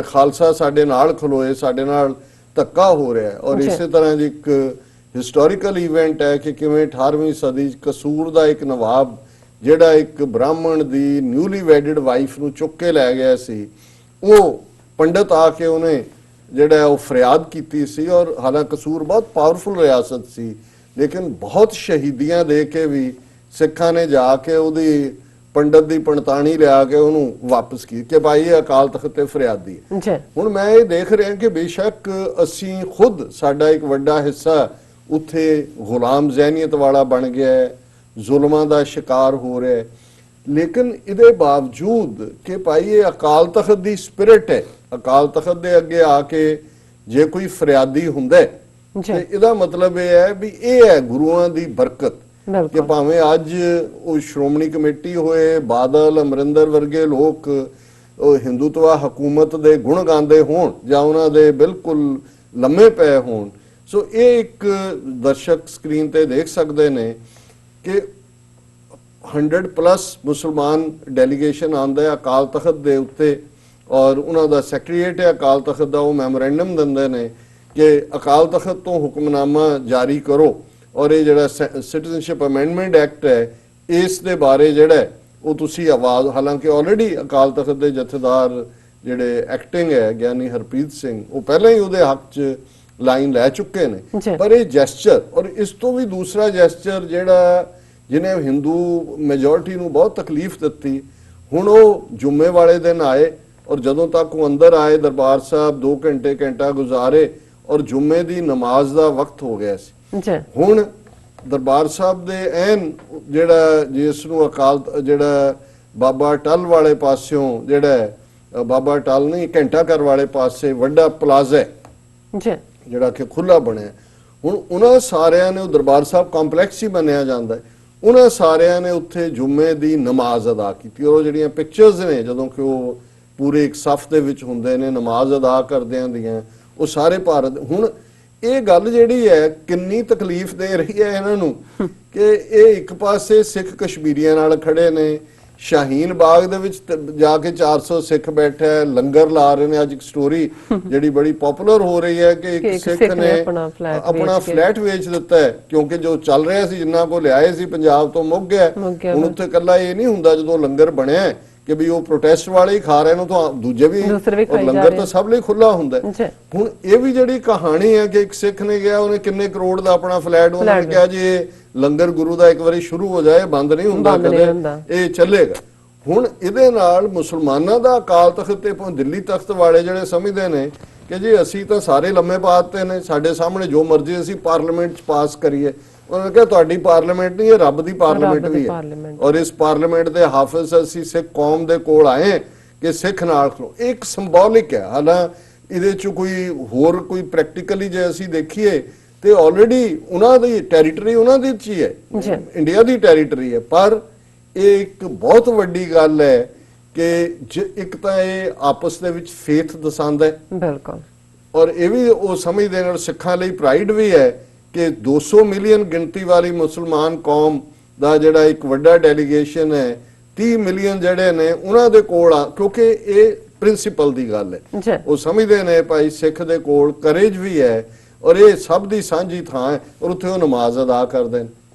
ਖਾਲਸਾ ਸਾਡੇ ਨਾਲ ਖਲੋਏ, ਸਾਡੇ ਨਾਲ ਧੱਕਾ ਹੋ ਰਿਹਾ ਹੈ। ਔਰ ਇਸੇ ਤਰ੍ਹਾਂ ਦੀ ਇੱਕ ਹਿਸਟੋਰੀਕਲ ਇਵੈਂਟ ਹੈ ਕਿ ਕਿਵੇਂ 18ਵੀਂ ਸਦੀ 'ਚ ਕਸੂਰ ਦਾ ਇੱਕ ਨਵਾਬ ਜਿਹੜਾ ਇੱਕ ਬ੍ਰਾਹਮਣ ਦੀ ਨਿਊਲੀ ਵੈਡਡ ਵਾਈਫ ਨੂੰ ਚੁੱਕ ਕੇ ਲੈ ਗਿਆ ਸੀ, ਉਹ ਪੰਡਤ ਆ ਕੇ ਉਹਨੇ ਜਿਹੜਾ ਉਹ ਫਰਿਆਦ ਕੀਤੀ ਸੀ। ਔਰ ਹਾਲਾਂਕਿ ਕਸੂਰ ਬਹੁਤ ਪਾਵਰਫੁਲ ਰਿਆਸਤ ਸੀ, ਲੇਕਿਨ ਬਹੁਤ ਸ਼ਹੀਦੀਆਂ ਦੇ ਕੇ ਵੀ ਸਿੱਖਾਂ ਨੇ ਜਾ ਕੇ ਉਹਦੀ ਪੰਡਤ ਦੀ ਪੰਡਤਾਣੀ ਲਿਆ ਕੇ ਉਹਨੂੰ ਵਾਪਸ ਕੀਤੀ ਕਿ ਭਾਈ ਇਹ ਅਕਾਲ ਤਖਤ ਤੇ ਫਰਿਆਦੀ ਹੈ। ਹੁਣ ਮੈਂ ਇਹ ਦੇਖ ਰਿਹਾ ਕਿ ਬੇਸ਼ੱਕ ਅਸੀਂ ਖੁਦ ਸਾਡਾ ਇੱਕ ਵੱਡਾ ਹਿੱਸਾ ਉੱਥੇ ਗੁਲਾਮ ਜ਼ਹਿਨੀਅਤ ਵਾਲਾ ਬਣ ਗਿਆ ਹੈ, ਜ਼ੁਲਮਾਂ ਦਾ ਸ਼ਿਕਾਰ ਹੋ ਰਿਹਾ ਹੈ, ਲੇਕਿਨ ਇਹਦੇ ਬਾਵਜੂਦ ਕਿ ਭਾਈ ਇਹ ਅਕਾਲ ਤਖਤ ਦੀ ਸਪਿਰਿਟ ਹੈ, ਅਕਾਲ ਤਖਤ ਦੇ ਅੱਗੇ ਆ ਕੇ ਜੇ ਕੋਈ ਫਰਿਆਦੀ ਹੁੰਦਾ ਹੈ ਤੇ ਇਹਦਾ ਮਤਲਬ ਇਹ ਹੈ ਵੀ ਇਹ ਹੈ ਗੁਰੂਆਂ ਦੀ ਬਰਕਤ ਕਿ ਭਾਵੇਂ ਅੱਜ ਉਹ ਸ਼੍ਰੋਮਣੀ ਕਮੇਟੀ ਹੋਏ, ਬਾਦਲ, ਅਮਰਿੰਦਰ ਵਰਗੇ ਲੋਕ ਉਹ ਹਿੰਦੂਤਵਾ ਹਕੂਮਤ ਦੇ ਗੁਣ ਗਾਉਂਦੇ ਹੋਣ ਜਾਂ ਉਹਨਾਂ ਦੇ ਬਿਲਕੁਲ ਲੰਮੇ ਪਏ ਹੋਣ। ਸੋ ਇਹ ਇੱਕ ਦਰਸ਼ਕ ਸਕਰੀਨ ਤੇ ਦੇਖ ਸਕਦੇ ਨੇ ਕਿ 100+ ਮੁਸਲਮਾਨ ਡੈਲੀਗੇਸ਼ਨ ਆਉਂਦਾ ਹੈ ਅਕਾਲ ਤਖਤ ਦੇ ਉੱਤੇ, ਔਰ ਉਹਨਾਂ ਦਾ ਸੈਕਟਰੀਏਟ ਹੈ ਅਕਾਲ ਤਖਤ ਦਾ, ਉਹ ਮੈਮੋਰੈਂਡਮ ਦਿੰਦੇ ਨੇ ਕਿ ਅਕਾਲ ਤਖਤ ਤੋਂ ਹੁਕਮਨਾਮਾ ਜਾਰੀ ਕਰੋ ਔਰ ਇਹ ਜਿਹੜਾ ਸਿਟੀਜ਼ਨਸ਼ਿਪ ਅਮੈਂਡਮੈਂਟ ਐਕਟ ਹੈ ਇਸ ਦੇ ਬਾਰੇ ਜਿਹੜਾ ਉਹ ਤੁਸੀਂ ਆਵਾਜ਼, ਹਾਲਾਂਕਿ ਆਲਰੇਡੀ ਅਕਾਲ ਤਖਤ ਦੇ ਜਥੇਦਾਰ ਜਿਹੜੇ ਐਕਟਿੰਗ ਹੈ ਗਿਆਨੀ ਹਰਪ੍ਰੀਤ ਸਿੰਘ, ਉਹ ਪਹਿਲਾਂ ਹੀ ਉਹਦੇ ਹੱਕ 'ਚ ਲਾਈਨ ਲੈ ਚੁੱਕੇ ਨੇ। ਪਰ ਇਹ ਜੈਸਚਰ ਔਰ ਇਸ ਤੋਂ ਵੀ ਦੂਸਰਾ ਜੈਸਚਰ ਜਿਹੜਾ ਜਿਹਨੇ ਹਿੰਦੂ ਮੈਜੋਰਿਟੀ ਨੂੰ ਬਹੁਤ ਤਕਲੀਫ ਦਿੱਤੀ, ਹੁਣ ਉਹ ਜੁਮੇ ਵਾਲੇ ਦਿਨ ਆਏ ਔਰ ਜਦੋਂ ਤੱਕ ਉਹ ਅੰਦਰ ਆਏ ਦਰਬਾਰ ਸਾਹਿਬ 2 ਘੰਟਾ ਗੁਜ਼ਾਰੇ ਔਰ ਜੁਮੇ ਦੀ ਨਮਾਜ਼ ਦਾ ਵਕਤ ਹੋ ਗਿਆ ਸੀ। ਹੁਣ ਦਰਬਾਰ ਸਾਹਿਬ ਦੇ ਐਨ ਜਿਹੜਾ ਜਿਸ ਨੂੰ ਅਕਾਲ ਜਿਹੜਾ ਬਾਬਾ ਟਲ ਵਾਲੇ ਪਾਸਿਓਂ ਜਿਹੜਾ ਬਾਬਾ ਟਲ ਨਹੀਂ ਘੰਟਾ ਘਰ ਵਾਲੇ ਪਾਸੇ ਵੱਡਾ ਪਲਾਜ਼ਾ ਹੈ ਜਿਹੜਾ ਕਿ ਖੁੱਲਾ ਬਣਿਆ, ਹੁਣ ਉਹਨਾਂ ਸਾਰਿਆਂ ਨੇ, ਉਹ ਦਰਬਾਰ ਸਾਹਿਬ ਕੰਪਲੈਕਸ ਹੀ ਮੰਨਿਆ ਜਾਂਦਾ ਹੈ, ਉਹਨਾਂ ਸਾਰਿਆਂ ਨੇ ਉੱਥੇ ਜੁਮੇ ਦੀ ਨਮਾਜ਼ ਅਦਾ ਕੀਤੀ। ਔਰ ਉਹ ਜਿਹੜੀਆਂ ਪਿਕਚਰਸ ਨੇ ਜਦੋਂ ਕਿ ਉਹ ਪੂਰੇ ਇੱਕ ਸਫ ਦੇ ਵਿੱਚ ਹੁੰਦੇ ਨੇ ਨਮਾਜ਼ ਅਦਾ ਕਰਦਿਆਂ ਦੀਆਂ, ਉਹ ਸਾਰੇ ਭਾਰਤ। ਹੁਣ ਇਹ ਗੱਲ ਜਿਹੜੀ ਹੈ ਕਿੰਨੀ ਤਕਲੀਫ ਦੇ ਰਹੀ ਹੈ ਇਹਨਾਂ ਨੂੰ ਕਿ ਇਹ ਇੱਕ ਪਾਸੇ ਸਿੱਖ ਕਸ਼ਮੀਰੀਆਂ ਨਾਲ ਖੜੇ ਨੇ, ਸ਼ਾਹੀਨ ਬਾਗ ਦੇ ਵਿੱਚ ਜਾ ਕੇ 400 ਸਿੱਖ ਬੈਠਾ ਹੈ, ਲੰਗਰ ਲਾ ਰਹੇ ਨੇ। ਅੱਜ ਇੱਕ ਸਟੋਰੀ ਜਿਹੜੀ ਬੜੀ ਪਪੂਲਰ ਹੋ ਰਹੀ ਹੈ ਕਿ ਇੱਕ ਸਿੱਖ ਨੇ ਆਪਣਾ ਫਲੈਟ ਵੇਚ ਦਿੱਤਾ ਹੈ ਕਿਉਂਕਿ ਜੋ ਚੱਲ ਰਿਹਾ ਸੀ ਜਿੰਨਾ ਕੋ ਲਿਆਏ ਸੀ ਪੰਜਾਬ ਤੋਂ ਮੁੱਕ ਗਿਆ। ਹੁਣ ਉੱਥੇ ਇਕੱਲਾ ਇਹ ਨਹੀਂ ਹੁੰਦਾ ਜਦੋਂ ਲੰਗਰ ਬਣਿਆ ਕਿ ਵੀ ਉਹ ਪ੍ਰੋਟੈਸਟ ਵਾਲੇ ਹੀ ਖਾ ਰਹੇ ਨੇ ਤਾਂ ਦੂਜੇ ਵੀ, ਔਰ ਲੰਗਰ ਤਾਂ ਸਭ ਲਈ ਖੁੱਲਾ ਹੁੰਦਾ। ਹੁਣ ਇਹ ਵੀ ਜਿਹੜੀ ਕਹਾਣੀ ਹੈ ਕਿ ਇੱਕ ਸਿੱਖ ਨੇ ਗਿਆ, ਉਹਨੇ ਕਿੰਨੇ ਕਰੋੜ ਦਾ ਆਪਣਾ ਫਲੈਟ, ਉਹਨਾਂ ਨੇ ਕਿਹਾ ਜੀ ਲੰਗਰ ਗੁਰੂ ਦਾ ਇੱਕ ਵਾਰੀ ਸ਼ੁਰੂ ਹੋ ਜਾਏ ਬੰਦ ਨਹੀਂ ਹੁੰਦਾ ਕਦੇ, ਇਹ ਚੱਲੇਗਾ। ਹੁਣ ਇਹਦੇ ਨਾਲ ਮੁਸਲਮਾਨਾਂ ਦਾ ਅਕਾਲ ਤਖਤ ਤੇ ਦਿੱਲੀ ਤਖਤ ਵਾਲੇ ਜਿਹੜੇ ਸਮਝਦੇ ਨੇ ਕਿ ਜੀ ਅਸੀਂ ਤਾਂ ਸਾਰੇ ਲੰਮੇ ਪਾਤੇ ਨੇ, ਸਾਡੇ ਸਾਹਮਣੇ ਜੋ ਮਰਜ਼ੀ ਅਸੀਂ ਪਾਰਲੀਮੈਂਟ 'ਚ ਪਾਸ ਕਰੀਏ। ਉਹਨਾਂ ਨੇ ਕਿਹਾ ਤੁਹਾਡੀ ਪਾਰਲੀਮੈਂਟ ਨਹੀਂ, ਇਹ ਰੱਬ ਦੀ ਪਾਰਲੀਮੈਂਟ ਵੀ ਹੈ ਔਰ ਇਸ ਪਾਰਲੀਮੈਂਟ ਦੇ ਹਾਫਿਜ਼ ਅਸੀਂ ਸਿੱਖ ਕੌਮ ਦੇ ਕੋਲ ਆਏ ਕਿ ਸਿੱਖ ਨਾਲ ਖਲੋ। ਇੱਕ ਸਿੰਬੋਲਿਕ ਹੈ, ਹਾਲਾਂ ਇਹਦੇ 'ਚ ਕੋਈ ਹੋਰ ਕੋਈ ਪ੍ਰੈਕਟੀਕਲੀ ਜੇ ਅਸੀਂ ਦੇਖੀਏ ਤੇ ਆਲਰੇਡੀ ਉਹਨਾਂ ਦੀ ਟੈਰੀਟਰੀ ਉਹਨਾਂ ਦੀ 'ਚ ਹੀ ਹੈ, ਇੰਡੀਆ ਦੀ ਟੈਰੀਟਰੀ ਹੈ। ਪਰ ਇਹ ਇੱਕ ਬਹੁਤ ਵੱਡੀ ਗੱਲ ਹੈ ਕਿ ਇੱਕ ਤਾਂ ਇਹ ਆਪਸ ਦੇ ਵਿੱਚ ਫੇਥ ਦਸਾਉਂਦਾ ਹੈ ਬਿਲਕੁਲ, ਔਰ ਇਹ ਵੀ ਉਹ ਸਮਝਦੇ ਨੇ ਸਿੱਖਾਂ ਲਈ ਪ੍ਰਾਈਡ ਵੀ ਹੈ ਕਿ 200 ਮਿਲੀਅਨ ਗਿਣਤੀ ਵਾਲੀ ਮੁਸਲਮਾਨ ਕੌਮ ਦਾ ਜਿਹੜਾ ਇੱਕ ਵੱਡਾ ਡੈਲੀਗੇਸ਼ਨ ਹੈ, 30 ਮਿਲੀਅਨ ਜਿਹੜੇ ਨੇ ਉਹਨਾਂ ਦੇ ਕੋਲ ਆ, ਕਿਉਂਕਿ ਇਹ ਪ੍ਰਿੰਸੀਪਲ ਦੀ ਗੱਲ ਹੈ। ਉਹ ਸਮਝਦੇ ਨੇ ਭਾਈ ਸਿੱਖ ਦੇ ਕੋਲ ਕਰੇਜ ਵੀ ਹੈ ਔਰ ਇਹ ਸਭ ਦੀ ਸਾਂਝੀ ਥਾਂ ਹੈ ਔਰ ਉੱਥੇ ਉਹ ਨਮਾਜ਼ ਅਦਾ ਕਰਦੇ ਨੇ।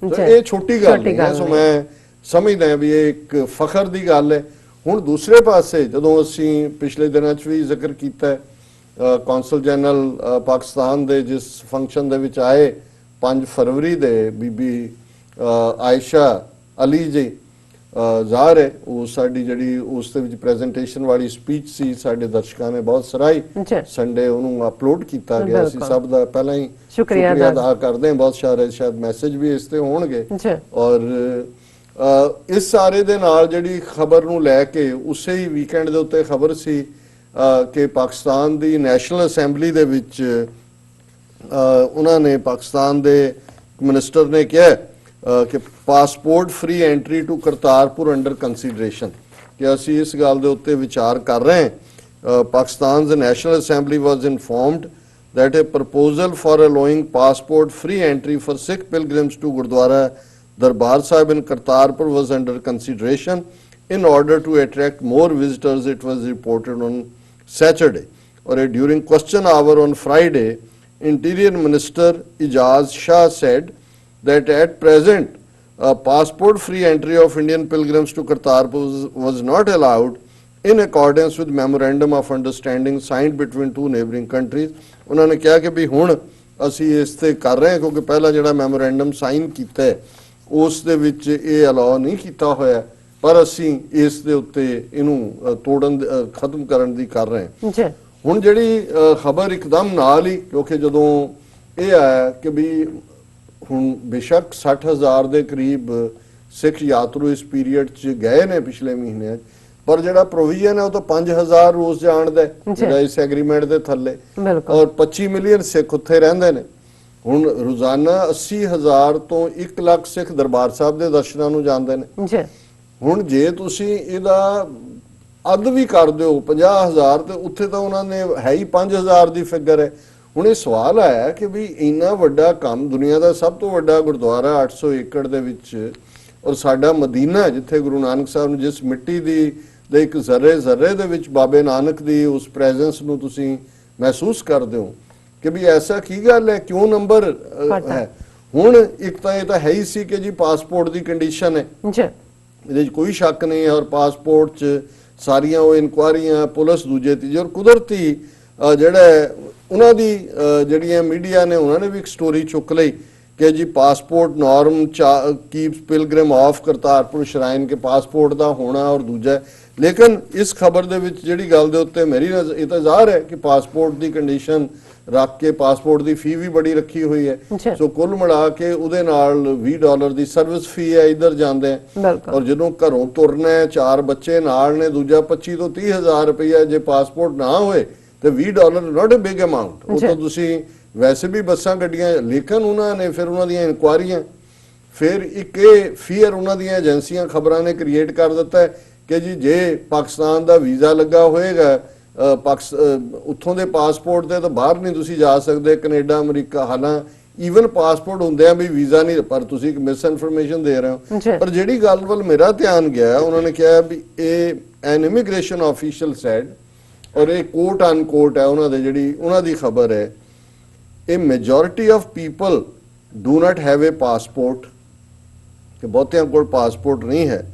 ਇਹ ਛੋਟੀ ਗੱਲ ਨਹੀਂ ਹੈ, ਸੋ ਮੈਂ ਸਮਝਦਾ ਵੀ ਇਹ ਇੱਕ ਫਖਰ ਦੀ ਗੱਲ ਹੈ। ਹੁਣ ਦੂਸਰੇ ਪਾਸੇ ਜਦੋਂ ਅਸੀਂ ਪਿਛਲੇ ਦਿਨਾਂ 'ਚ ਵੀ ਜ਼ਿਕਰ ਕੀਤਾ ਕੌਂਸਲ ਜਨਰਲ ਪਾਕਿਸਤਾਨ ਦੇ ਜਿਸ ਫੰਕਸ਼ਨ ਦੇ ਵਿੱਚ ਆਏ 5 ਫਰਵਰੀ ਦੇ ਬੀਬੀ ਆਇਸ਼ਾ ਅਲੀ ਜੀ ਜ਼ਾਹਰ ਹੈ, ਉਹ ਸਾਡੀ ਜਿਹੜੀ ਉਸ ਦੇ ਵਿੱਚ ਪ੍ਰੈਜੈਂਟੇਸ਼ਨ ਵਾਲੀ ਸਪੀਚ ਸੀ ਸਾਡੇ ਦਰਸ਼ਕਾਂ ਨੇ ਬਹੁਤ ਸਰਾਹੀ। ਸੰਡੇ ਉਹਨੂੰ ਅਪਲੋਡ ਕੀਤਾ ਗਿਆ ਸੀ, ਸਭ ਦਾ ਪਹਿਲਾਂ ਹੀ ਸ਼ੁਕਰੀਆ ਅਦਾ ਕਰਦੇ ਹਾਂ। ਬਹੁਤ ਸਾਰੇ ਸ਼ਾਇਦ ਮੈਸੇਜ ਵੀ ਇਸ ਤੇ ਹੋਣਗੇ। ਔਰ ਇਸ ਸਾਰੇ ਦੇ ਨਾਲ ਜਿਹੜੀ ਖਬਰ ਨੂੰ ਲੈ ਕੇ ਉਸੇ ਹੀ ਵੀਕਐਂਡ ਦੇ ਉੱਤੇ ਖਬਰ ਸੀ ਕਿ ਪਾਕਿਸਤਾਨ ਦੀ ਨੈਸ਼ਨਲ ਅਸੈਂਬਲੀ ਦੇ ਵਿੱਚ ਉਹਨਾਂ ਨੇ ਪਾਕਿਸਤਾਨ ਦੇ ਮਿਨਿਸਟਰ ਨੇ ਕਿਹਾ ਕਿ passport free entry to Kartarpur under consideration, ਕਿ ਅਸੀਂ ਇਸ ਗੱਲ ਦੇ ਉੱਤੇ ਵਿਚਾਰ ਕਰ ਰਹੇ ਹਾਂ। ਪਾਕਿਸਤਾਨ's National Assembly was informed that a proposal for allowing passport free entry for Sikh pilgrims to Gurdwara Darbar Sahib in Kartarpur was under consideration in order to attract more visitors, it was reported on Saturday. Or during question hour on Friday, Interior Minister Ijaz Shah said that at present, passport-free entry of Indian pilgrims to Kartarpur was not allowed in accordance with memorandum of understanding signed between two neighboring countries. ਉਹਨਾਂ ਨੇ ਕਿਹਾ ਕਿ ਵੀ ਹੁਣ ਅਸੀਂ ਇਸ ਤੇ ਕਰ ਰਹੇ ਹਾਂ ਕਿਉਂਕਿ ਪਹਿਲਾਂ ਜਿਹੜਾ ਮੈਮੋਰੈਂਡਮ ਸਾਈਨ ਕੀਤਾ ਹੈ ਉਸ ਦੇ ਵਿੱਚ ਇਹ ਅਲਾਉ ਨਹੀਂ ਕੀਤਾ ਹੋਇਆ, ਪਰ ਅਸੀਂ ਇਸ ਦੇ ਉੱਤੇ ਇਹਨੂੰ ਤੋੜਨ ਖਤਮ ਕਰਨ ਦੀ ਕਰ ਰਹੇ ਹਾਂ ਜੀ। ਹੁਣ ਜਿਹੜੀ ਖਬਰ ਇੱਕਦਮ ਨਾਲ ਹੀ, ਕਿਉਂਕਿ ਜਦੋਂ ਇਹ ਆਇਆ ਕਿ ਵੀ ਹੁਣ ਬੇਸ਼ੱਕ 60,000 ਦੇ ਕਰੀਬ ਸਿੱਖ ਯਾਤਰੂ ਇਸ ਪੀਰੀਅਡ 'ਚ ਗਏ ਨੇ ਪਿਛਲੇ ਮਹੀਨਿਆਂ 'ਚ, ਪਰ ਜਿਹੜਾ ਪ੍ਰੋਵੀਜ਼ਨ ਹੈ ਉਹ ਤਾਂ 5,000 ਰੋਜ਼ ਜਾਣ ਦਾ ਜਿਹੜਾ ਇਸ ਐਗਰੀਮੈਂਟ ਦੇ ਥੱਲੇ, ਔਰ 25 ਮਿਲੀਅਨ ਸਿੱਖ ਉੱਥੇ ਰਹਿੰਦੇ ਨੇ। ਹੁਣ ਰੋਜ਼ਾਨਾ 80,000 ਤੋਂ 1 ਲੱਖ ਸਿੱਖ ਦਰਬਾਰ ਸਾਹਿਬ ਦੇ ਦਰਸ਼ਨਾਂ ਨੂੰ ਜਾਂਦੇ ਨੇ। ਹੁਣ ਜੇ ਤੁਸੀਂ ਇਹਦਾ ਅੱਧ ਵੀ ਕਰ ਦਿਓ 50,000 ਤੇ ਉੱਥੇ ਤਾਂ ਉਹਨਾਂ ਨੇ ਹੈ ਹੀ 5,000 ਦੀ ਫਿਗਰ ਹੈ। ਹੁਣ ਇਹ ਸਵਾਲ ਆਇਆ ਕਿ ਵੀ ਇੰਨਾ ਵੱਡਾ ਕੰਮ, ਦੁਨੀਆ ਦਾ ਸਭ ਤੋਂ ਵੱਡਾ ਗੁਰਦੁਆਰਾ 800 ਏਕੜ ਦੇ ਵਿੱਚ, ਔਰ ਸਾਡਾ ਮਦੀਨਾ ਜਿੱਥੇ ਗੁਰੂ ਨਾਨਕ ਸਾਹਿਬ ਨੂੰ ਜਿਸ ਮਿੱਟੀ ਦੀ ਦੇ ਇੱਕ ਜ਼ਰੇ ਦੇ ਵਿੱਚ ਬਾਬੇ ਨਾਨਕ ਦੀ ਉਸ ਪ੍ਰੈਜ਼ੈਂਸ ਨੂੰ ਤੁਸੀਂ ਮਹਿਸੂਸ ਕਰਦੇ ਹੋ ਕਿ ਵੀ ਐਸਾ ਕੀ ਗੱਲ ਹੈ, ਕਿਉਂ ਨੰਬਰ ਹੈ। ਹੁਣ ਇੱਕ ਤਾਂ ਇਹ ਤਾਂ ਹੈ ਹੀ ਸੀ ਕਿ ਜੀ ਪਾਸਪੋਰਟ ਦੀ ਕੰਡੀਸ਼ਨ ਹੈ, ਇਹਦੇ 'ਚ ਕੋਈ ਸ਼ੱਕ ਨਹੀਂ ਹੈ, ਔਰ ਪਾਸਪੋਰਟ 'ਚ ਸਾਰੀਆਂ ਉਹ ਇਨਕੁਆਰੀਆਂ ਪੁਲਿਸ ਦੂਜੇ ਤੀਜੇ, ਔਰ ਕੁਦਰਤੀ ਜਿਹੜਾ ਉਹਨਾਂ ਦੀ ਜਿਹੜੀਆਂ ਮੀਡੀਆ ਨੇ ਉਹਨਾਂ ਨੇ ਵੀ ਇੱਕ ਸਟੋਰੀ ਚੁੱਕ ਲਈ ਕਿ ਜੀ passport norm keeps pilgrim of Kartarpur shrine ਕੇ ਪਾਸਪੋਰਟ ਦਾ ਹੋਣਾ ਔਰ ਦੂਜਾ। ਲੇਕਿਨ ਇਸ ਖਬਰ ਦੇ ਵਿੱਚ ਜਿਹੜੀ ਗੱਲ ਦੇ ਉੱਤੇ ਮੇਰੀ ਇਹ ਤਾਂ ਜ਼ਾਹਰ ਹੈ ਕਿ ਪਾਸਪੋਰਟ ਦੀ ਕੰਡੀਸ਼ਨ ਰੱਖ ਕੇ ਪਾਸਪੋਰਟ ਦੀ ਫੀ ਵੀ ਬੜੀ ਰੱਖੀ ਹੋਈ ਹੈ, ਸੋ ਕੁੱਲ ਮਿਲਾ ਕੇ ਉਹਦੇ ਨਾਲ $20 ਦੀ ਸਰਵਿਸ ਫੀ ਹੈ, ਇੱਧਰ ਜਾਂਦੇ ਆ। ਔਰ ਜਦੋਂ ਘਰੋਂ ਤੁਰਨਾ ਹੈ, 4 ਬੱਚੇ ਨਾਲ ਨੇ, ਦੂਜਾ 25 ਤੋਂ 30,000 ਰੁਪਇਆ, ਜੇ ਪਾਸਪੋਰਟ ਨਾ ਹੋਏ ਤੇ $20 ਨਾਟ ਅ ਬਿਗ ਅਮਾਉਂਟ, ਉਹ ਤਾਂ ਤੁਸੀਂ ਵੈਸੇ ਵੀ ਬੱਸਾਂ ਗੱਡੀਆਂ। ਲੇਕਿਨ ਉਹਨਾਂ ਨੇ ਫਿਰ ਉਹਨਾਂ ਦੀਆਂ ਇਨਕੁਆਰੀਆਂ, ਫਿਰ ਇੱਕ ਇਹ ਫੀਅਰ ਉਹਨਾਂ ਦੀਆਂ ਏਜੰਸੀਆਂ ਖਬਰਾਂ ਨੇ ਕ੍ਰੀਏਟ ਕਰ ਦਿੱਤਾ ਕਿ ਜੀ ਜੇ ਪਾਕਿਸਤਾਨ ਦਾ ਵੀਜ਼ਾ ਲੱਗਾ ਹੋਏਗਾ ਉੱਥੋਂ ਦੇ ਪਾਸਪੋਰਟ ਤੇ ਤਾਂ ਬਾਹਰ ਨਹੀਂ ਤੁਸੀਂ ਜਾ ਸਕਦੇ, ਕੈਨੇਡਾ ਅਮਰੀਕਾ, ਹਾਲਾਂ ਈਵਨ ਪਾਸਪੋਰਟ ਹੁੰਦੇ ਆ ਵੀ ਵੀਜ਼ਾ ਨਹੀਂ, ਪਰ ਤੁਸੀਂ ਇੱਕ ਮਿਸ ਇਨਫੋਰਮੇਸ਼ਨ ਦੇ ਰਹੇ ਹੋ। ਪਰ ਜਿਹੜੀ ਗੱਲ ਵੱਲ ਮੇਰਾ ਧਿਆਨ ਗਿਆ, ਉਹਨਾਂ ਨੇ ਕਿਹਾ ਵੀ ਇਹ ਐਨ ਇਮੀਗ੍ਰੇਸ਼ਨ ਆਫੀਸ਼ੀਅਲ ਸੈਡ, ਔਰ ਇਹ ਕੋਟ ਅਨਕੋਟ ਹੈ ਉਹਨਾਂ ਦੇ ਜਿਹੜੀ ਉਹਨਾਂ ਦੀ ਖਬਰ ਹੈ, ਇਹ majority of people do not have A passport, ਕਿ ਬਹੁਤਿਆਂ ਕੋਲ ਪਾਸਪੋਰਟ ਨਹੀਂ ਹੈ।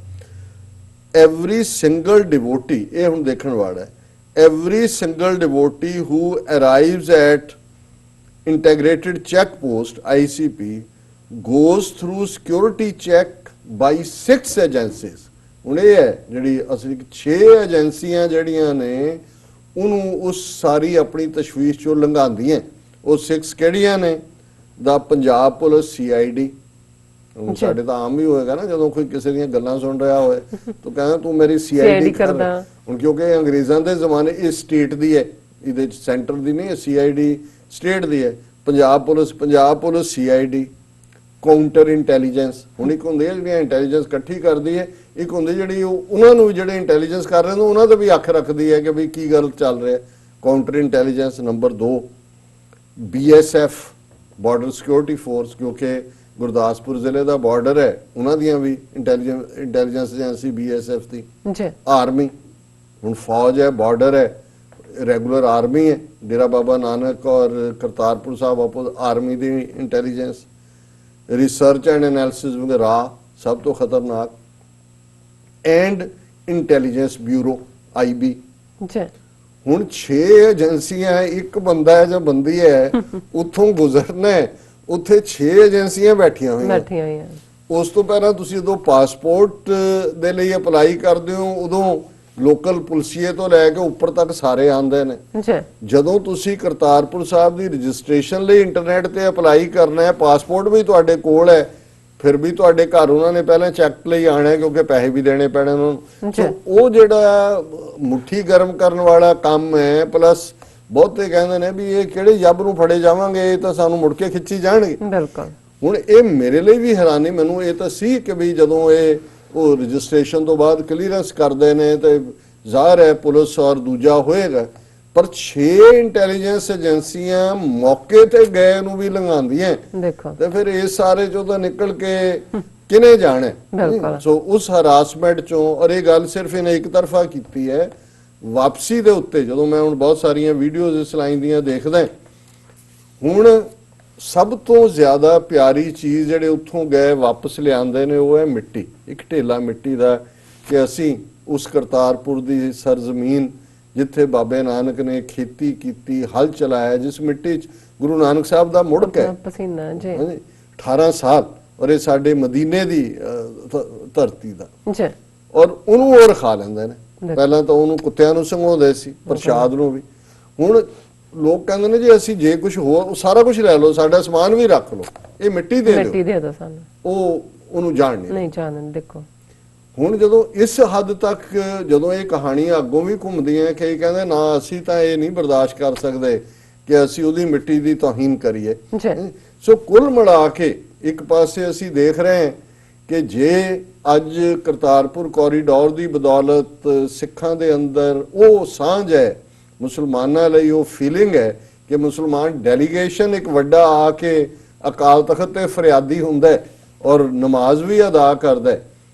ਐਵਰੀ ਸਿੰਗਲ ਡਿਵੋਟੀ, ਇਹ ਹੁਣ ਦੇਖਣ ਵਾਲਾ ਹੈ, every single devotee who arrives at integrated check post ICP goes through security check by 6 agencies। ਹੁਣ ਇਹ ਹੈ ਜਿਹੜੀ ਅਸਲੀ 6 ਏਜੰਸੀਆਂ ਜਿਹੜੀਆਂ ਨੇ ਉਹਨੂੰ ਉਸ ਸਾਰੀ ਆਪਣੀ ਤਸ਼ਵੀਸ਼ ਚੋਂ ਲੰਘਾਉਂਦੀਆਂ। ਉਹ 6 ਕਿਹੜੀਆਂ ਨੇ? ਦਾ ਪੰਜਾਬ ਪੁਲਿਸ CID, ਸਾਡੇ ਤਾਂ ਆਮ ਹੀ ਹੋਏਗਾ ਨਾ ਜਦੋਂ ਕੋਈ ਕਿਸੇ ਦੀਆਂ ਗੱਲਾਂ ਸੁਣ ਰਿਹਾ ਹੋਏ ਤਾਂ ਕਹਿੰਦਾ ਤੂੰ ਮੇਰੀ CID ਕਰਦਾ। ਹੁਣ ਕਿਉਂਕਿ ਅੰਗਰੇਜ਼ਾਂ ਦੇ ਜ਼ਮਾਨੇ ਇਹ ਸਟੇਟ ਦੀ ਹੈ, ਇਹਦੇ 'ਚ ਸੈਂਟਰ ਦੀ ਨਹੀਂ ਹੈ, CID ਸਟੇਟ ਦੀ ਹੈ। Punjab police CID, counter intelligence. ਹੁਣ ਇੱਕ ਹੁੰਦੀ ਹੈ ਜਿਹੜੀਆਂ ਇੰਟੈਲੀਜੈਂਸ ਇਕੱਠੀ ਕਰਦੀ ਹੈ, ਇੱਕ ਹੁੰਦੀ ਜਿਹੜੀ ਉਹਨਾਂ ਨੂੰ ਜਿਹੜੇ ਇੰਟੈਲੀਜੈਂਸ ਕਰ ਰਹੇ ਨੇ ਉਹਨਾਂ ਤੇ ਵੀ ਅੱਖ ਰੱਖਦੀ ਹੈ ਕਿ ਵੀ ਕੀ ਗੱਲ ਚੱਲ ਰਿਹਾ। Counter intelligence. Number 2 BSF, border security force, ਕਿਉਂਕਿ ਗੁਰਦਾਸਪੁਰ ਜ਼ਿਲ੍ਹੇ ਦਾ ਬਾਰਡਰ ਹੈ, ਉਹਨਾਂ ਦੀਆਂ ਵੀ ਇੰਟੈਲੀਜੈਂਸ ਏਜੰਸੀ BSF ਦੀ। ਆਰਮੀ, ਹੁਣ ਫੌਜ ਹੈ, ਬਾਰਡਰ ਹੈ, ਰੈਗੂਲਰ ਆਰਮੀ ਹੈ, ਡੇਰਾ ਬਾਬਾ ਨਾਨਕ ਔਰ ਕਰਤਾਰਪੁਰ ਸਾਹਿਬ ਆਪੋ army the intelligence. Research and analysis ਵਗੈਰਾ ਸਭ ਤੋਂ ਖਤਰਨਾਕ, ਐਂਡ ਇੰਟੈਲੀਜੈਂਸ ਬਿਊਰੋ IB। ਹੁਣ 6 ਏਜੰਸੀਆਂ, ਇੱਕ ਬੰਦਾ ਹੈ ਜਾਂ ਬੰਦੀ ਹੈ ਉੱਥੋਂ ਗੁਜ਼ਰਨਾ ਹੈ, ਉੱਥੇ 6 ਏਜੰਸੀਆਂ ਬੈਠੀਆਂ ਹੋਈਆਂ। ਉਸ ਤੋਂ ਪਹਿਲਾਂ ਤੁਸੀਂ ਜਦੋਂ ਪਾਸਪੋਰਟ ਦੇ ਲਈ ਅਪਲਾਈ ਕਰਦੇ ਹੋ ਉਦੋਂ ਲੋਕਲ ਪੁਲਿਸੀਏ ਤੋਂ ਲੈ ਕੇ ਉੱਪਰ ਤੱਕ ਸਾਰੇ ਆਉਂਦੇ ਨੇ। ਜਦੋਂ ਤੁਸੀਂ ਕਰਤਾਰਪੁਰ ਸਾਹਿਬ ਦੀ ਰਜਿਸਟ੍ਰੇਸ਼ਨ ਲਈ ਇੰਟਰਨੈਟ ਤੇ ਅਪਲਾਈ ਕਰਨਾ ਹੈ, ਪਾਸਪੋਰਟ ਵੀ ਤੁਹਾਡੇ ਕੋਲ ਹੈ, ਫਿਰ ਵੀ ਤੁਹਾਡੇ ਘਰ ਉਹਨਾਂ ਨੇ ਪਹਿਲਾਂ ਚੈੱਕ ਲਈ ਆਣਾ ਕਿਉਂਕਿ ਪੈਸੇ ਵੀ ਦੇਣੇ ਪੈਣੇ ਉਹਨਾਂ ਨੂੰ। ਉਹ ਜਿਹੜਾ ਮੁੱਠੀ ਗਰਮ ਕਰਨ ਵਾਲਾ ਕੰਮ ਹੈ, ਪਲੱਸ ਬਹੁਤੇ ਕਹਿੰਦੇ ਨੇ ਵੀ ਇਹ ਕਿਹੜੇ ਜੱਬ ਨੂੰ ਫੜੇ ਜਾਵਾਂਗੇ, ਇਹ ਤਾਂ ਸਾਨੂੰ ਮੁੜ ਕੇ ਖਿੱਚੀ ਜਾਣਗੇ। ਬਿਲਕੁਲ। ਹੁਣ ਇਹ ਮੇਰੇ ਲਈ ਵੀ ਹੈਰਾਨੀ, ਮੈਨੂੰ ਇਹ ਤਾਂ ਸੀ ਕਿ ਵੀ ਜਦੋਂ ਇਹ ਉਹ ਰਜਿਸਟ੍ਰੇਸ਼ਨ ਤੋਂ ਬਾਅਦ ਕਲੀਅਰੈਂਸ ਕਰਦੇ ਨੇ ਤੇ ਜ਼ਾਹਰ ਹੈ ਪੁਲਿਸ ਔਰ ਦੂਜਾ ਹੋਏਗਾ, ਪਰ 6 ਇੰਟੈਲੀਜੈਂਸ ਏਜੰਸੀਆਂ ਮੌਕੇ ਤੇ ਗਏ ਨੂੰ ਵੀ ਲੰਘਾਉਂਦੀਆਂ ਤੇ ਫਿਰ ਇਸ ਸਾਰੇ ਚੋਂ ਤਾਂ ਨਿਕਲ ਕੇ ਕਿਨੇ ਜਾਣਾ। ਸੋ ਉਸ ਹਰਾਸਮੈਂਟ ਚੋਂ, ਔਰ ਇਹ ਗੱਲ ਸਿਰਫ ਇਹਨੇ ਇੱਕ ਤਰਫਾ ਕੀਤੀ ਹੈ, ਵਾਪਸੀ ਦੇ ਉੱਤੇ ਜਦੋਂ ਮੈਂ ਹੁਣ ਬਹੁਤ ਸਾਰੀਆਂ ਵੀਡੀਓਜ਼ ਇਸ ਲਾਈਨ ਦੀਆਂ ਦੇਖਦਾ ਹੁਣ ਸਭ ਤੋਂ ਜ਼ਿਆਦਾ ਪਿਆਰੀ ਚੀਜ਼ ਜਿਹੜੇ ਉੱਥੋਂ ਗਏ ਵਾਪਸ ਲਿਆਂਦੇ ਨੇ ਉਹ ਹੈ ਮਿੱਟੀ, ਇੱਕ ਢੇਲਾ ਮਿੱਟੀ ਦਾ, ਕਿ ਅਸੀਂ ਉਸ ਕਰਤਾਰਪੁਰ ਦੀ ਸਰਜ਼ਮੀਨ ਜਿੱਥੇ ਬਾਬੇ ਨਾਨਕ ਨੇ ਖੇਤੀ ਕੀਤੀ, ਹਲ ਚਲਾਇਆ, ਜਿਸ ਮਿੱਟੀ 'ਚ ਗੁਰੂ ਨਾਨਕ ਸਾਹਿਬ ਦਾ ਮੁੜਕ ਹੈ, ਪਸੀਨਾ ਜੀ, 18 ਸਾਲ, ਔਰ ਇਹ ਸਾਡੇ ਮਦੀਨੇ ਦੀ ਧਰਤੀ ਦਾ, ਜੀ, ਔਰ ਉਹਨੂੰ ਉਹ ਰਖਾ ਲੈਂਦੇ ਨੇ। ਪਹਿਲਾਂ ਤਾਂ ਉਹਨੂੰ ਕੁੱਤਿਆਂ ਨੂੰ ਸੰਘਾਉਂਦੇ ਸੀ, ਪ੍ਰਸ਼ਾਦ ਨੂੰ ਵੀ। ਹੁਣ ਲੋਕ ਕਹਿੰਦੇ ਨੇ ਜੀ ਅਸੀਂ ਜੇ ਕੁਝ ਹੋਰ ਸਾਰਾ ਕੁਝ ਲੈ ਲਓ, ਸਾਡਾ ਸਮਾਨ ਵੀ ਰੱਖ ਲਓ, ਇਹ ਮਿੱਟੀ ਦੇ ਦਿਓ ਸਾਨੂੰ, ਉਹਨੂੰ ਜਾਣ ਨਹੀਂ ਜਾਣਨ। ਦੇਖੋ ਹੁਣ ਜਦੋਂ ਇਸ ਹੱਦ ਤੱਕ ਜਦੋਂ ਇਹ ਕਹਾਣੀਆਂ ਅੱਗੋਂ ਵੀ ਘੁੰਮਦੀਆਂ ਕਿ ਇਹ ਕਹਿੰਦੇ ਨਾ ਅਸੀਂ ਤਾਂ ਇਹ ਨਹੀਂ ਬਰਦਾਸ਼ਤ ਕਰ ਸਕਦੇ ਕਿ ਅਸੀਂ ਉਹਦੀ ਮਿੱਟੀ ਦੀ ਤੋਹੀਨ ਕਰੀਏ। ਸੋ ਕੁੱਲ ਮਿਲਾ ਕੇ ਇੱਕ ਪਾਸੇ ਅਸੀਂ ਦੇਖ ਰਹੇ ਹਾਂ ਕਿ ਜੇ ਅੱਜ ਕਰਤਾਰਪੁਰ ਕੋਰੀਡੋਰ ਦੀ ਬਦੌਲਤ ਸਿੱਖਾਂ ਦੇ ਅੰਦਰ ਉਹ ਸਾਂਝ ਹੈ, ਮੁਸਲਮਾਨਾਂ ਲਈ ਉਹ ਫੀਲਿੰਗ ਹੈ ਕਿ ਮੁਸਲਮਾਨ ਡੈਲੀਗੇਸ਼ਨ ਇੱਕ ਵੱਡਾ ਆ ਕੇ ਅਕਾਲ ਤਖਤ ਤੇ ਫਰਿਆਦੀ ਹੁੰਦਾ ਹੈ ਔਰ ਨਮਾਜ਼ ਵੀ ਅਦਾ ਕਰਦਾ ਹੈ,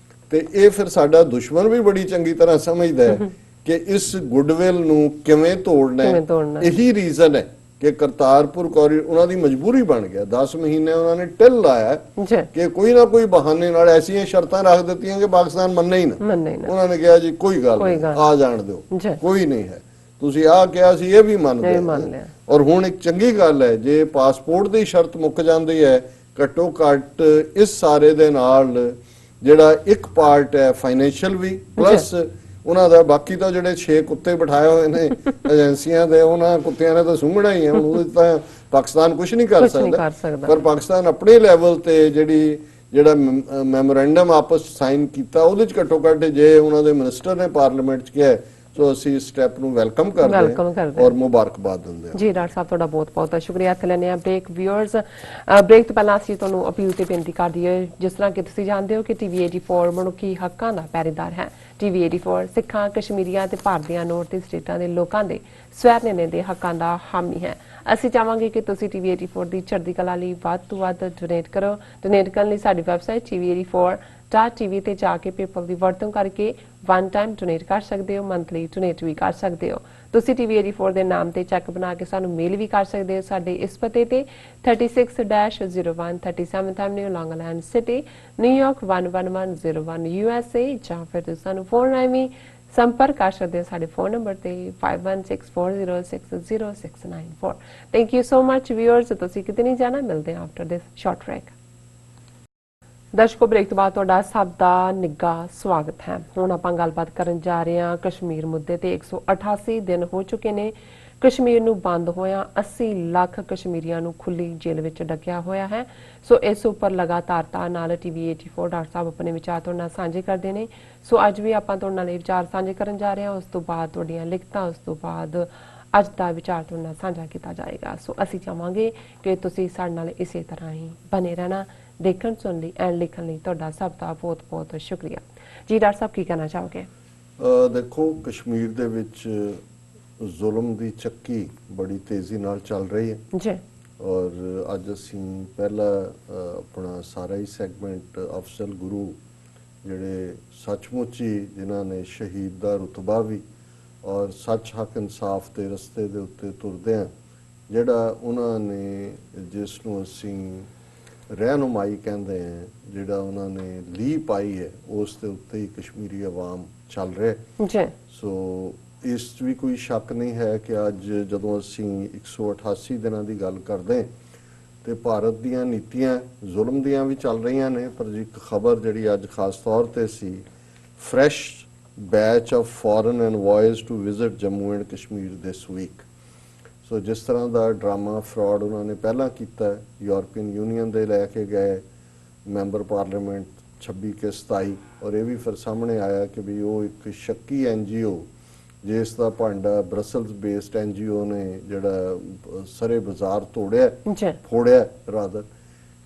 ਤੇ ਇਹ ਫਿਰ ਸਾਡਾ ਦੁਸ਼ਮਣ ਵੀ ਬੜੀ ਚੰਗੀ ਤਰ੍ਹਾਂ ਸਮਝਦਾ ਹੈ ਕਿ ਇਸ ਗੁੱਡਵਿਲ ਨੂੰ ਕਿਵੇਂ ਤੋੜਨਾ ਹੈ। ਇਹੀ ਰੀਜ਼ਨ ਹੈ ਕਿ ਕਰਤਾਰਪੁਰ ਕੋਰੀਡੋਰ ਉਹਨਾਂ ਦੀ ਮਜਬੂਰੀ ਬਣ ਗਿਆ। 10 ਮਹੀਨੇ ਉਹਨਾਂ ਨੇ ਟਿਲ ਲਾਇਆ ਕਿ ਕੋਈ ਨਾ ਕੋਈ ਬਹਾਨੇ ਨਾਲ ਐਸੀਆਂ ਸ਼ਰਤਾਂ ਰੱਖ ਦਿੱਤੀਆਂ ਕਿ ਪਾਕਿਸਤਾਨ ਮੰਨੇ ਹੀ ਨਾ। ਉਹਨਾਂ ਨੇ ਕਿਹਾ ਜੀ ਕੋਈ ਗੱਲ ਨਹੀਂ, ਆ ਜਾਣ ਦਿਓ, ਕੋਈ ਨਹੀਂ ਹੈ, ਤੁਸੀਂ ਆਹ ਕਿਹਾ ਸੀ ਇਹ ਵੀ ਮੰਨਦੇ। ਔਰ ਹੁਣ ਇੱਕ ਚੰਗੀ ਗੱਲ ਹੈ ਜੇ ਪਾਸਪੋਰਟ ਦੀ ਸ਼ਰਤ ਮੁੱਕ ਜਾਂਦੀ ਹੈ, ਘੱਟੋ ਘੱਟ ਇਸ ਸਾਰੇ ਦੇ ਨਾਲ ਜਿਹੜਾ ਇੱਕ ਪਾਰਟ ਹੈ ਫਾਈਨੈਂਸ਼ੀਅਲ ਵੀ, ਪਲੱਸ ਉਹਨਾਂ ਦਾ ਬਾਕੀ ਤਾਂ ਜਿਹੜੇ 6 ਕੁੱਤੇ ਬਿਠਾਏ ਹੋਏ ਨੇ ਏਜੰਸੀਆਂ ਦੇ, ਉਹਨਾਂ ਕੁੱਤਿਆਂ ਨੇ ਤਾਂ ਸੁੰਘਣਾ ਹੀ ਹੈ। ਹੁਣ ਉਹਦੇ ਤਾਂ ਪਾਕਿਸਤਾਨ ਕੁਝ ਨਹੀਂ ਕਰ ਸਕਦਾ, ਪਰ ਪਾਕਿਸਤਾਨ ਆਪਣੇ ਲੈਵਲ ਤੇ ਜਿਹੜਾ ਮੈਮੋਰੈਂਡਮ ਆਪਸ ਸਾਈਨ ਕੀਤਾ ਉਹਦੇ ਚ ਘੱਟੋ ਘੱਟ ਜੇ ਉਹਨਾਂ ਦੇ ਮਿਨਿਸਟਰ ਨੇ ਪਾਰਲੀਮੈਂਟ ਚ ਕਿਹਾ, ਸੋ ਅਸੀਂ ਇਸ ਸਟੈਪ ਨੂੰ ਵੈਲਕਮ ਕਰਦੇ ਹਾਂ ਔਰ ਮੁਬਾਰਕਬਾਦ ਦਿੰਦੇ ਹਾਂ। ਜੀ ਡਾਕਟਰ ਸਾਹਿਬ ਤੁਹਾਡਾ ਬਹੁਤ ਬਹੁਤ ਸ਼ੁਕਰੀਆ। ਇੱਥੇ ਲੈਣੇ ਆ ਬ੍ਰੇਕ। ਵਿਊਅਰਸ, ਬ੍ਰੇਕ ਤੋਂ ਪਹਿਲਾਂ ਅਸੀਂ ਤੁਹਾਨੂੰ ਅਪੀਲ ਤੇ ਬੇਨਤੀ ਕਰ ਦਈਏ, ਜਿਸ ਤਰ੍ਹਾਂ ਕਿ ਤੁਸੀਂ ਜਾਣਦੇ ਹੋ ਕਿ ਟੀਵੀ 84 ਮਨੁੱਖੀ ਹੱਕਾਂ ਦਾ ਪਹਿਰੇਦਾਰ ਹੈ। ਟੀਵੀ 84 ਸਿੱਖਾਂ, ਕਸ਼ਮੀਰੀਆਂ ਤੇ ਭਾਰਤੀਆਂ ਨੌਰਥ ਸਟੇਟਾਂ ਦੇ ਲੋਕਾਂ ਦੇ ਸਵੈ ਨਿਰਣੇ ਦੇ ਹੱਕਾਂ ਦਾ ਹਾਮੀ ਹੈ। ਅਸੀਂ ਚਾਹਾਂਗੇ ਕਿ ਤੁਸੀਂ ਟੀਵੀ 84 ਦੀ ਚੜ੍ਹਦੀ ਕਲਾ ਲਈ ਵੱਧ ਤੋਂ ਵੱਧ ਡੋਨੇਟ ਕਰੋ। ਡੋਨੇਟ ਕਰਨ ਲਈ ਸਾਡੀ ਵੈਬਸਾਈਟ tv84.tv ਤੇ ਜਾ ਕੇ ਪੇਪਲ ਦੀ ਵਰਤੋਂ ਕਰਕੇ ਵਨ ਟਾਈਮ ਡੋਨੇਟ ਕਰ ਸਕਦੇ ਹੋ, ਮੰਥਲੀ ਡੋਨੇਟ ਵੀ ਕਰ ਸਕਦੇ ਹੋ। ਤੁਸੀਂ ਟੀਵੀ 84 ਦੇ ਨਾਮ ਤੇ ਚੈੱਕ ਬਣਾ ਕੇ ਸਾਨੂੰ ਮੇਲ ਵੀ ਕਰ ਸਕਦੇ ਹੋ ਸਾਡੇ ਇਸ ਪਤੇ ਤੇ 36-01 37th Avenue, Long Island City, New York 11101 USA, ਜਾਂ ਫਿਰ ਤੁਸੀਂ ਸਾਨੂੰ ਫੋਨ ਰਾਹੀਂ ਵੀ ਸੰਪਰਕ ਕਰ ਸਕਦੇ ਹੋ ਸਾਡੇ ਫੋਨ ਨੰਬਰ ਤੇ 5164060694। Thank you so much viewers. ਤੁਸੀਂ ਕਿਤੇ ਨਹੀਂ ਜਾਣਾ, ਮਿਲਦੇ ਹਾਂ ਆਫਟਰ ਦਿਸ ਸ਼ਾਰਟ ਬ੍ਰੇਕ। ਦਰਸ਼ਕੋ, ਬ੍ਰੇਕ ਤੋਂ ਬਾਅਦ ਤੁਹਾਡਾ ਸਭ ਦਾ ਨਿੱਘਾ ਸਵਾਗਤ ਹੈ। ਹੁਣ ਆਪਾਂ ਗੱਲਬਾਤ ਕਰਨ ਜਾ ਰਹੇ ਹਾਂ ਕਸ਼ਮੀਰ ਮੁੱਦੇ ਤੇ। 188 ਦਿਨ ਹੋ ਚੁੱਕੇ ਨੇ ਕਸ਼ਮੀਰ ਨੂੰ ਬੰਦ ਹੋਇਆ। 80 ਲੱਖ ਕਸ਼ਮੀਰੀਆਂ ਨੂੰ ਖੁੱਲੀ ਜੇਲ੍ਹ ਵਿੱਚ ਡੱਕਿਆ ਹੋਇਆ ਹੈ। ਸੋ ਇਸ ਉੱਪਰ ਲਗਾਤਾਰਤਾ ਨਾਲ ਟੀਵੀ 84 ਡਾਕਟਰ ਸਾਹਿਬ ਆਪਣੇ ਵਿਚਾਰ ਤੁਹਾਡੇ ਨਾਲ ਸਾਂਝੇ ਕਰਦੇ ਨੇ। ਸੋ ਅੱਜ ਵੀ ਆਪਾਂ ਤੁਹਾਡੇ ਨਾਲ ਇਹ ਵਿਚਾਰ ਸਾਂਝੇ ਕਰਨ ਜਾ ਰਹੇ ਹਾਂ। ਉਸ ਤੋਂ ਬਾਅਦ ਤੁਹਾਡੀਆਂ ਲਿਖਤਾਂ, ਉਸ ਤੋਂ ਬਾਅਦ ਅੱਜ ਦਾ ਵਿਚਾਰ ਤੁਹਾਡੇ ਨਾਲ ਸਾਂਝਾ ਕੀਤਾ ਜਾਏਗਾ। ਸੋ ਅਸੀਂ ਚਾਹਾਂਗੇ ਕਿ ਤੁਸੀਂ ਸਾਡੇ ਨਾਲ ਇਸੇ ਤਰ੍ਹਾਂ ਹੀ ਬਣੇ ਰਹਿਣਾ। ਦੇਖਣ, ਸੁਣ ਲਈ ਐਂਡ ਲਿਖਣ ਲਈ ਤੁਹਾਡਾ ਸਭ ਦਾ ਬਹੁਤ ਬਹੁਤ ਸ਼ੁਕਰੀਆ। ਜੀ ਡਾਕਟਰ ਸਾਹਿਬ, ਕੀ ਕਹਿਣਾ ਚਾਹੋਗੇ? ਦੇਖੋ, ਕਸ਼ਮੀਰ ਦੇ ਵਿੱਚ ਜ਼ੁਲਮ ਦੀ ਚੱਕੀ ਬੜੀ ਤੇਜ਼ੀ ਨਾਲ ਚੱਲ ਰਹੀ ਹੈ ਜੀ। ਔਰ ਅੱਜ ਅਸੀਂ ਪਹਿਲਾ ਆਪਣਾ ਸਾਰਾ ਹੀ ਸੈਗਮੈਂਟ ਅਫਜ਼ਲ ਗੁਰੂ, ਜਿਹੜੇ ਸੱਚਮੁੱਚ ਹੀ ਜਿਨ੍ਹਾਂ ਨੇ ਸ਼ਹੀਦ ਦਾ ਰੁਤਬਾ ਵੀ ਔਰ ਸੱਚ, ਹੱਕ, ਇਨਸਾਫ ਦੇ ਰਸਤੇ ਦੇ ਉੱਤੇ ਤੁਰਦੇ ਆ, ਜਿਹੜਾ ਉਹਨਾਂ ਨੇ ਜਿਸ ਨੂੰ ਅਸੀਂ ਰਹਿਨੁਮਾਈ ਕਹਿੰਦੇ ਆ, ਜਿਹੜਾ ਉਹਨਾਂ ਨੇ ਲੀਹ ਪਾਈ ਹੈ, ਉਸ ਦੇ ਉੱਤੇ ਹੀ ਕਸ਼ਮੀਰੀ ਆਵਾਮ ਚੱਲ ਰਿਹਾ ਜੀ। ਸੋ ਇਸ 'ਚ ਵੀ ਕੋਈ ਸ਼ੱਕ ਨਹੀਂ ਹੈ ਕਿ ਅੱਜ ਜਦੋਂ ਅਸੀਂ 188 ਦਿਨਾਂ ਦੀ ਗੱਲ ਕਰਦੇ ਤੇ ਭਾਰਤ ਦੀਆਂ ਨੀਤੀਆਂ ਜ਼ੁਲਮ ਦੀਆਂ ਵੀ ਚੱਲ ਰਹੀਆਂ ਨੇ, ਪਰ ਇੱਕ ਖਬਰ ਜਿਹੜੀ ਅੱਜ ਖਾਸ ਤੌਰ ਤੇ ਸੀ, fresh batch of foreign envoys to visit Jammu and Kashmir this week. So ਜਿਸ ਤਰ੍ਹਾਂ ਦਾ ਡਰਾਮਾ ਫਰਾਡ ਉਹਨਾਂ ਨੇ ਪਹਿਲਾਂ ਕੀਤਾ, ਯੂਰਪੀਅਨ ਯੂਨੀਅਨ ਦੇ ਲੈ ਕੇ ਗਏ ਮੈਂਬਰ ਪਾਰਲੀਮੈਂਟ 26 ਕੇ 27, ਔਰ ਇਹ ਵੀ ਫਿਰ ਸਾਹਮਣੇ ਆਇਆ ਕਿ ਵੀ ਉਹ ਇੱਕ ਸ਼ੱਕੀ NGO, ਜਿਸ ਦਾ ਭਾਂਡਾ ਬਰਸਲਸ ਬੇਸਡ NGO ਨੇ ਜਿਹੜਾ ਸਾਰੇ ਬਾਜ਼ਾਰ ਫੋੜਿਆ ਰਾਦਰ,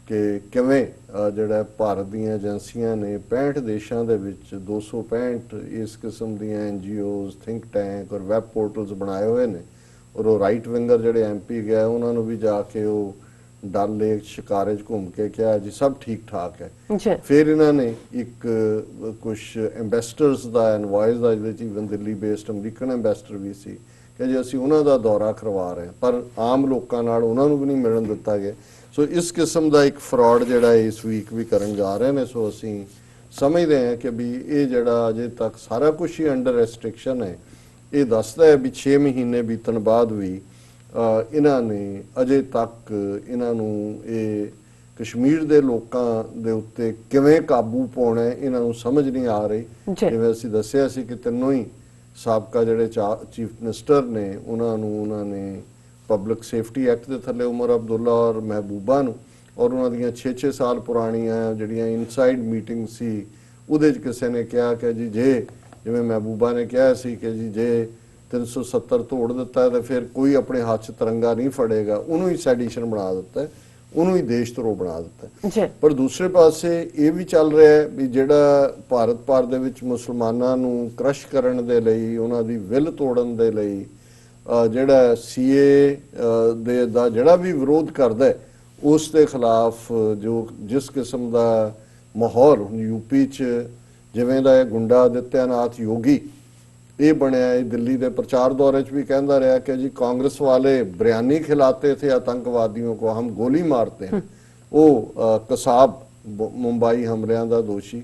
ਕਿ ਕਿਵੇਂ ਜਿਹੜਾ ਭਾਰਤ ਦੀਆਂ ਏਜੰਸੀਆਂ ਨੇ 65 ਦੇਸ਼ਾਂ ਦੇ ਵਿੱਚ 265 ਇਸ ਕਿਸਮ ਦੀਆਂ NGOs, ਥਿੰਕ ਟੈਂਕ ਔਰ ਵੈਬ ਪੋਰਟਲਸ ਬਣਾਏ ਹੋਏ ਨੇ। ਔਰ ਉਹ ਰਾਈਟ ਵਿੰਗਰ ਜਿਹੜੇ MP ਗਏ, ਉਹਨਾਂ ਨੂੰ ਵੀ ਜਾ ਕੇ ਉਹ ਡਲ ਲੇਕ ਸ਼ਿਕਾਰੇ 'ਚ ਘੁੰਮ ਕੇ ਕਿਹਾ ਜੀ ਸਭ ਠੀਕ ਠਾਕ ਹੈ। ਫਿਰ ਇਹਨਾਂ ਨੇ ਇੱਕ ਕੁਝ ਐਂਬੈਸਡਰਸ ਦਾ ਐਨਵਾਇਸ ਦਾ, ਜਿਹਦੇ 'ਚ even Delhi based American ambassador ਵੀ ਸੀ, ਕਿ ਜੀ ਅਸੀਂ ਉਹਨਾਂ ਦਾ ਦੌਰਾ ਕਰਵਾ ਰਹੇ ਹਾਂ, ਪਰ ਆਮ ਲੋਕਾਂ ਨਾਲ ਉਹਨਾਂ ਨੂੰ ਵੀ ਨਹੀਂ ਮਿਲਣ ਦਿੱਤਾ ਗਿਆ। ਸੋ ਇਸ ਕਿਸਮ ਦਾ ਇੱਕ ਫਰਾਡ ਜਿਹੜਾ ਇਸ ਵੀਕ ਵੀ ਕਰਨ ਜਾ ਰਹੇ ਨੇ। ਸੋ ਅਸੀਂ ਸਮਝਦੇ ਹਾਂ ਕਿ ਵੀ ਇਹ ਜਿਹੜਾ ਅਜੇ ਤੱਕ ਸਾਰਾ ਕੁਝ ਹੀ ਅੰਡਰ ਰੈਸਟ੍ਰਿਕਸ਼ਨ ਹੈ। ਇਹ ਦੱਸਦਾ ਹੈ ਵੀ 6 ਮਹੀਨੇ ਬੀਤਣ ਬਾਅਦ ਵੀ ਇਹਨਾਂ ਨੇ ਅਜੇ ਤੱਕ ਇਹਨਾਂ ਨੂੰ ਇਹ ਕਸ਼ਮੀਰ ਦੇ ਲੋਕਾਂ ਦੇ ਉੱਤੇ ਕਿਵੇਂ ਕਾਬੂ ਪਾਉਣਾ ਇਹਨਾਂ ਨੂੰ ਸਮਝ ਨਹੀਂ ਆ ਰਹੀ। ਜਿਵੇਂ ਅਸੀਂ ਦੱਸਿਆ ਸੀ ਕਿ ਤਿੰਨੋਂ ਹੀ ਸਾਬਕਾ ਜਿਹੜੇ ਚੀਫ ਮਿਨਿਸਟਰ ਨੇ ਉਹਨਾਂ ਨੇ ਪਬਲਿਕ ਸੇਫਟੀ ਐਕਟ ਦੇ ਥੱਲੇ ਉਮਰ ਅਬਦੁੱਲਾ ਔਰ ਮਹਿਬੂਬਾ ਨੂੰ, ਔਰ ਉਹਨਾਂ ਦੀਆਂ 6-6 ਸਾਲ ਪੁਰਾਣੀਆਂ ਜਿਹੜੀਆਂ ਇਨਸਾਈਡ ਮੀਟਿੰਗ ਸੀ ਉਹਦੇ 'ਚ ਕਿਸੇ ਨੇ ਕਿਹਾ ਕਿ ਜੀ ਜਿਵੇਂ ਮਹਿਬੂਬਾ ਨੇ ਕਿਹਾ ਸੀ ਕਿ ਜੀ ਜੇ 370 ਤੋੜ ਦਿੱਤਾ ਤਾਂ ਫਿਰ ਕੋਈ ਆਪਣੇ ਹੱਥ 'ਚ ਤਿਰੰਗਾ ਨਹੀਂ ਫੜੇਗਾ, ਉਹਨੂੰ ਹੀ ਸੈਡੀਸ਼ਨ ਬਣਾ ਦਿੱਤਾ, ਉਹਨੂੰ ਹੀ ਦੇਸ਼ ਧਰੋਹ ਬਣਾ ਦਿੱਤਾ। ਪਰ ਦੂਸਰੇ ਪਾਸੇ ਇਹ ਵੀ ਚੱਲ ਰਿਹਾ ਹੈ ਵੀ ਜਿਹੜਾ ਭਾਰਤ ਭਰ ਦੇ ਵਿੱਚ ਮੁਸਲਮਾਨਾਂ ਨੂੰ ਕ੍ਰਸ਼ ਕਰਨ ਦੇ ਲਈ, ਉਹਨਾਂ ਦੀ ਵਿਲ ਤੋੜਨ ਦੇ ਲਈ ਜਿਹੜਾ ਸੀਏ ਦਾ ਜਿਹੜਾ ਵੀ ਵਿਰੋਧ ਕਰਦਾ ਉਸ ਦੇ ਖਿਲਾਫ ਜਿਸ ਕਿਸਮ ਦਾ ਮਾਹੌਲ ਯੂਪੀ 'ਚ ਜਿਵੇਂ ਦਾ ਇਹ ਗੁੰਡਾ ਆਦਿੱਤਿਆਨਾਥ ਯੋਗੀ ਇਹ ਬਣਿਆ, ਇਹ ਦਿੱਲੀ ਦੇ ਪ੍ਰਚਾਰ ਦੌਰੇ 'ਚ ਵੀ ਕਹਿੰਦਾ ਰਿਹਾ ਕਿ ਜੀ ਕਾਂਗਰਸ ਵਾਲੇ ਬਿਰਿਆਨੀ ਖਿਲਾਤੇ थे आतंकवादियों को, हम गोली मारते हैं। ਉਹ ਕਸਾਬ ਮੁੰਬਈ ਹਮਲਿਆਂ ਦਾ ਦੋਸ਼ੀ,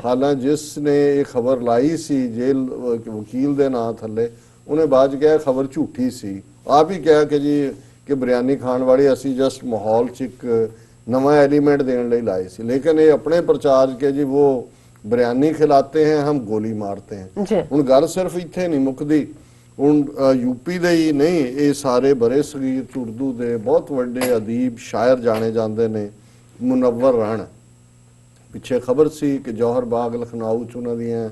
ਹਾਲਾਂਕਿ ਜਿਸ ਨੇ ਇਹ ਖਬਰ ਲਾਈ ਸੀ ਜੇਲ੍ਹ ਵਕੀਲ ਦੇ ਨਾਂ ਥੱਲੇ, ਉਹਨੇ ਬਾਅਦ ਕਿਹਾ ਖਬਰ ਝੂਠੀ ਸੀ। ਆਪ ਹੀ ਕਿਹਾ ਕਿ ਜੀ ਕਿ ਬਿਰਿਆਨੀ ਖਾਣ ਵਾਲੇ ਅਸੀਂ ਜਸਟ ਮਾਹੌਲ 'ਚ ਇੱਕ ਨਵਾਂ ਐਲੀਮੈਂਟ ਦੇਣ ਲਈ ਲਾਏ ਸੀ, ਲੇਕਿਨ ਇਹ ਆਪਣੇ ਪ੍ਰਚਾਰ ਕੇ ਜੀ ਉਹ ਬਿਰਿਆਨੀ ਖਿਲਾਤੇ हैं, हम गोली मारते हैं। ਹੁਣ ਗੱਲ ਸਿਰਫ ਇੱਥੇ ਨਹੀਂ ਮੁੱਕਦੀ, ਹੁਣ ਯੂਪੀ ਦੇ ਹੀ ਨਹੀਂ, ਇਹ ਸਾਰੇ ਬਰੇ ਸਗੀਰ 'ਚ ਉਰਦੂ ਦੇ ਬਹੁਤ ਵੱਡੇ ਅਦੀਬ ਸ਼ਾਇਰ ਜਾਣੇ ਜਾਂਦੇ ਨੇ। ਮੁਨੱਵਰ ਰਾਣਾ, ਪਿੱਛੇ ਖਬਰ ਸੀ ਕਿ ਜੌਹਰ ਬਾਗ ਲਖਨਊ 'ਚ ਉਹਨਾਂ ਦੀਆਂ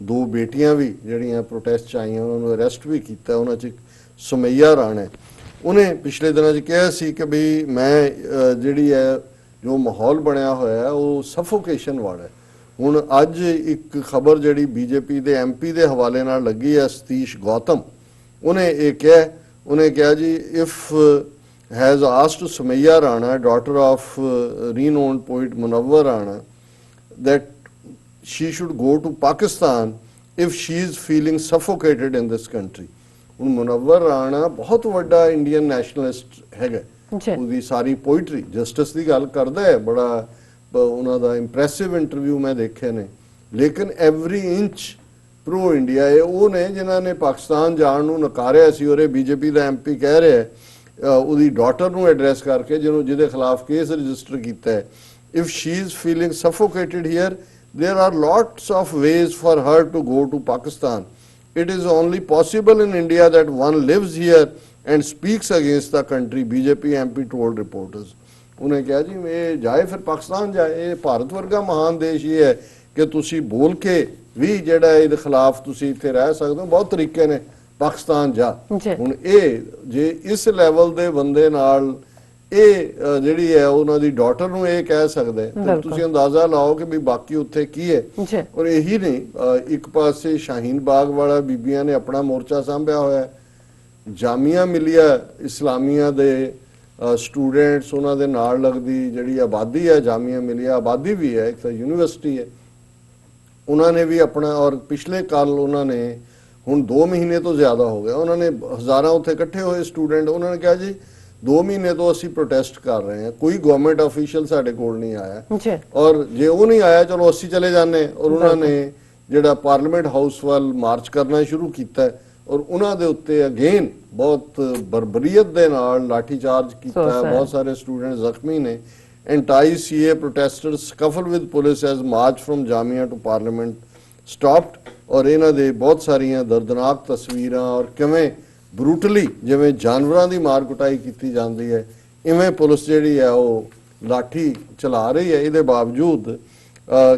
2 ਬੇਟੀਆਂ ਵੀ ਜਿਹੜੀਆਂ ਪ੍ਰੋਟੈਸਟ 'ਚ ਆਈਆਂ ਉਹਨਾਂ ਨੂੰ ਅਰੈਸਟ ਵੀ ਕੀਤਾ। ਉਹਨਾਂ 'ਚ ਸੁਮਈਆ ਰਾਣਾ, ਉਹਨੇ ਪਿਛਲੇ ਦਿਨਾਂ 'ਚ ਕਿਹਾ ਸੀ ਕਿ ਵੀ ਮੈਂ ਜਿਹੜੀ ਹੈ ਜੋ ਮਾਹੌਲ ਬਣਿਆ ਹੋਇਆ ਉਹ ਸਫੋਕੇਸ਼ਨ ਵਾਲਾ ਹੈ। ਹੁਣ ਅੱਜ ਇੱਕ ਖਬਰ ਜਿਹੜੀ ਬੀਜੇਪੀ ਦੇ ਐਮਪੀ ਦੇ ਹਵਾਲੇ ਨਾਲ ਲੱਗੀ ਹੈ, ਸਤੀਸ਼ ਗੌਤਮ, ਉਹਨੇ ਕਿਹਾ ਜੀ if has asked Sumaiya Rana daughter of renowned poet Munawwar Rana that she should go to Pakistan if she is feeling suffocated in this country। ਹੁਣ ਮੁਨੱਵਰ ਰਾਣਾ ਬਹੁਤ ਵੱਡਾ ਇੰਡੀਅਨ ਨੈਸ਼ਨਲਿਸਟ ਹੈਗਾ, ਉਹਦੀ ਸਾਰੀ ਪੋਇਟਰੀ ਜਸਟਿਸ ਦੀ ਗੱਲ ਕਰਦਾ ਹੈ, ਬੜਾ ਉਹਨਾਂ ਦਾ ਇੰਪ੍ਰੈਸਿਵ ਇੰਟਰਵਿਊ ਮੈਂ ਦੇਖੇ ਨੇ, ਲੇਕਿਨ ਐਵਰੀ ਇੰਚ ਪ੍ਰੋ ਇੰਡੀਆ ਹੈ। ਉਹ ਨੇ ਜਿਨ੍ਹਾਂ ਨੇ ਪਾਕਿਸਤਾਨ ਜਾਣ ਨੂੰ ਨਕਾਰਿਆ ਸੀ, ਔਰ ਇਹ ਬੀਜੇਪੀ ਦਾ ਐਮਪੀ ਕਹਿ ਰਿਹਾ ਉਹਦੀ ਡਾਟਰ ਨੂੰ ਐਡਰੈਸ ਕਰਕੇ ਜਿਹਦੇ ਖਿਲਾਫ ਕੇਸ ਰਜਿਸਟਰ ਕੀਤਾ ਹੈ, if she is feeling suffocated here, there are lots of ways for her to go to Pakistan. It is only possible in India that one lives here and speaks against the country, BJP MP told reporters। ਉਹਨੇ ਕਿਹਾ ਜੀ ਇਹ ਜਾਏ ਫਿਰ ਪਾਕਿਸਤਾਨ ਜਾਏ, ਇਹ ਭਾਰਤ ਵਰਗਾ ਮਹਾਨ ਦੇਸ਼ ਹੀ ਹੈ ਕਿ ਤੁਸੀਂ ਬੋਲ ਕੇ ਵੀ ਜਿਹੜਾ ਇਹਦੇ ਖਿਲਾਫ ਤੁਸੀਂ ਇੱਥੇ ਰਹਿ ਸਕਦੇ ਹੋ, ਬਹੁਤ ਤਰੀਕੇ ਨੇ, ਪਾਕਿਸਤਾਨ ਜਾ। ਹੁਣ ਇਹ ਜੇ ਇਸ ਲੈਵਲ ਦੇ ਬੰਦੇ ਨਾਲ ਇਹ ਜਿਹੜੀ ਹੈ ਉਹਨਾਂ ਦੀ ਡਾਟਰ ਨੂੰ ਇਹ ਕਹਿ ਸਕਦਾ ਹੈ, ਤਾਂ ਤੁਸੀਂ ਅੰਦਾਜ਼ਾ ਲਾਓ ਕਿ ਵੀ ਬਾਕੀ ਉੱਥੇ ਕੀ ਹੈ। ਔਰ ਇਹੀ ਨਹੀਂ, ਇੱਕ ਪਾਸੇ ਸ਼ਾਹੀਨ ਬਾਗ ਵਾਲਾ ਬੀਬੀਆਂ ਨੇ ਆਪਣਾ ਮੋਰਚਾ ਸਾਂਭਿਆ ਹੋਇਆ, ਜਾਮੀਆ ਮਿਲੀਆ ਇਸਲਾਮੀਆ ਦੇ ਸਟੂਡੈਂਟਸ, ਉਹਨਾਂ ਦੇ ਨਾਲ ਲੱਗਦੀ ਜਿਹੜੀ ਆਬਾਦੀ ਹੈ, ਜਾਮੀਆ ਮਿਲੀਆ ਆਬਾਦੀ ਵੀ ਹੈ, ਇੱਕ ਤਾਂ ਯੂਨੀਵਰਸਿਟੀ ਹੈ, ਉਹਨਾਂ ਨੇ ਵੀ ਆਪਣਾ, ਔਰ ਪਿਛਲੇ ਕੱਲ ਉਹਨਾਂ ਨੇ ਹੁਣ 2 ਮਹੀਨੇ ਤੋਂ ਜ਼ਿਆਦਾ ਹੋ ਗਿਆ, ਉਹਨਾਂ ਨੇ ਹਜ਼ਾਰਾਂ ਉੱਥੇ ਇਕੱਠੇ ਹੋਏ ਸਟੂਡੈਂਟ, ਉਹਨਾਂ ਨੇ ਕਿਹਾ ਜੀ 2 ਮਹੀਨੇ ਤੋਂ ਅਸੀਂ ਪ੍ਰੋਟੈਸਟ ਕਰ ਰਹੇ ਹਾਂ, ਕੋਈ ਗਵਰਨਮੈਂਟ ਅਫੀਸ਼ੀਅਲ ਸਾਡੇ ਕੋਲ ਨਹੀਂ ਆਇਆ, ਔਰ ਜੇ ਉਹ ਨਹੀਂ ਆਇਆ ਚਲੋ ਅਸੀਂ ਚਲੇ ਜਾਂਦੇ। ਔਰ ਉਹਨਾਂ ਨੇ ਜਿਹੜਾ ਪਾਰਲੀਮੈਂਟ ਹਾਊਸ ਵੱਲ ਮਾਰਚ ਕਰਨਾ ਸ਼ੁਰੂ ਕੀਤਾ, ਔਰ ਉਹਨਾਂ ਦੇ ਉੱਤੇ ਅਗੇਨ ਬਹੁਤ ਬਰਬਰੀਅਤ ਦੇ ਨਾਲ ਲਾਠੀ ਚਾਰਜ ਕੀਤਾ, ਬਹੁਤ ਸਾਰੇ ਸਟੂਡੈਂਟ ਜ਼ਖਮੀ ਨੇ। anti-CA protesters scuffle with police as march from Jamia to Parliament stopped। ਔਰ ਇਹਨਾਂ ਦੇ ਬਹੁਤ ਸਾਰੀਆਂ ਦਰਦਨਾਕ ਤਸਵੀਰਾਂ, ਔਰ ਕਿਵੇਂ ਬਰੂਟਲੀ ਜਿਵੇਂ ਜਾਨਵਰਾਂ ਦੀ ਮਾਰ ਕੁਟਾਈ ਕੀਤੀ ਜਾਂਦੀ ਹੈ, ਇਵੇਂ ਪੁਲਿਸ ਜਿਹੜੀ ਹੈ ਉਹ ਲਾਠੀ ਚਲਾ ਰਹੀ ਹੈ। ਇਹਦੇ ਬਾਵਜੂਦ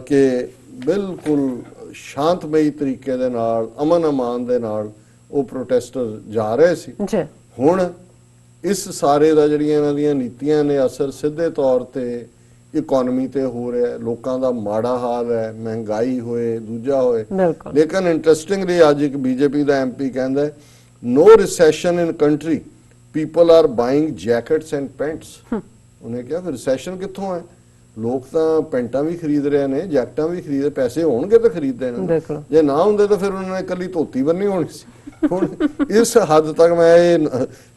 ਕਿ ਬਿਲਕੁਲ ਸ਼ਾਂਤਮਈ ਤਰੀਕੇ ਦੇ ਨਾਲ, ਅਮਨ ਅਮਾਨ ਦੇ ਨਾਲ ਉਹ ਪ੍ਰੋਟੈਸਟਰ ਜਾ ਰਹੇ ਸੀ। ਹੁਣ ਇਸ ਸਾਰੇ ਦਾ ਜਿਹੜੀਆਂ ਇਹਨਾਂ ਦੀਆਂ ਨੀਤੀਆਂ ਨੇ ਅਸਰ ਸਿੱਧੇ ਤੌਰ ਤੇ ਇਕਨੋਮੀ ਤੇ ਹੋ ਰਿਹਾ ਹੈ, ਲੋਕਾਂ ਦਾ ਮਾੜਾ ਹਾਲ ਹੈ, ਮਹਿੰਗਾਈ ਹੋਏ, ਦੂਜਾ ਹੋਏ। ਲੇਕਿਨ ਇੰਟਰਸਟਿੰਗਲੀ ਅੱਜ ਇੱਕ ਬੀਜੇਪੀ ਦਾ ਐਮਪੀ ਕਹਿੰਦਾ no recession in country, people are buying jackets and pants। ਉਹਨੇ ਕਿਹਾ ਫਿਰ ਰਿਸੈਸ਼ਨ ਕਿੱਥੋਂ ਹੈ? ਲੋਕ ਤਾਂ ਪੈਂਟਾਂ ਵੀ ਖਰੀਦ ਰਹੇ ਨੇ, ਜੈਕਟਾਂ ਵੀ ਖਰੀਦ, ਪੈਸੇ ਹੋਣਗੇ ਤਾਂ ਖਰੀਦਦੇ ਨੇ। ਬਿਲਕੁਲ। ਜੇ ਨਾ ਹੁੰਦੇ ਤਾਂ ਫਿਰ ਉਹਨਾਂ ਨੇ ਇਕੱਲੀ ਧੋਤੀ ਬੰਨੀ ਹੋਣੀ ਸੀ। ਹੁਣ ਇਸ ਹੱਦ ਤੱਕ ਮੈਂ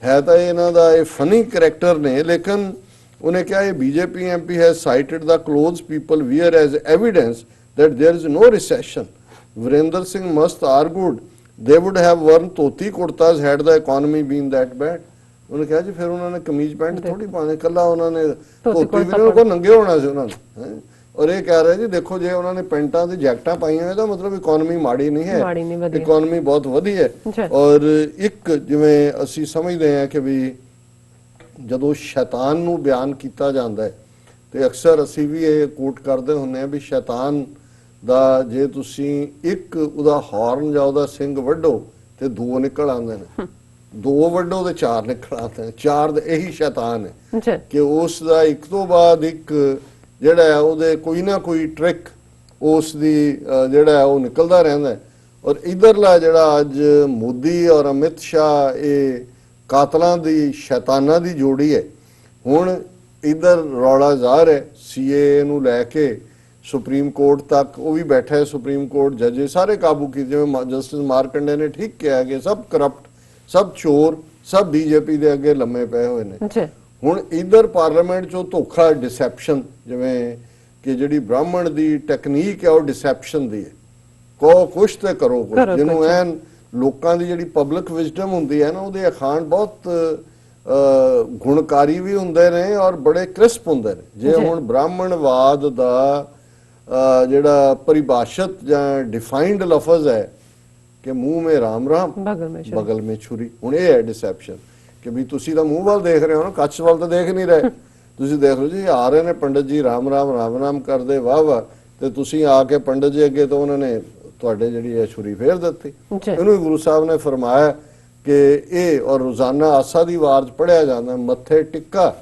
ਹੈ ਤਾਂ ਇਹਨਾਂ ਦਾ ਇਹ ਫਨੀ ਕਰੈਕਟਰ ਨੇ, ਲੇਕਿਨ ਉਹਨੇ ਕਿਹਾ ਇਹ BJP MP has cited the clothes people wear as evidence that there is no recession. Virender Singh must argued they would have worn dhoti kurtas had the economy been that bad. ਉਹਨੇ ਕਿਹਾ ਜੀ ਫਿਰ ਉਹਨਾਂ ਨੇ ਕਮੀਜ਼ ਪੈਂਟ ਥੋੜੀ ਪਾਣੇ, ਕੱਲਾ ਉਹਨਾਂ ਨੇ ਧੋਤੀ ਵੀ ਉਹਨਾਂ ਕੋਲ ਨੰਗੇ ਹੋਣਾ ਸੀ ਉਹਨਾਂ ਨੇ। ਔਰ ਇਹ ਕਹਿ ਰਹੇ ਜੀ ਦੇਖੋ ਜੇ ਉਹਨਾਂ ਨੇ ਪੈਂਟਾਂ ਤੇ ਜੈਕਟਾਂ ਪਾਈਆਂ ਇਹਦਾ ਮਤਲਬ ਇਕਨੋਮੀ ਮਾੜੀ ਨਹੀਂ ਹੈ, ਇਕਨੋਮੀ ਬਹੁਤ ਵਧੀਆ ਹੈ। ਔਰ ਇੱਕ ਜਿਵੇਂ ਅਸੀਂ ਸਮਝਦੇ ਹਾਂ ਕਿ ਵੀ ਜਦੋਂ ਸ਼ੈਤਾਨ ਨੂੰ ਬਿਆਨ ਕੀਤਾ ਜਾਂਦਾ ਹੈ ਤੇ ਅਕਸਰ ਅਸੀਂ ਵੀ ਇਹ ਕੋਟ ਕਰਦੇ ਹੁੰਦੇ ਹਾਂ ਵੀ ਸ਼ੈਤਾਨ ਦਾ ਜੇ ਤੁਸੀਂ ਇੱਕ ਉਹਦਾ ਹਾਰਨ ਜਾਂ ਉਹਦਾ ਸਿੰਗ ਵੱਢੋ ਤੇ ਦੋ ਨਿਕਲ ਆਉਂਦੇ ਨੇ, ਦੋ ਵੱਢੋ ਤੇ ਚਾਰ ਨਿਕਲ ਆਉਂਦੇ ਨੇ, ਚਾਰ ਦਾ ਇਹੀ ਸ਼ੈਤਾਨ ਹੈ ਕਿ ਉਸ ਦਾ ਇੱਕ ਤੋਂ ਬਾਅਦ ਇੱਕ ਜਿਹੜਾ ਹੈ ਉਹਦੇ ਕੋਈ ਨਾ ਕੋਈ ਟ੍ਰਿਕ ਉਸ ਦੀ ਜਿਹੜਾ ਹੈ ਉਹ ਨਿਕਲਦਾ ਰਹਿੰਦਾ ਹੈ। ਔਰ ਇਧਰਲਾ ਜਿਹੜਾ ਅੱਜ ਮੋਦੀ ਔਰ ਅਮਿਤ ਸ਼ਾਹ ਇਹ ਕਾਤਲਾਂ ਦੀ ਸ਼ੈਤਾਨਾਂ ਦੀ ਜੋੜੀ ਹੈ। ਹੁਣ ਇਧਰ ਰੌਲਾ ਜ਼ਾਹਰ ਹੈ ਸੀਏ ਨੂੰ ਲੈ ਕੇ ਸੁਪਰੀਮ ਕੋਰਟ ਤੱਕ, ਉਹ ਵੀ ਬੈਠਾ ਹੈ ਸੁਪਰੀਮ ਕੋਰਟ ਜੱਜ ਸਾਰੇ ਕਾਬੂ ਕੀਤੇ, ਜਿਵੇਂ ਜਸਟਿਸ ਮਾਰਕੰਡੇ ਨੇ ਠੀਕ ਕਿਹਾ ਕਿ ਸਭ ਕਰਪਟ, ਸਭ ਚੋਰ, ਸਭ ਬੀਜੇਪੀ ਦੇ ਅੱਗੇ ਲੰਮੇ ਪਏ ਹੋਏ ਨੇ। ਹੁਣ ਇਧਰ ਪਾਰਲੀਮੈਂਟ ਚੋਂ ਧੋਖਾ, ਡਿਸੈਪਸ਼ਨ, ਜਿਵੇਂ ਕਿ ਜਿਹੜੀ ਬ੍ਰਾਹਮਣ ਦੀ ਟੈਕਨੀਕ ਹੈ ਉਹ ਡਿਸੈਪਸ਼ਨ ਦੀ ਹੈ, ਕਹੋ ਕੁਛ ਤੇ ਕਰੋ ਕੁਛ, ਜਿਹਨੂੰ ਐਨ ਲੋਕਾਂ ਦੀ ਜਿਹੜੀ ਪਬਲਿਕ ਵਿਜ਼ਡਮ ਹੁੰਦੀ ਹੈ ਨਾ ਉਹਦੇ ਅਖਾਣ ਬਹੁਤ ਗੁਣਕਾਰੀ ਵੀ ਹੁੰਦੇ ਨੇ ਔਰ ਬੜੇ ਕ੍ਰਿਸਪ ਹੁੰਦੇ ਨੇ। ਜੇ ਹੁਣ ਬ੍ਰਾਹਮਣਵਾਦ ਦਾ ਜਿਹੜਾ ਪਰਿਭਾਸ਼ਿਤ ਜਾਂ ਡਿਫਾਈਨਡ ਲਫ਼ਜ਼ ਹੈ ਕਿ ਮੂੰਹ ਮੇ ਰਾਮ ਰਾਮ ਬਗਲ ਮੇ ਛੁਰੀ, ਹੁਣ ਇਹ ਹੈ ਡਿਸੈਪਸ਼ਨ ਕਿ ਵੀ ਤੁਸੀਂ ਤਾਂ ਮੂੰਹ ਵੱਲ ਦੇਖ ਰਹੇ ਹੋ ਨਾ, ਕੱਛ ਵੱਲ ਤਾਂ ਦੇਖ ਨਹੀਂ ਰਹੇ। ਤੁਸੀਂ ਦੇਖ ਲਓ ਜੀ ਆ ਰਹੇ ਨੇ ਪੰਡਤ ਜੀ ਰਾਮ ਰਾਮ ਰਾਮ ਰਾਮ ਕਰਦੇ ਵਾਹ ਵਾਹ, ਤੇ ਤੁਸੀਂ ਆ ਕੇ ਪੰਡਤ ਜੀ ਅੱਗੇ ਤੋਂ ਉਹਨਾਂ ਨੇ ਤੁਹਾਡੇ ਜਿਹੜੀ ਹੈ ਛੁਰੀ ਫੇਰ ਦਿੱਤੀ। ਇਹਨੂੰ ਗੁਰੂ ਸਾਹਿਬ ਨੇ ਫਰਮਾਇਆ ਕਿ ਇਹ ਔਰ ਰੋਜ਼ਾਨਾ ਆਸਾ ਦੀ ਵਾਰ ਚ ਪੜਿਆ ਜਾਂਦਾ, ਮੱਥੇ ਟਿੱਕਾ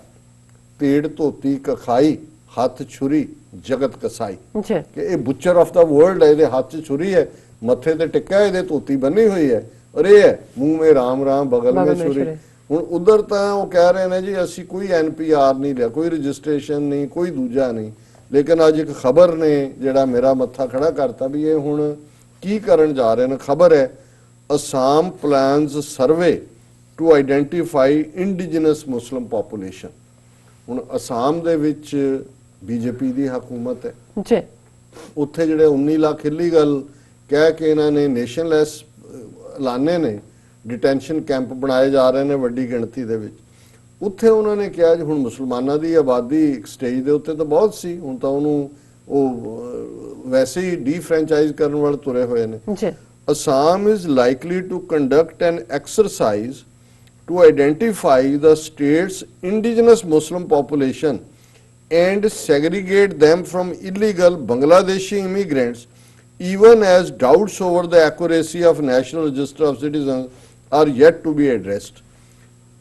ਪੇੜ ਧੋਤੀ ਕਖਾਈ ਹੱਥ ਛੁਰੀ ਜਗਤ ਕਸਾਈ, ਕਿ ਇਹ ਬੁੱਚਰ ਆਫ ਦਾ ਵਰਲਡ ਹੈ, ਇਹਦੇ ਹੱਥ 'ਚ ਛੁਰੀ ਹੈ, ਮੱਥੇ ਤੇ ਟਿੱਕਾ, ਇਹਦੇ ਧੋਤੀ ਬੰਨੀ ਹੋਈ ਹੈ, ਔਰ ਇਹ ਹੈ ਮੂੰਹ ਮੇ ਰਾਮ ਰਾਮ ਬਗਲ ਮੇ ਛੁਰੀ। ਹੁਣ ਉਧਰ ਤਾਂ ਉਹ ਕਹਿ ਰਹੇ ਨੇ ਜੀ ਅਸੀਂ ਕੋਈ NPR ਨਹੀਂ ਲਿਆ, ਕੋਈ ਰਜਿਸਟ੍ਰੇਸ਼ਨ ਨਹੀਂ, ਕੋਈ ਦੂਜਾ ਨਹੀਂ, ਲੇਕਿਨ ਅੱਜ ਇੱਕ ਖਬਰ ਨੇ ਜਿਹੜਾ ਮੇਰਾ ਮੱਥਾ ਖੜਾ ਕਰਤਾ ਵੀ ਇਹ ਹੁਣ ਕੀ ਕਰਨ ਜਾ ਰਹੇ ਨੇ। ਖਬਰ ਹੈ Assam plans survey to identify indigenous Muslim population. ਹੁਣ ਅਸਾਮ ਦੇ ਵਿੱਚ ਬੀਜੇਪੀ ਦੀ ਹਕੂਮਤ ਹੈ ਜੀ, ਉੱਥੇ ਜਿਹੜੇ 19 ਲੱਖ ਇਲੀਗਲ ਕਹਿ ਕੇ ਇਹਨਾਂ ਨੇ ਨੇਸ਼ਨਲੈਸ ਐਲਾਨੇ ਨੇ, ਡਿਟੈਂਸ਼ਨ ਕੈਂਪ ਬਣਾਏ ਜਾ ਰਹੇ ਨੇ ਵੱਡੀ ਗਿਣਤੀ ਦੇ ਵਿੱਚ। ਉੱਥੇ ਉਹਨਾਂ ਨੇ ਕਿਹਾ ਜੀ ਹੁਣ ਮੁਸਲਮਾਨਾਂ ਦੀ ਆਬਾਦੀ ਇੱਕ ਸਟੇਜ ਦੇ ਉੱਤੇ ਤਾਂ ਬਹੁਤ ਸੀ, ਹੁਣ ਤਾਂ ਉਹਨੂੰ ਉਹ ਵੈਸੇ ਹੀ ਡੀਫਰੈਂਚਾਈਜ਼ ਕਰਨ ਵਾਲੇ ਤੁਰੇ ਹੋਏ ਨੇ। Assam is likely to conduct an exercise to identify the state's indigenous Muslim population and segregate them from illegal Bangladeshi immigrants, even as doubts over the accuracy of National Register of Citizens are yet to be addressed.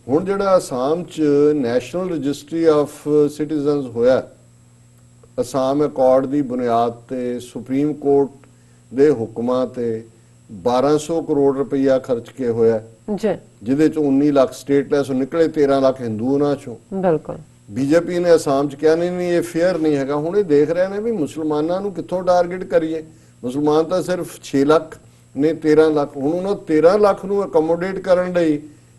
ਹੁਣ ਜਿਹੜਾ ਅਸਾਮ ਚ national registry of citizens ਹੋਇਆ, ਅਸਾਮ ਅਕੋਰਡ ਦੀ ਬੁਨਿਆਦ ਤੇ supreme court ਦੇ ਹੁਕਮਾਂ ਤੇ 1200 ਕਰੋੜ ਰੁਪਈਆ ਖਰਚ ਕੇ ਹੋਇਆ ਜੀ, ਜਿਹਦੇ ਚ 19 ਲੱਖ ਸਟੇਟਲੈਸ ਨਿਕਲੇ, 13 ਲੱਖ ਹਿੰਦੂ ਉਹਨਾਂ ਚੋਂ। ਬਿਲਕੁਲ ਬੀਜੇਪੀ ਨੇ ਅਸਾਮ ਚ ਕਿਹਾ ਨਹੀਂ ਇਹ ਫੇਅਰ ਨਹੀਂ ਹੈਗਾ। ਹੁਣ ਇਹ ਦੇਖ ਰਹੇ ਨੇ ਵੀ ਮੁਸਲਮਾਨਾਂ ਨੂੰ ਕਿੱਥੋਂ ਟਾਰਗੇਟ ਕਰੀਏ, ਮੁਸਲਮਾਨ ਤਾਂ ਸਿਰਫ 6 ਲੱਖ ਨੇ, 13 ਲੱਖ। ਹੁਣ ਉਹਨਾਂ 13 ਲੱਖ ਨੂੰ ਅਕੋਮੋਡੇਟ ਕਰਨ ਲਈ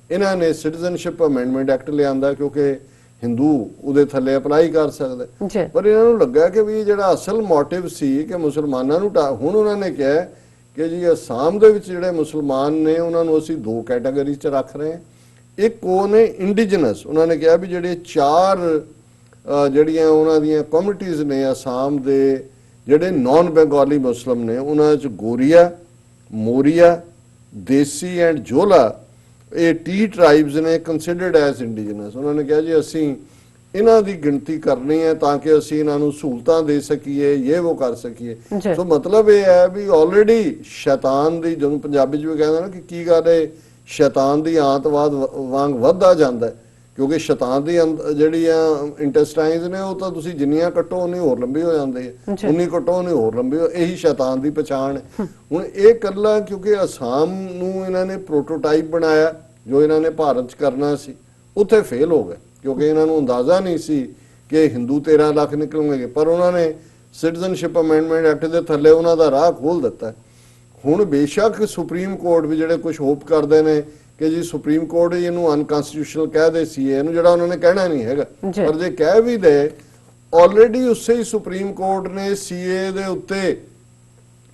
ਇਹਨਾਂ ਨੇ ਸਿਟੀਜ਼ਨਸ਼ਿਪ ਅਮੈਂਡਮੈਂਟ ਐਕਟ ਲਿਆਂਦਾ, ਕਿਉਂਕਿ ਹਿੰਦੂ ਉਹਦੇ ਥੱਲੇ ਅਪਲਾਈ ਕਰ ਸਕਦਾ। ਪਰ ਇਹਨਾਂ ਨੂੰ ਲੱਗਾ ਕਿ ਵੀ ਜਿਹੜਾ ਅਸਲ ਮੋਟਿਵ ਸੀ ਕਿ ਮੁਸਲਮਾਨਾਂ ਨੂੰ ਹੁਣ ਉਹਨਾਂ ਨੇ ਕਿਹਾ ਕਿ ਜੀ ਅਸਾਮ ਦੇ ਵਿੱਚ ਜਿਹੜੇ ਮੁਸਲਮਾਨ ਨੇ ਉਹਨਾਂ ਨੂੰ ਅਸੀਂ ਦੋ ਕੈਟਾਗਰੀ 'ਚ ਰੱਖ ਰਹੇ ਹਾਂ। ਇੱਕ ਉਹ ਨੇ ਇੰਡੀਜਨਸ, ਉਹਨਾਂ ਨੇ ਕਿਹਾ ਵੀ ਜਿਹੜੇ 4 ਜਿਹੜੀਆਂ ਉਹਨਾਂ ਦੀਆਂ ਕਮਿਊਨਿਟੀਜ਼ ਨੇ ਅਸਾਮ ਦੇ, ਜਿਹੜੇ ਨਾਨ ਬੰਗਾਲੀ ਮੁਸਲਿਮ ਨੇ, ਉਹਨਾਂ 'ਚ ਗੋਰੀਆ, ਮੋਰੀਆ, ਦੇਸੀ ਐਂਡ ਜੋਲਾ, ਇਹ T ਟ੍ਰਾਈਬਸ ਨੇ ਕੰਸੀਡਰਡ ਐਜ਼ ਇੰਡੀਜਨਸ। ਉਹਨਾਂ ਨੇ ਕਿਹਾ ਜੀ ਅਸੀਂ ਇਹਨਾਂ ਦੀ ਗਿਣਤੀ ਕਰਨੀ ਹੈ ਤਾਂ ਕਿ ਅਸੀਂ ਇਹਨਾਂ ਨੂੰ ਸਹੂਲਤਾਂ ਦੇ ਸਕੀਏ, ਇਹ ਉਹ ਕਰ ਸਕੀਏ। ਸੋ ਮਤਲਬ ਇਹ ਹੈ ਵੀ ਆਲਰੇਡੀ ਸ਼ੈਤਾਨ ਦੀ, ਜਦੋਂ ਪੰਜਾਬੀ 'ਚ ਵੀ ਕਹਿੰਦੇ ਨਾ ਕਿ ਕੀ ਗੱਲ ਹੈ ਸ਼ੈਤਾਨ ਦੀ ਆਤਵਾਦ ਵਾਂਗ ਵੱਧਦਾ ਜਾਂਦਾ, ਕਿਉਂਕਿ ਸ਼ੈਤਾਨ ਦੀ ਜਿਹੜੀਆਂ ਇੰਟੈਸਟਾਈਨਸ ਨੇ ਉਹ ਤਾਂ ਤੁਸੀਂ ਜਿੰਨੀਆਂ ਕੱਟੋ ਉਨੀ ਹੋਰ ਲੰਬੀ ਹੋ ਜਾਂਦੀ ਹੈ, ਉਨੀ ਕੱਟੋ ਉਨੀ ਹੋਰ ਲੰਬੀ ਹੋ, ਇਹੀ ਸ਼ੈਤਾਨ ਦੀ ਪਛਾਣ ਹੈ। ਹੁਣ ਇਹ ਕੱਲਾ ਕਿਉਂਕਿ ਅਸਾਮ ਨੂੰ ਇਹਨਾਂ ਨੇ ਪ੍ਰੋਟੋਟਾਈਪ ਬਣਾਇਆ ਜੋ ਇਹਨਾਂ ਨੇ ਭਾਰਤ 'ਚ ਕਰਨਾ ਸੀ, ਉੱਥੇ ਫੇਲ ਹੋ ਗਏ, ਕਿਉਂਕਿ ਇਹਨਾਂ ਨੂੰ ਅੰਦਾਜ਼ਾ ਨਹੀਂ ਸੀ ਕਿ ਹਿੰਦੂ 13 ਲੱਖ ਨਿਕਲਣਗੇ, ਪਰ ਉਹਨਾਂ ਨੇ ਸਿਟੀਜ਼ਨਸ਼ਿਪ ਅਮੈਂਡਮੈਂਟ ਐਕਟ ਦੇ ਥੱਲੇ ਉਹਨਾਂ ਦਾ ਰਾਹ ਖੋਲ ਦਿੱਤਾ ਹੈ। ਹੁਣ ਬੇਸ਼ੱਕ ਸੁਪਰੀਮ ਕੋਰਟ ਵੀ ਜਿਹੜੇ ਕੁਝ ਹੋਪ ਕਰਦੇ ਨੇ ਕਿ ਜੀ ਸੁਪਰੀਮ ਕੋਰਟ ਇਹਨੂੰ ਅਨਕਨਸਟੀਟਿਊਸ਼ਨਲ ਕਹਿ ਦੇ ਸੀਏ ਨੂੰ, ਜਿਹੜਾ ਉਹਨਾਂ ਨੇ ਕਹਿਣਾ ਨਹੀਂ ਹੈਗਾ, ਪਰ ਜੇ ਕਹਿ ਵੀ ਦੇ ਆਲਰੇਡੀ ਉਸੇ ਹੀ ਸੁਪਰੀਮ ਕੋਰਟ ਨੇ ਸੀਏ ਦੇ ਉੱਤੇ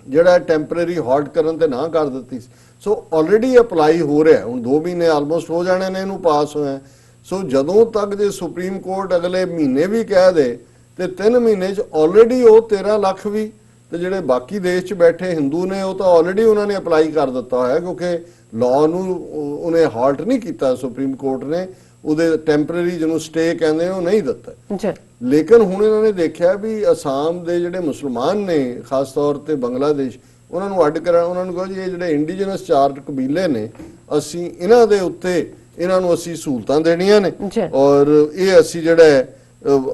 ਜਿਹੜਾ ਟੈਂਪਰੇਰੀ ਹਾਲਟ ਕਰਨ ਤੇ ਨਾ ਕਰ ਦਿੱਤੀ। ਸੋ ਆਲਰੇਡੀ ਅਪਲਾਈ ਹੋ ਰਿਹਾ, ਹੁਣ 2 ਮਹੀਨੇ ਆਲਮੋਸਟ ਹੋ ਜਾਣੇ ਨੇ ਇਹਨੂੰ ਪਾਸ ਹੋਇਆ। ਸੋ ਜਦੋਂ ਤੱਕ ਜੇ ਸੁਪਰੀਮ ਕੋਰਟ ਅਗਲੇ ਮਹੀਨੇ ਵੀ ਕਹਿ ਦੇ ਤੇ 3 ਮਹੀਨੇ 'ਚ ਆਲਰੇਡੀ ਉਹ 13 ਲੱਖ ਵੀ ਤੇ ਜਿਹੜੇ ਬਾਕੀ ਦੇਸ਼ 'ਚ ਬੈਠੇ ਹਿੰਦੂ ਨੇ ਉਹ ਤਾਂ ਆਲਰੇਡੀ ਉਹਨਾਂ ਨੇ ਅਪਲਾਈ ਕਰ ਦਿੱਤਾ ਹੋਇਆ, ਕਿਉਂਕਿ ਲਾਅ ਨੂੰ ਉਹਨੇ ਹਾਲਟ ਨਹੀਂ ਕੀਤਾ ਸੁਪਰੀਮ ਕੋਰਟ ਨੇ, ਉਹਦੇ ਟੈਂਪਰੇਰੀ ਜਿਹਨੂੰ ਸਟੇ ਕਹਿੰਦੇ ਉਹ ਨਹੀਂ ਦਿੱਤਾ। ਲੇਕਿਨ ਹੁਣ ਇਹਨਾਂ ਨੇ ਦੇਖਿਆ ਵੀ ਅਸਾਮ ਦੇ ਜਿਹੜੇ ਮੁਸਲਮਾਨ ਨੇ, ਖਾਸ ਤੌਰ ਤੇ ਬੰਗਲਾਦੇਸ਼, ਉਹਨਾਂ ਨੂੰ ਅੱਡ ਕਰਾਂ, ਉਹਨਾਂ ਨੂੰ ਕਹੋ ਜੀ ਇਹ ਜਿਹੜੇ ਇੰਡੀਜਨਸ 4 ਕਬੀਲੇ ਨੇ ਅਸੀਂ ਇਹਨਾਂ ਦੇ ਉੱਤੇ ਇਹਨਾਂ ਨੂੰ ਅਸੀਂ ਸਹੂਲਤਾਂ ਦੇਣੀਆਂ ਨੇ, ਔਰ ਇਹ ਅਸੀਂ ਜਿਹੜਾ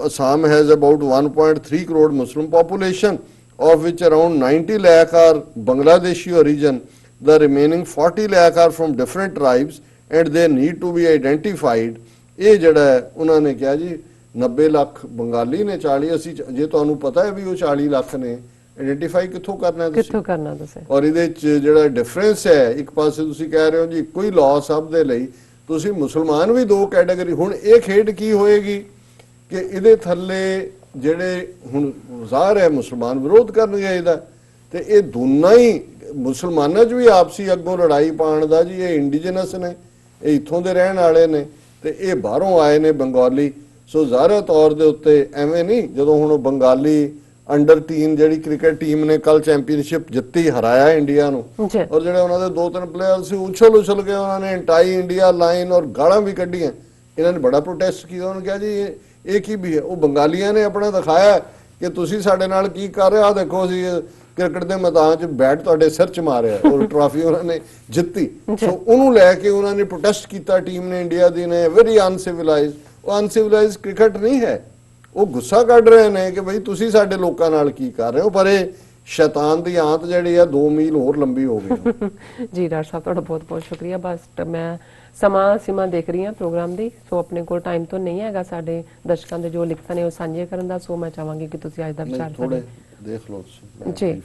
Assam has about 1.3 crore Muslim population, of which around 90 lakh are Bangladeshi origin. The remaining 40 lakh are from different tribes and they need to be identified. ਇਹ ਜਿਹੜਾ ਉਹਨਾਂ ਨੇ ਕਿਹਾ ਜੀ 90 ਲੱਖ ਬੰਗਾਲੀ ਨੇ, 40 ਅਸੀਂ, ਜੇ ਤੁਹਾਨੂੰ ਪਤਾ ਹੈ ਵੀ ਉਹ 40 ਲੱਖ ਨੇ, ਆਇਡੈਂਟੀਫਾਈ ਕਿੱਥੋਂ ਕਰਨਾ ਤੁਸੀਂ? ਔਰ ਇਹਦੇ ਚ ਜਿਹੜਾ ਡਿਫਰੈਂਸ ਹੈ, ਇੱਕ ਪਾਸੇ ਤੁਸੀਂ ਕਹਿ ਰਹੇ ਹੋ ਜੀ ਇੱਕੋ ਹੀ ਲਾਅ ਸਭ ਦੇ ਲਈ, ਤੁਸੀਂ ਮੁਸਲਮਾਨ ਵੀ 2 ਕੈਟਾਗਰੀ। ਹੁਣ ਇਹ ਖੇਡ ਕੀ ਹੋਏਗੀ ਕਿ ਇਹਦੇ ਥੱਲੇ ਜਿਹੜੇ ਹੁਣ ਜ਼ਾਹਰ ਹੈ ਮੁਸਲਮਾਨ ਵਿਰੋਧ ਕਰਨਗੇ ਇਹਦਾ, ਤੇ ਇਹ ਦੋਨਾਂ ਹੀ ਮੁਸਲਮਾਨਾਂ 'ਚ ਵੀ ਆਪਸੀ ਅੱਗੋਂ ਲੜਾਈ ਪਾਉਣ ਦਾ ਜੀ, ਇਹ ਇੰਡੀਜਨਸ ਨੇ, ਇਹ ਇੱਥੋਂ ਦੇ ਰਹਿਣ ਵਾਲੇ ਨੇ ਤੇ ਇਹ ਬਾਹਰੋਂ ਆਏ ਨੇ ਬੰਗਾਲੀ। ਸੋ ਜ਼ਾਹਰ ਤੌਰ ਦੇ ਉੱਤੇ ਐਵੇਂ ਨਹੀਂ, ਜਦੋਂ ਹੁਣ ਬੰਗਾਲੀ ਅੰਡਰ 3 ਜਿਹੜੀ ਕ੍ਰਿਕਟ ਟੀਮ ਨੇ ਕੱਲ ਚੈਂਪੀਅਨਸ਼ਿਪ ਜਿੱਤੀ, ਹਰਾਇਆ ਇੰਡੀਆ ਨੂੰ, ਔਰ ਜਿਹੜੇ ਉਹਨਾਂ ਦੇ 2-3 ਪਲੇਅਰ ਸੀ ਉਛਲ ਕੇ ਉਹਨਾਂ ਨੇ ਐਂਟਾਈ ਇੰਡੀਆ ਲਾਈਨ ਔਰ ਗਾਲਾਂ ਵੀ ਕੱਢੀਆਂ। ਇਹਨਾਂ ਨੇ ਬੜਾ ਪ੍ਰੋਟੈਸਟ ਕੀਤਾ, ਉਹਨਾਂ ਨੇ ਕਿਹਾ ਜੀ ਇਹ ਕੀ ਵੀ ਹੈ? ਉਹ ਬੰਗਾਲੀਆਂ ਨੇ ਆਪਣਾ ਦਿਖਾਇਆ ਕਿ ਤੁਸੀਂ ਸਾਡੇ ਨਾਲ ਕੀ ਕਰ ਰਹੇ ਆ, ਦੇਖੋ ਅਸੀਂ ਕ੍ਰਿਕਟ ਦੇ ਮੈਦਾਨ 'ਚ ਬੈਟ ਤੁਹਾਡੇ ਸਿਰ 'ਚ ਮਾਰਿਆ ਔਰ ਟਰਾਫੀ ਉਹਨਾਂ ਨੇ ਜਿੱਤੀ। ਸੋ ਉਹਨੂੰ ਲੈ ਕੇ ਉਹਨਾਂ ਨੇ ਪ੍ਰੋਟੈਸਟ ਕੀਤਾ ਟੀਮ ਨੇ, ਇੰਡੀਆ ਦੀ ਨੇ, ਵੈਰੀ ਅਨਸਿਵਲਾਈਜ਼ਡ। ਉਹ ਅਨਸਿਵਲਾਈਜ਼ਡ ਕ੍ਰਿਕਟ ਨਹੀਂ ਹੈ, ਉਹ ਗੁੱਸਾ ਕੱਢ ਰਹੇ ਨੇ ਕਿ ਬਈ ਤੁਸੀਂ ਸਾਡੇ ਲੋਕਾਂ ਨਾਲ ਕੀ ਕਰ ਰਹੇ ਹੋ, ਪਰ ਇਹ ਸ਼ੈਤਾਨ ਦੀ ਆਂਤ ਜਿਹੜੀ ਆ 2 ਮੀਲ ਹੋਰ ਲੰਬੀ ਹੋ ਗਈ। ਜੀ ਡਾਕਟਰ ਸਾਹਿਬ ਤੁਹਾਡਾ ਬਹੁਤ ਬਹੁਤ ਸ਼ੁਕਰੀਆ। ਬਸ ਮੈਂ ਸਮਾਂ ਸੀਮਾ ਦੇਖ ਰਹੀ ਹਾਂ ਪ੍ਰੋਗਰਾਮ ਦੀ, ਸੋ ਆਪਣੇ ਕੋਲ ਟਾਈਮ ਤੋਂ ਨਹੀਂ ਹੈਗਾ ਸਾਡੇ ਦਰਸ਼ਕਾਂ ਦੇ ਜੋ ਲਿਖਤਾਂ ਨੇ ਉਹ ਸਾਂਝੇ ਕਰਨ ਦਾ, ਸੋ ਮੈਂ ਚਾਹਾਂਗੀ ਕਿ ਤੁਸੀਂ ਅੱਜ ਦਾ ਵਿਚਾਰ ਥੋੜੇ ਦੇਖ ਲਓ ਜੀ।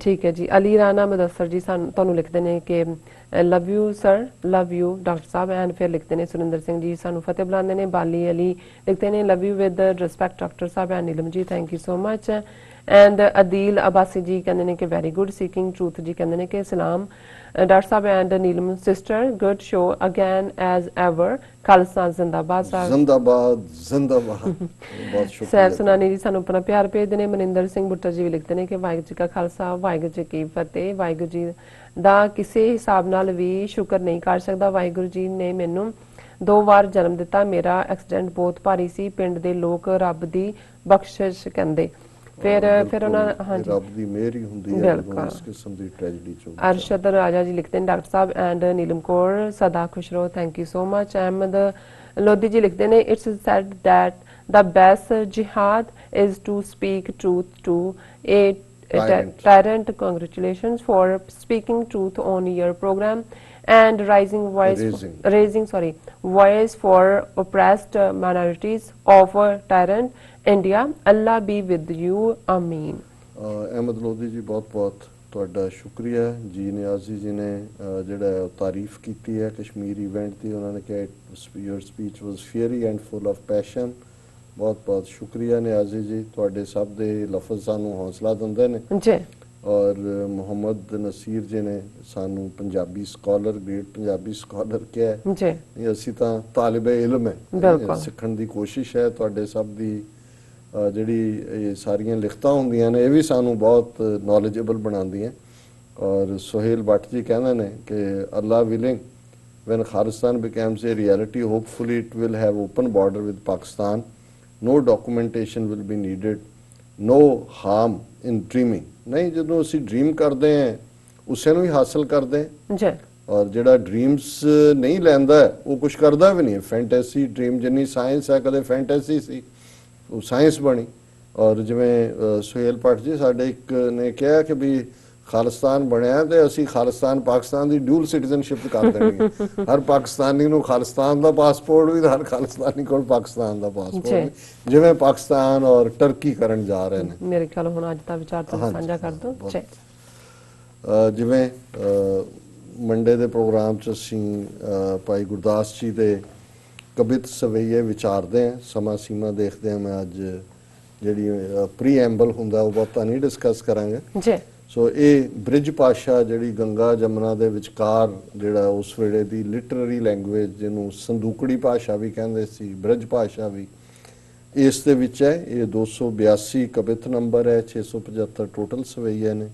ਠੀਕ ਹੈ ਜੀ। ਅਲੀ ਰਾਣਾ ਮੁਦੱਸਰ ਜੀ ਤੁਹਾਨੂੰ ਲਿਖਦੇ ਨੇ ਕਿ love you sir, love you doctor sahib, and ਫਿਰ ਲਿਖਦੇ ਨੇ ਸੁਰਿੰਦਰ ਸਿੰਘ ਜੀ ਸਾਨੂੰ ਫਤਿਹ ਬੁਲਾਉਂਦੇ ਨੇ। ਬਾਲੀ ਅਲੀ ਲਿਖਦੇ ਨੇ love you with respect doctor sahib and Neelam ji, thank you so much. And Adil Abbasi ji ਕਹਿੰਦੇ ਨੇ ਕਿ ਵੈਰੀ ਗੁੱਡ, ਸੀਕਿੰਗ ਟਰੂਥ ਜੀ ਕਹਿੰਦੇ ਨੇ ਕਿ ਸਲਾਮ doctor sahib and Neelam sister, good show again as ever, Khalsa ਜ਼ਿੰਦਾਬਾਦ ਜ਼ਿੰਦਾਬਾਦ ਜ਼ਿੰਦਾਬਾਦ। ਬਹੁਤ ਸ਼ੁਕਰੀਆ। ਸੈਰ ਸੁਨਾਨੀ ਜੀ ਸਾਨੂੰ ਆਪਣਾ ਪਿਆਰ ਭੇਜਦੇ ਨੇ। ਮਨਿੰਦਰ ਸਿੰਘ ਬੁੱਟਰ ਜੀ ਵੀ ਲਿਖਦੇ ਨੇ ਕਿ ਵਾਹਿਗੁਰੂ ਜੀ ਕਾ ਖਾਲਸਾ ਵਾਹਿਗੁਰੂ ਜੀ ਕੀ ਫਤਿਹ, ਵਾਹਿਗੁਰੂ ਜੀ ਦਾ ਕਿਸੇ ਹਿਸਾਬ ਨਾਲ ਵੀ ਸ਼ੁਕਰ ਨਹੀਂ ਕਰ ਸਕਦਾ। ਵਾਹਿਗੁਰੂ ਜੀ ਨੇ ਮੈਨੂੰ 2 ਵਾਰ ਜਨਮ ਦਿੱਤਾ, ਮੇਰਾ ਐਕਸੀਡੈਂਟ ਬਹੁਤ ਭਾਰੀ ਸੀ, ਪਿੰਡ ਦੇ ਲੋਕ ਰੱਬ ਦੀ ਬਖਸ਼ਿਸ਼ ਕਹਿੰਦੇ। ਫਿਰ ਉਹਨਾਂ ਹਾਂਜੀ ਰੱਬ ਦੀ ਮਿਹਰ ਹੀ ਹੁੰਦੀ ਹੈ ਜਦੋਂ ਇਸ ਕਿਸਮ ਦੀ ਟ੍ਰੈਜੇਡੀ ਚ। ਅਰਸ਼ਦ ਰਾਜਾ ਜੀ ਲਿਖਦੇ ਨੇ ਡਾਕਟਰ ਸਾਹਿਬ ਐਂਡ ਨੀਲਮ ਕੌਰ ਸਦਾ ਖੁਸ਼ ਰਹੋ, thank you so much. Ahmad Lodhi ji ਲਿਖਦੇ ਨੇ it's said that the best jihad is to speak truth to a tyrant. Congratulations for speaking truth on your program and raising voice for oppressed minorities of tyrant India. Allah be with you, Ameen. Ahmad Lodhi ji ਬਹੁਤ ਬਹੁਤ ਤੁਹਾਡਾ ਸ਼ੁਕਰੀਆ ਜੀ। ਨਿਆਜ਼ੀ ਜੀ ਨੇ ਜਿਹੜਾ ਤਾਰੀਫ ਕੀਤੀ ਹੈ ਕਸ਼ਮੀਰ ਇਵੈਂਟ ਦੀ, ਉਹਨਾਂ ਨੇ ਕਿਹਾ your speech was fiery and full of passion। ਬਹੁਤ ਬਹੁਤ ਸ਼ੁਕਰੀਆ ਨਿਆਜ਼ੀ ਜੀ, ਤੁਹਾਡੇ ਸਭ ਦੇ ਲਫ਼ਜ਼ ਸਾਨੂੰ ਹੌਸਲਾ ਦਿੰਦੇ ਨੇ ਜੀ। ਔਰ ਮੁਹੰਮਦ ਨਸੀਰ ਜੀ ਨੇ ਸਾਨੂੰ Punjabi scholar, great Punjabi scholar ਕਿਹਾ ਜੀ। ਨਹੀਂ, ਅਸੀਂ ਤਾਂ ਤਾਲਿਬੇ ਇਲਮ ਹੈ, ਸਿੱਖਣ ਦੀ ਕੋਸ਼ਿਸ਼ ਹੈ। ਤੁਹਾਡੇ ਸਭ ਦੀ ਜਿਹੜੀ ਇਹ ਸਾਰੀਆਂ ਲਿਖਤਾਂ ਹੁੰਦੀਆਂ ਨੇ ਇਹ ਵੀ ਸਾਨੂੰ ਬਹੁਤ ਨੌਲੇਜੇਬਲ ਬਣਾਉਂਦੀਆਂ। ਔਰ ਸੁਹੇਲ ਭੱਟ ਜੀ ਕਹਿੰਦੇ ਨੇ ਕਿ ਅੱਲਾ willing when Khalistan becomes a reality, hopefully it will have open border with Pakistan. No documentation will be needed. No harm in dreaming. ਨਹੀਂ, ਜਦੋਂ ਅਸੀਂ ਡ੍ਰੀਮ ਕਰਦੇ ਹਾਂ ਉਸੇ ਨੂੰ ਹੀ ਹਾਸਲ ਕਰਦੇ ਜੀ। ਔਰ ਜਿਹੜਾ ਡ੍ਰੀਮਸ ਨਹੀਂ ਲੈਂਦਾ ਉਹ ਕੁਝ ਕਰਦਾ ਵੀ ਨਹੀਂ। ਫੈਂਟੈਸੀ ਡ੍ਰੀਮ ਜਿੰਨੀ ਸਾਇੰਸ ਹੈ, ਕਦੇ ਫੈਂਟੈਸੀ ਸੀ ਉਹ ਸਾਇੰਸ ਬਣੀ। ਔਰ ਜਿਵੇਂ ਸੁਹੇਲ ਭੱਟ ਜੀ ਸਾਡੇ ਇੱਕ ਨੇ ਕਿਹਾ ਕਿ ਵੀ ਖਾਲਿਸਤਾਨ ਬਣਿਆ ਤੇ ਅਸੀਂ ਖਾਲਿਸਤਾਨ ਪਾਕਿਸਤਾਨ ਦੀ ਡਿਊਲ ਸਿਟੀਜ਼ਨਸ਼ਿਪ ਕਰ ਦੇਣੀ ਹੈ। ਹਰ ਪਾਕਿਸਤਾਨੀ ਨੂੰ ਖਾਲਿਸਤਾਨ ਦਾ ਪਾਸਪੋਰਟ ਵੀ ਤੇ ਹਰ ਖਾਲਿਸਤਾਨੀ ਕੋਲ ਪਾਕਿਸਤਾਨ ਦਾ ਪਾਸਪੋਰਟ ਵੀ, ਜਿਵੇਂ ਪਾਕਿਸਤਾਨ ਔਰ ਟਰਕੀ ਕਰਨ ਜਾ ਰਹੇ ਨੇ। ਮੇਰੇ ਖਿਆਲ ਹੁਣ ਅੱਜ ਦਾ ਵਿਚਾਰ ਤੁਸੀਂ ਸਾਂਝਾ ਕਰ ਦਿਓ। ਜਿਵੇਂ ਮੰਡੇ ਦੇ ਪ੍ਰੋਗਰਾਮ 'ਚ ਅਸੀਂ ਭਾਈ ਗੁਰਦਾਸ ਜੀ ਦੇ ਕਵਿਤ ਸਵਈਏ ਵਿਚਾਰਦੇ ਹਾਂ, ਸਮਾਂ ਸੀਮਾ ਦੇਖਦੇ ਹਾਂ। ਮੈਂ ਅੱਜ ਜਿਹੜੀ ਪ੍ਰੀਐਂਬਲ ਹੁੰਦਾ ਉਹ ਬਹੁਤਾ ਨਹੀਂ ਡਿਸਕਸ ਕਰਾਂਗੇ ਜੀ। ਸੋ ਇਹ ਬ੍ਰਿਜ ਭਾਸ਼ਾ ਜਿਹੜੀ ਗੰਗਾ ਜਮਨਾ ਦੇ ਵਿਚਕਾਰ, ਜਿਹੜਾ ਉਸ ਵੇਲੇ ਦੀ ਲਿਟਰਰੀ ਲੈਂਗੁਏਜ, ਜਿਹਨੂੰ ਸੰਦੂਕੜੀ ਭਾਸ਼ਾ ਵੀ ਕਹਿੰਦੇ ਸੀ, ਬ੍ਰਿਜ ਭਾਸ਼ਾ ਵੀ ਇਸ ਦੇ ਵਿੱਚ ਹੈ। ਇਹ 282 ਕਵਿਤ ਨੰਬਰ ਹੈ, 675 ਟੋਟਲ ਸਵਈਏ ਨੇ।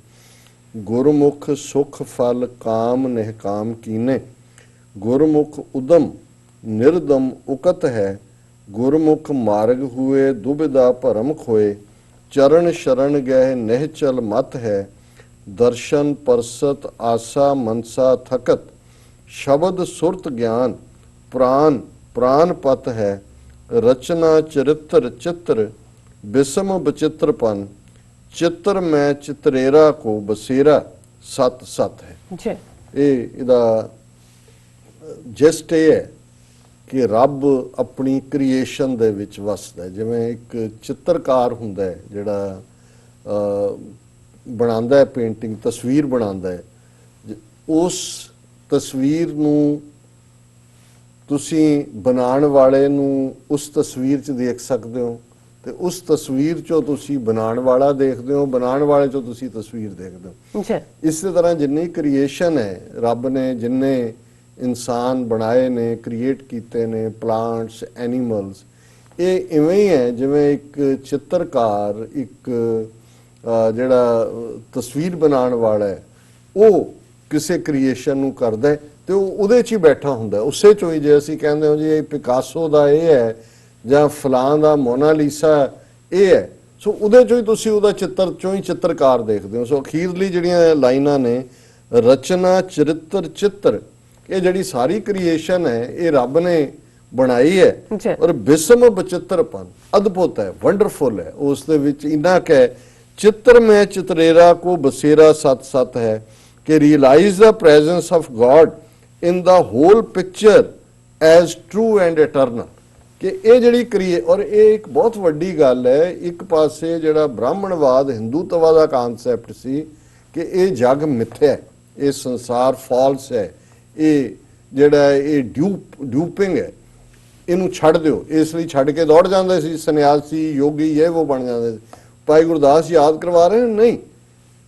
ਗੁਰਮੁਖ ਸੁਖ ਫਲ ਕਾਮ ਨਿਹਕਾਮ ਕੀਨੇ, ਗੁਰਮੁਖ ਉਦਮ ਨਿਰਦਮ ਉਕਤ ਹੈ, ਗੁਰਮੁਖ ਮਾਰਗ ਹੁਏ ਦੁਬਿਧਾ ਭਰਮ ਖੋਏ, ਚਰਨ ਸ਼ਰਨ ਗਹਿ ਨਿਹਚਲ ਮਤ ਹੈ, ਦਰਸ਼ਨ ਪਰਸਤ ਆਸਾ ਮਨਸਾ ਥਕਤ, ਸ਼ਬਦ ਸੁਰਤ ਗਿਆਨ ਪ੍ਰਾਨ ਪ੍ਰਾਨ ਪਤ ਹੈ, ਰਚਨਾ ਚਰਿਤਰ ਚਿੱਤਰ ਬਿਸਮ ਬਚਿੱਤਰਪਨ, ਚਿੱਤਰ ਮੈਂ ਚਿਤਰੇਰਾ ਕੋ ਬਸੇਰਾ ਸਤ ਸਤ ਹੈ। ਜੀ। ਇਹਦਾ ਜਸਟ ਇਹ ਹੈ ਕਿ ਰੱਬ ਆਪਣੀ ਕ੍ਰੀਏਸ਼ਨ ਦੇ ਵਿੱਚ ਵਸਦਾ ਹੈ। ਜਿਵੇਂ ਇੱਕ ਚਿੱਤਰਕਾਰ ਹੁੰਦਾ ਹੈ ਜਿਹੜਾ ਬਣਾਉਂਦਾ ਹੈ ਪੇਂਟਿੰਗ, ਤਸਵੀਰ ਬਣਾਉਂਦਾ ਹੈ, ਉਸ ਤਸਵੀਰ ਨੂੰ ਤੁਸੀਂ ਬਣਾਉਣ ਵਾਲੇ ਨੂੰ ਉਸ ਤਸਵੀਰ 'ਚ ਦੇਖ ਸਕਦੇ ਹੋ ਤੇ ਉਸ ਤਸਵੀਰ 'ਚੋਂ ਤੁਸੀਂ ਬਣਾਉਣ ਵਾਲਾ ਦੇਖਦੇ ਹੋ, ਬਣਾਉਣ ਵਾਲੇ 'ਚੋਂ ਤੁਸੀਂ ਤਸਵੀਰ ਦੇਖਦੇ ਹੋ। ਇਸੇ ਤਰ੍ਹਾਂ ਜਿੰਨੀ ਕ੍ਰੀਏਸ਼ਨ ਹੈ, ਰੱਬ ਨੇ ਜਿੰਨੇ ਇਨਸਾਨ ਬਣਾਏ ਨੇ, ਕ੍ਰੀਏਟ ਕੀਤੇ ਨੇ, ਪਲਾਂਟਸ, ਐਨੀਮਲਸ, ਇਹ ਇਵੇਂ ਹੀ ਹੈ ਜਿਵੇਂ ਇੱਕ ਚਿੱਤਰਕਾਰ, ਇੱਕ ਜਿਹੜਾ ਤਸਵੀਰ ਬਣਾਉਣ ਵਾਲਾ ਹੈ, ਉਹ ਕਿਸੇ ਕ੍ਰੀਏਸ਼ਨ ਨੂੰ ਕਰਦਾ ਤੇ ਉਹ ਉਹਦੇ 'ਚ ਹੀ ਬੈਠਾ ਹੁੰਦਾ, ਉਸੇ 'ਚੋਂ ਹੀ। ਜੇ ਅਸੀਂ ਕਹਿੰਦੇ ਹਾਂ ਜੀ ਇਹ ਪਿਕਾਸੋ ਦਾ ਇਹ ਹੈ ਜਾਂ ਫਲਾਂ ਦਾ ਮੋਨਾਲੀਸਾ ਇਹ ਹੈ, ਸੋ ਉਹਦੇ 'ਚੋਂ ਹੀ ਤੁਸੀਂ ਉਹਦਾ ਚਿੱਤਰ 'ਚੋਂ ਹੀ ਚਿੱਤਰਕਾਰ ਦੇਖਦੇ ਹੋ। ਸੋ ਅਖੀਰਲੀ ਜਿਹੜੀਆਂ ਲਾਈਨਾਂ ਨੇ, ਰਚਨਾ ਚਰਿਤਰ ਚਿੱਤਰ, ਇਹ ਜਿਹੜੀ ਸਾਰੀ ਕ੍ਰੀਏਸ਼ਨ ਹੈ ਇਹ ਰੱਬ ਨੇ ਬਣਾਈ ਹੈ ਔਰ ਬਿਸਮ ਬਚਿੱਤਰਪਨ, ਅਦਭੁਤ ਹੈ, ਵੰਡਰਫੁਲ ਹੈ। ਉਸ ਦੇ ਵਿੱਚ ਇੰਨਾ ਕੁ ਹੈ, ਚਿੱਤਰ ਮੈਂ ਚਿਤਰੇਰਾ ਕੋ ਬਸੇਰਾ ਸਤ ਸਤ ਹੈ, ਕਿ realize the presence of God in the whole picture as true and eternal. ਕਿ ਇਹ ਜਿਹੜੀ ਔਰ ਇਹ ਇੱਕ ਬਹੁਤ ਵੱਡੀ ਗੱਲ ਹੈ। ਇੱਕ ਪਾਸੇ ਜਿਹੜਾ ਬ੍ਰਾਹਮਣਵਾਦ, ਹਿੰਦੂਤਵਾ ਦਾ ਕਨਸੈਪਟ ਸੀ ਕਿ ਇਹ ਜਗ ਮਿੱਥਿਆ ਹੈ, ਇਹ ਸੰਸਾਰ ਫਾਲਸ ਹੈ, ਇਹ ਜਿਹੜਾ ਇਹ ਡਿਊਪਿੰਗ ਹੈ, ਇਹਨੂੰ ਛੱਡ ਦਿਓ, ਇਸ ਲਈ ਛੱਡ ਕੇ ਦੌੜ ਜਾਂਦੇ ਸੀ ਸੰਨਿਆਸੀ, ਯੋਗੀ, ਇਹ ਉਹ ਬਣ ਜਾਂਦੇ ਸੀ। ਭਾਈ ਗੁਰਦਾਸ ਯਾਦ ਕਰਵਾ ਰਹੇ ਨੇ, ਨਹੀਂ,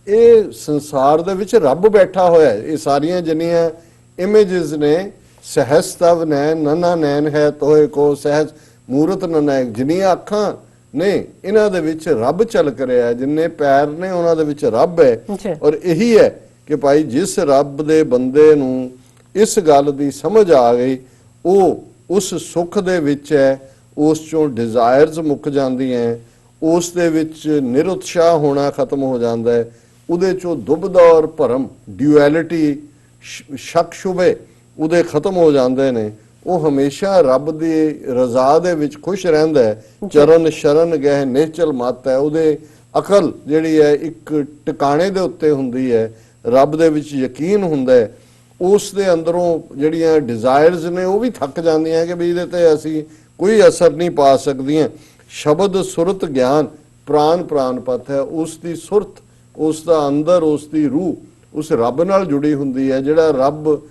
ਇਹ ਸੰਸਾਰ ਦੇ ਵਿੱਚ ਰੱਬ ਬੈਠਾ ਹੋਇਆ ਹੈ। ਇਹ ਸਾਰੀਆਂ ਜਿੰਨੀਆਂ ਇਮੇਜਸ ਨੇ, ਸਹਿਜ ਤਵ ਨੈਣ ਨਨਾ ਨੈਣ ਹੈ ਤੋਏ ਕੋ ਸਹਿਜ ਮੂਰਤ ਨਨੈਕ, ਜਿੰਨੀਆਂ ਅੱਖਾਂ ਨੇ ਇਹਨਾਂ ਦੇ ਵਿੱਚ ਰੱਬ ਝਲਕ ਰਿਹਾ ਹੈ, ਜਿੰਨੇ ਪੈਰ ਨੇ ਉਹਨਾਂ ਦੇ ਵਿੱਚ ਰੱਬ ਹੈ। ਔਰ ਇਹੀ ਹੈ ਕਿ ਭਾਈ ਜਿਸ ਰੱਬ ਦੇ ਬੰਦੇ ਨੂੰ ਇਸ ਗੱਲ ਦੀ ਸਮਝ ਆ ਗਈ, ਉਹ ਉਸ ਸੁੱਖ ਦੇ ਵਿੱਚ ਹੈ, ਉਸ ਚੋਂ ਡਿਜ਼ਾਇਰਸ ਮੁੱਕ ਜਾਂਦੀਆਂ, ਉਸ ਦੇ ਵਿੱਚ ਨਿਰਉਤਸ਼ਾਹ ਹੋਣਾ ਖਤਮ ਹੋ ਜਾਂਦਾ ਹੈ, ਉਹਦੇ ਚੋਂ ਦੁਬਿਧਾ ਔਰ ਭਰਮ, ਡਿਊਐਲਿਟੀ, ਸ਼ੱਕ ਸ਼ੁਬੇ ਉਹਦੇ ਖਤਮ ਹੋ ਜਾਂਦੇ ਨੇ। ਉਹ ਹਮੇਸ਼ਾ ਰੱਬ ਦੀ ਰਜ਼ਾ ਦੇ ਵਿੱਚ ਖੁਸ਼ ਰਹਿੰਦਾ ਹੈ। ਚਰਨ ਸ਼ਰਨ ਗਹਿ ਨਿਹਚਲ ਮਤ ਹੈ, ਉਹਦੇ ਅਕਲ ਜਿਹੜੀ ਹੈ ਇੱਕ ਟਿਕਾਣੇ ਦੇ ਉੱਤੇ ਹੁੰਦੀ ਹੈ, ਰੱਬ ਦੇ ਵਿੱਚ ਯਕੀਨ ਹੁੰਦਾ ਹੈ। ਉਸ ਦੇ ਅੰਦਰੋਂ ਜਿਹੜੀਆਂ ਡਿਜ਼ਾਇਰਸ ਨੇ ਉਹ ਵੀ ਥੱਕ ਜਾਂਦੀਆਂ ਕਿ ਵੀ ਇਹਦੇ ਤੇ ਅਸੀਂ ਕੋਈ ਅਸਰ ਨਹੀਂ ਪਾ ਸਕਦੀਆਂ। ਸ਼ਬਦ ਸੁਰਤ ਗਿਆਨ ਪ੍ਰਾਨ ਪ੍ਰਾਨ ਪਤ ਹੈ, ਉਸ ਦੀ ਸੁਰਤ, ਉਸ ਦਾ ਅੰਦਰ, ਉਸ ਦੀ ਰੂਹ ਉਸ ਰੱਬ ਨਾਲ ਜੁੜੀ ਹੁੰਦੀ ਹੈ, ਜਿਹੜਾ ਰੱਬ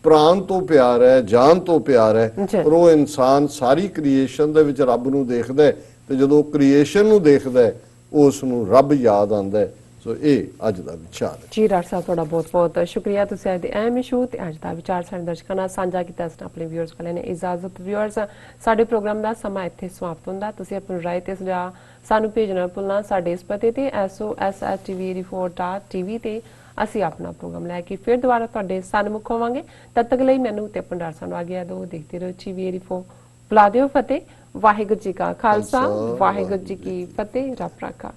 ਪ੍ਰਾਨ ਤੋਂ ਪਿਆਰ ਹੈ, ਜਾਨ ਤੋਂ ਪਿਆਰ ਹੈ। ਪਰ ਉਹ ਇਨਸਾਨ ਸਾਰੀ ਕ੍ਰੀਏਸ਼ਨ ਦੇ ਵਿੱਚ ਰੱਬ ਨੂੰ ਦੇਖਦਾ ਹੈ ਤੇ ਜਦੋਂ ਕ੍ਰੀਏਸ਼ਨ ਨੂੰ ਦੇਖਦਾ ਹੈ ਉਸ ਨੂੰ ਰੱਬ ਯਾਦ ਆਉਂਦਾ ਹੈ। ਸੋ ਇਹ ਅੱਜ ਦਾ ਵਿਚਾਰ ਹੈ ਜੀ। ਡਾਕਟਰ ਸਾਹਿਬ ਤੁਹਾਡਾ ਬਹੁਤ ਬਹੁਤ ਸ਼ੁਕਰੀਆ, ਤੁਸੀਂ ਅੱਜ ਦੇ ਅਹਿਮ ਇਸ਼ੂ ਤੇ ਅੱਜ ਦਾ ਵਿਚਾਰ ਸਾਡੇ ਦਰਸ਼ਕਾਂ ਨਾਲ ਸਾਂਝਾ ਕੀਤਾ। ਇਸ ਆਪਣੇ ਵਿਊਅਰਸ ਕੋਲ ਨੇ ਇਜਾਜ਼ਤ। ਵਿਊਅਰਸ, ਸਾਡੇ ਪ੍ਰੋਗਰਾਮ ਦਾ ਸਮਾਂ ਇੱਥੇ ਸਮਾਪਤ ਹੁੰਦਾ। ਤੁਸੀਂ ਆਪਣੀ ਰਾਏ ਤੇ ਸੁਝਾਅ ਸਾਨੂੰ ਭੇਜਣਾ ਭੁੱਲਣਾ ਸਾਡੇ ਇਸ ਪਤੇ ਤੇ sos@tv84.tv ਤੇ ਅਸੀਂ ਆਪਣਾ ਪ੍ਰੋਗਰਾਮ ਲੈ ਕੇ ਫਿਰ ਦੁਬਾਰਾ ਤੁਹਾਡੇ ਸਨਮੁਖ ਹੋਵਾਂਗੇ। ਤਦ ਤੱਕ ਲਈ ਮੈਨੂੰ ਤੇ ਆਪਣੇ ਡਾਕਟਰ ਸਾਹਿਬ ਨੂੰ ਆਗਿਆ ਦਿਓ। ਦੇਖਦੇ ਰਹੋ TV84। ਬੁਲਾ ਦਿਓ ਫਤਿਹ। ਵਾਹਿਗੁਰੂ ਜੀ ਕਾ ਖਾਲਸਾ, ਵਾਹਿਗੁਰੂ ਜੀ ਕੀ ਫਤਿਹ। ਰੱਬ ਰਾਖਾ।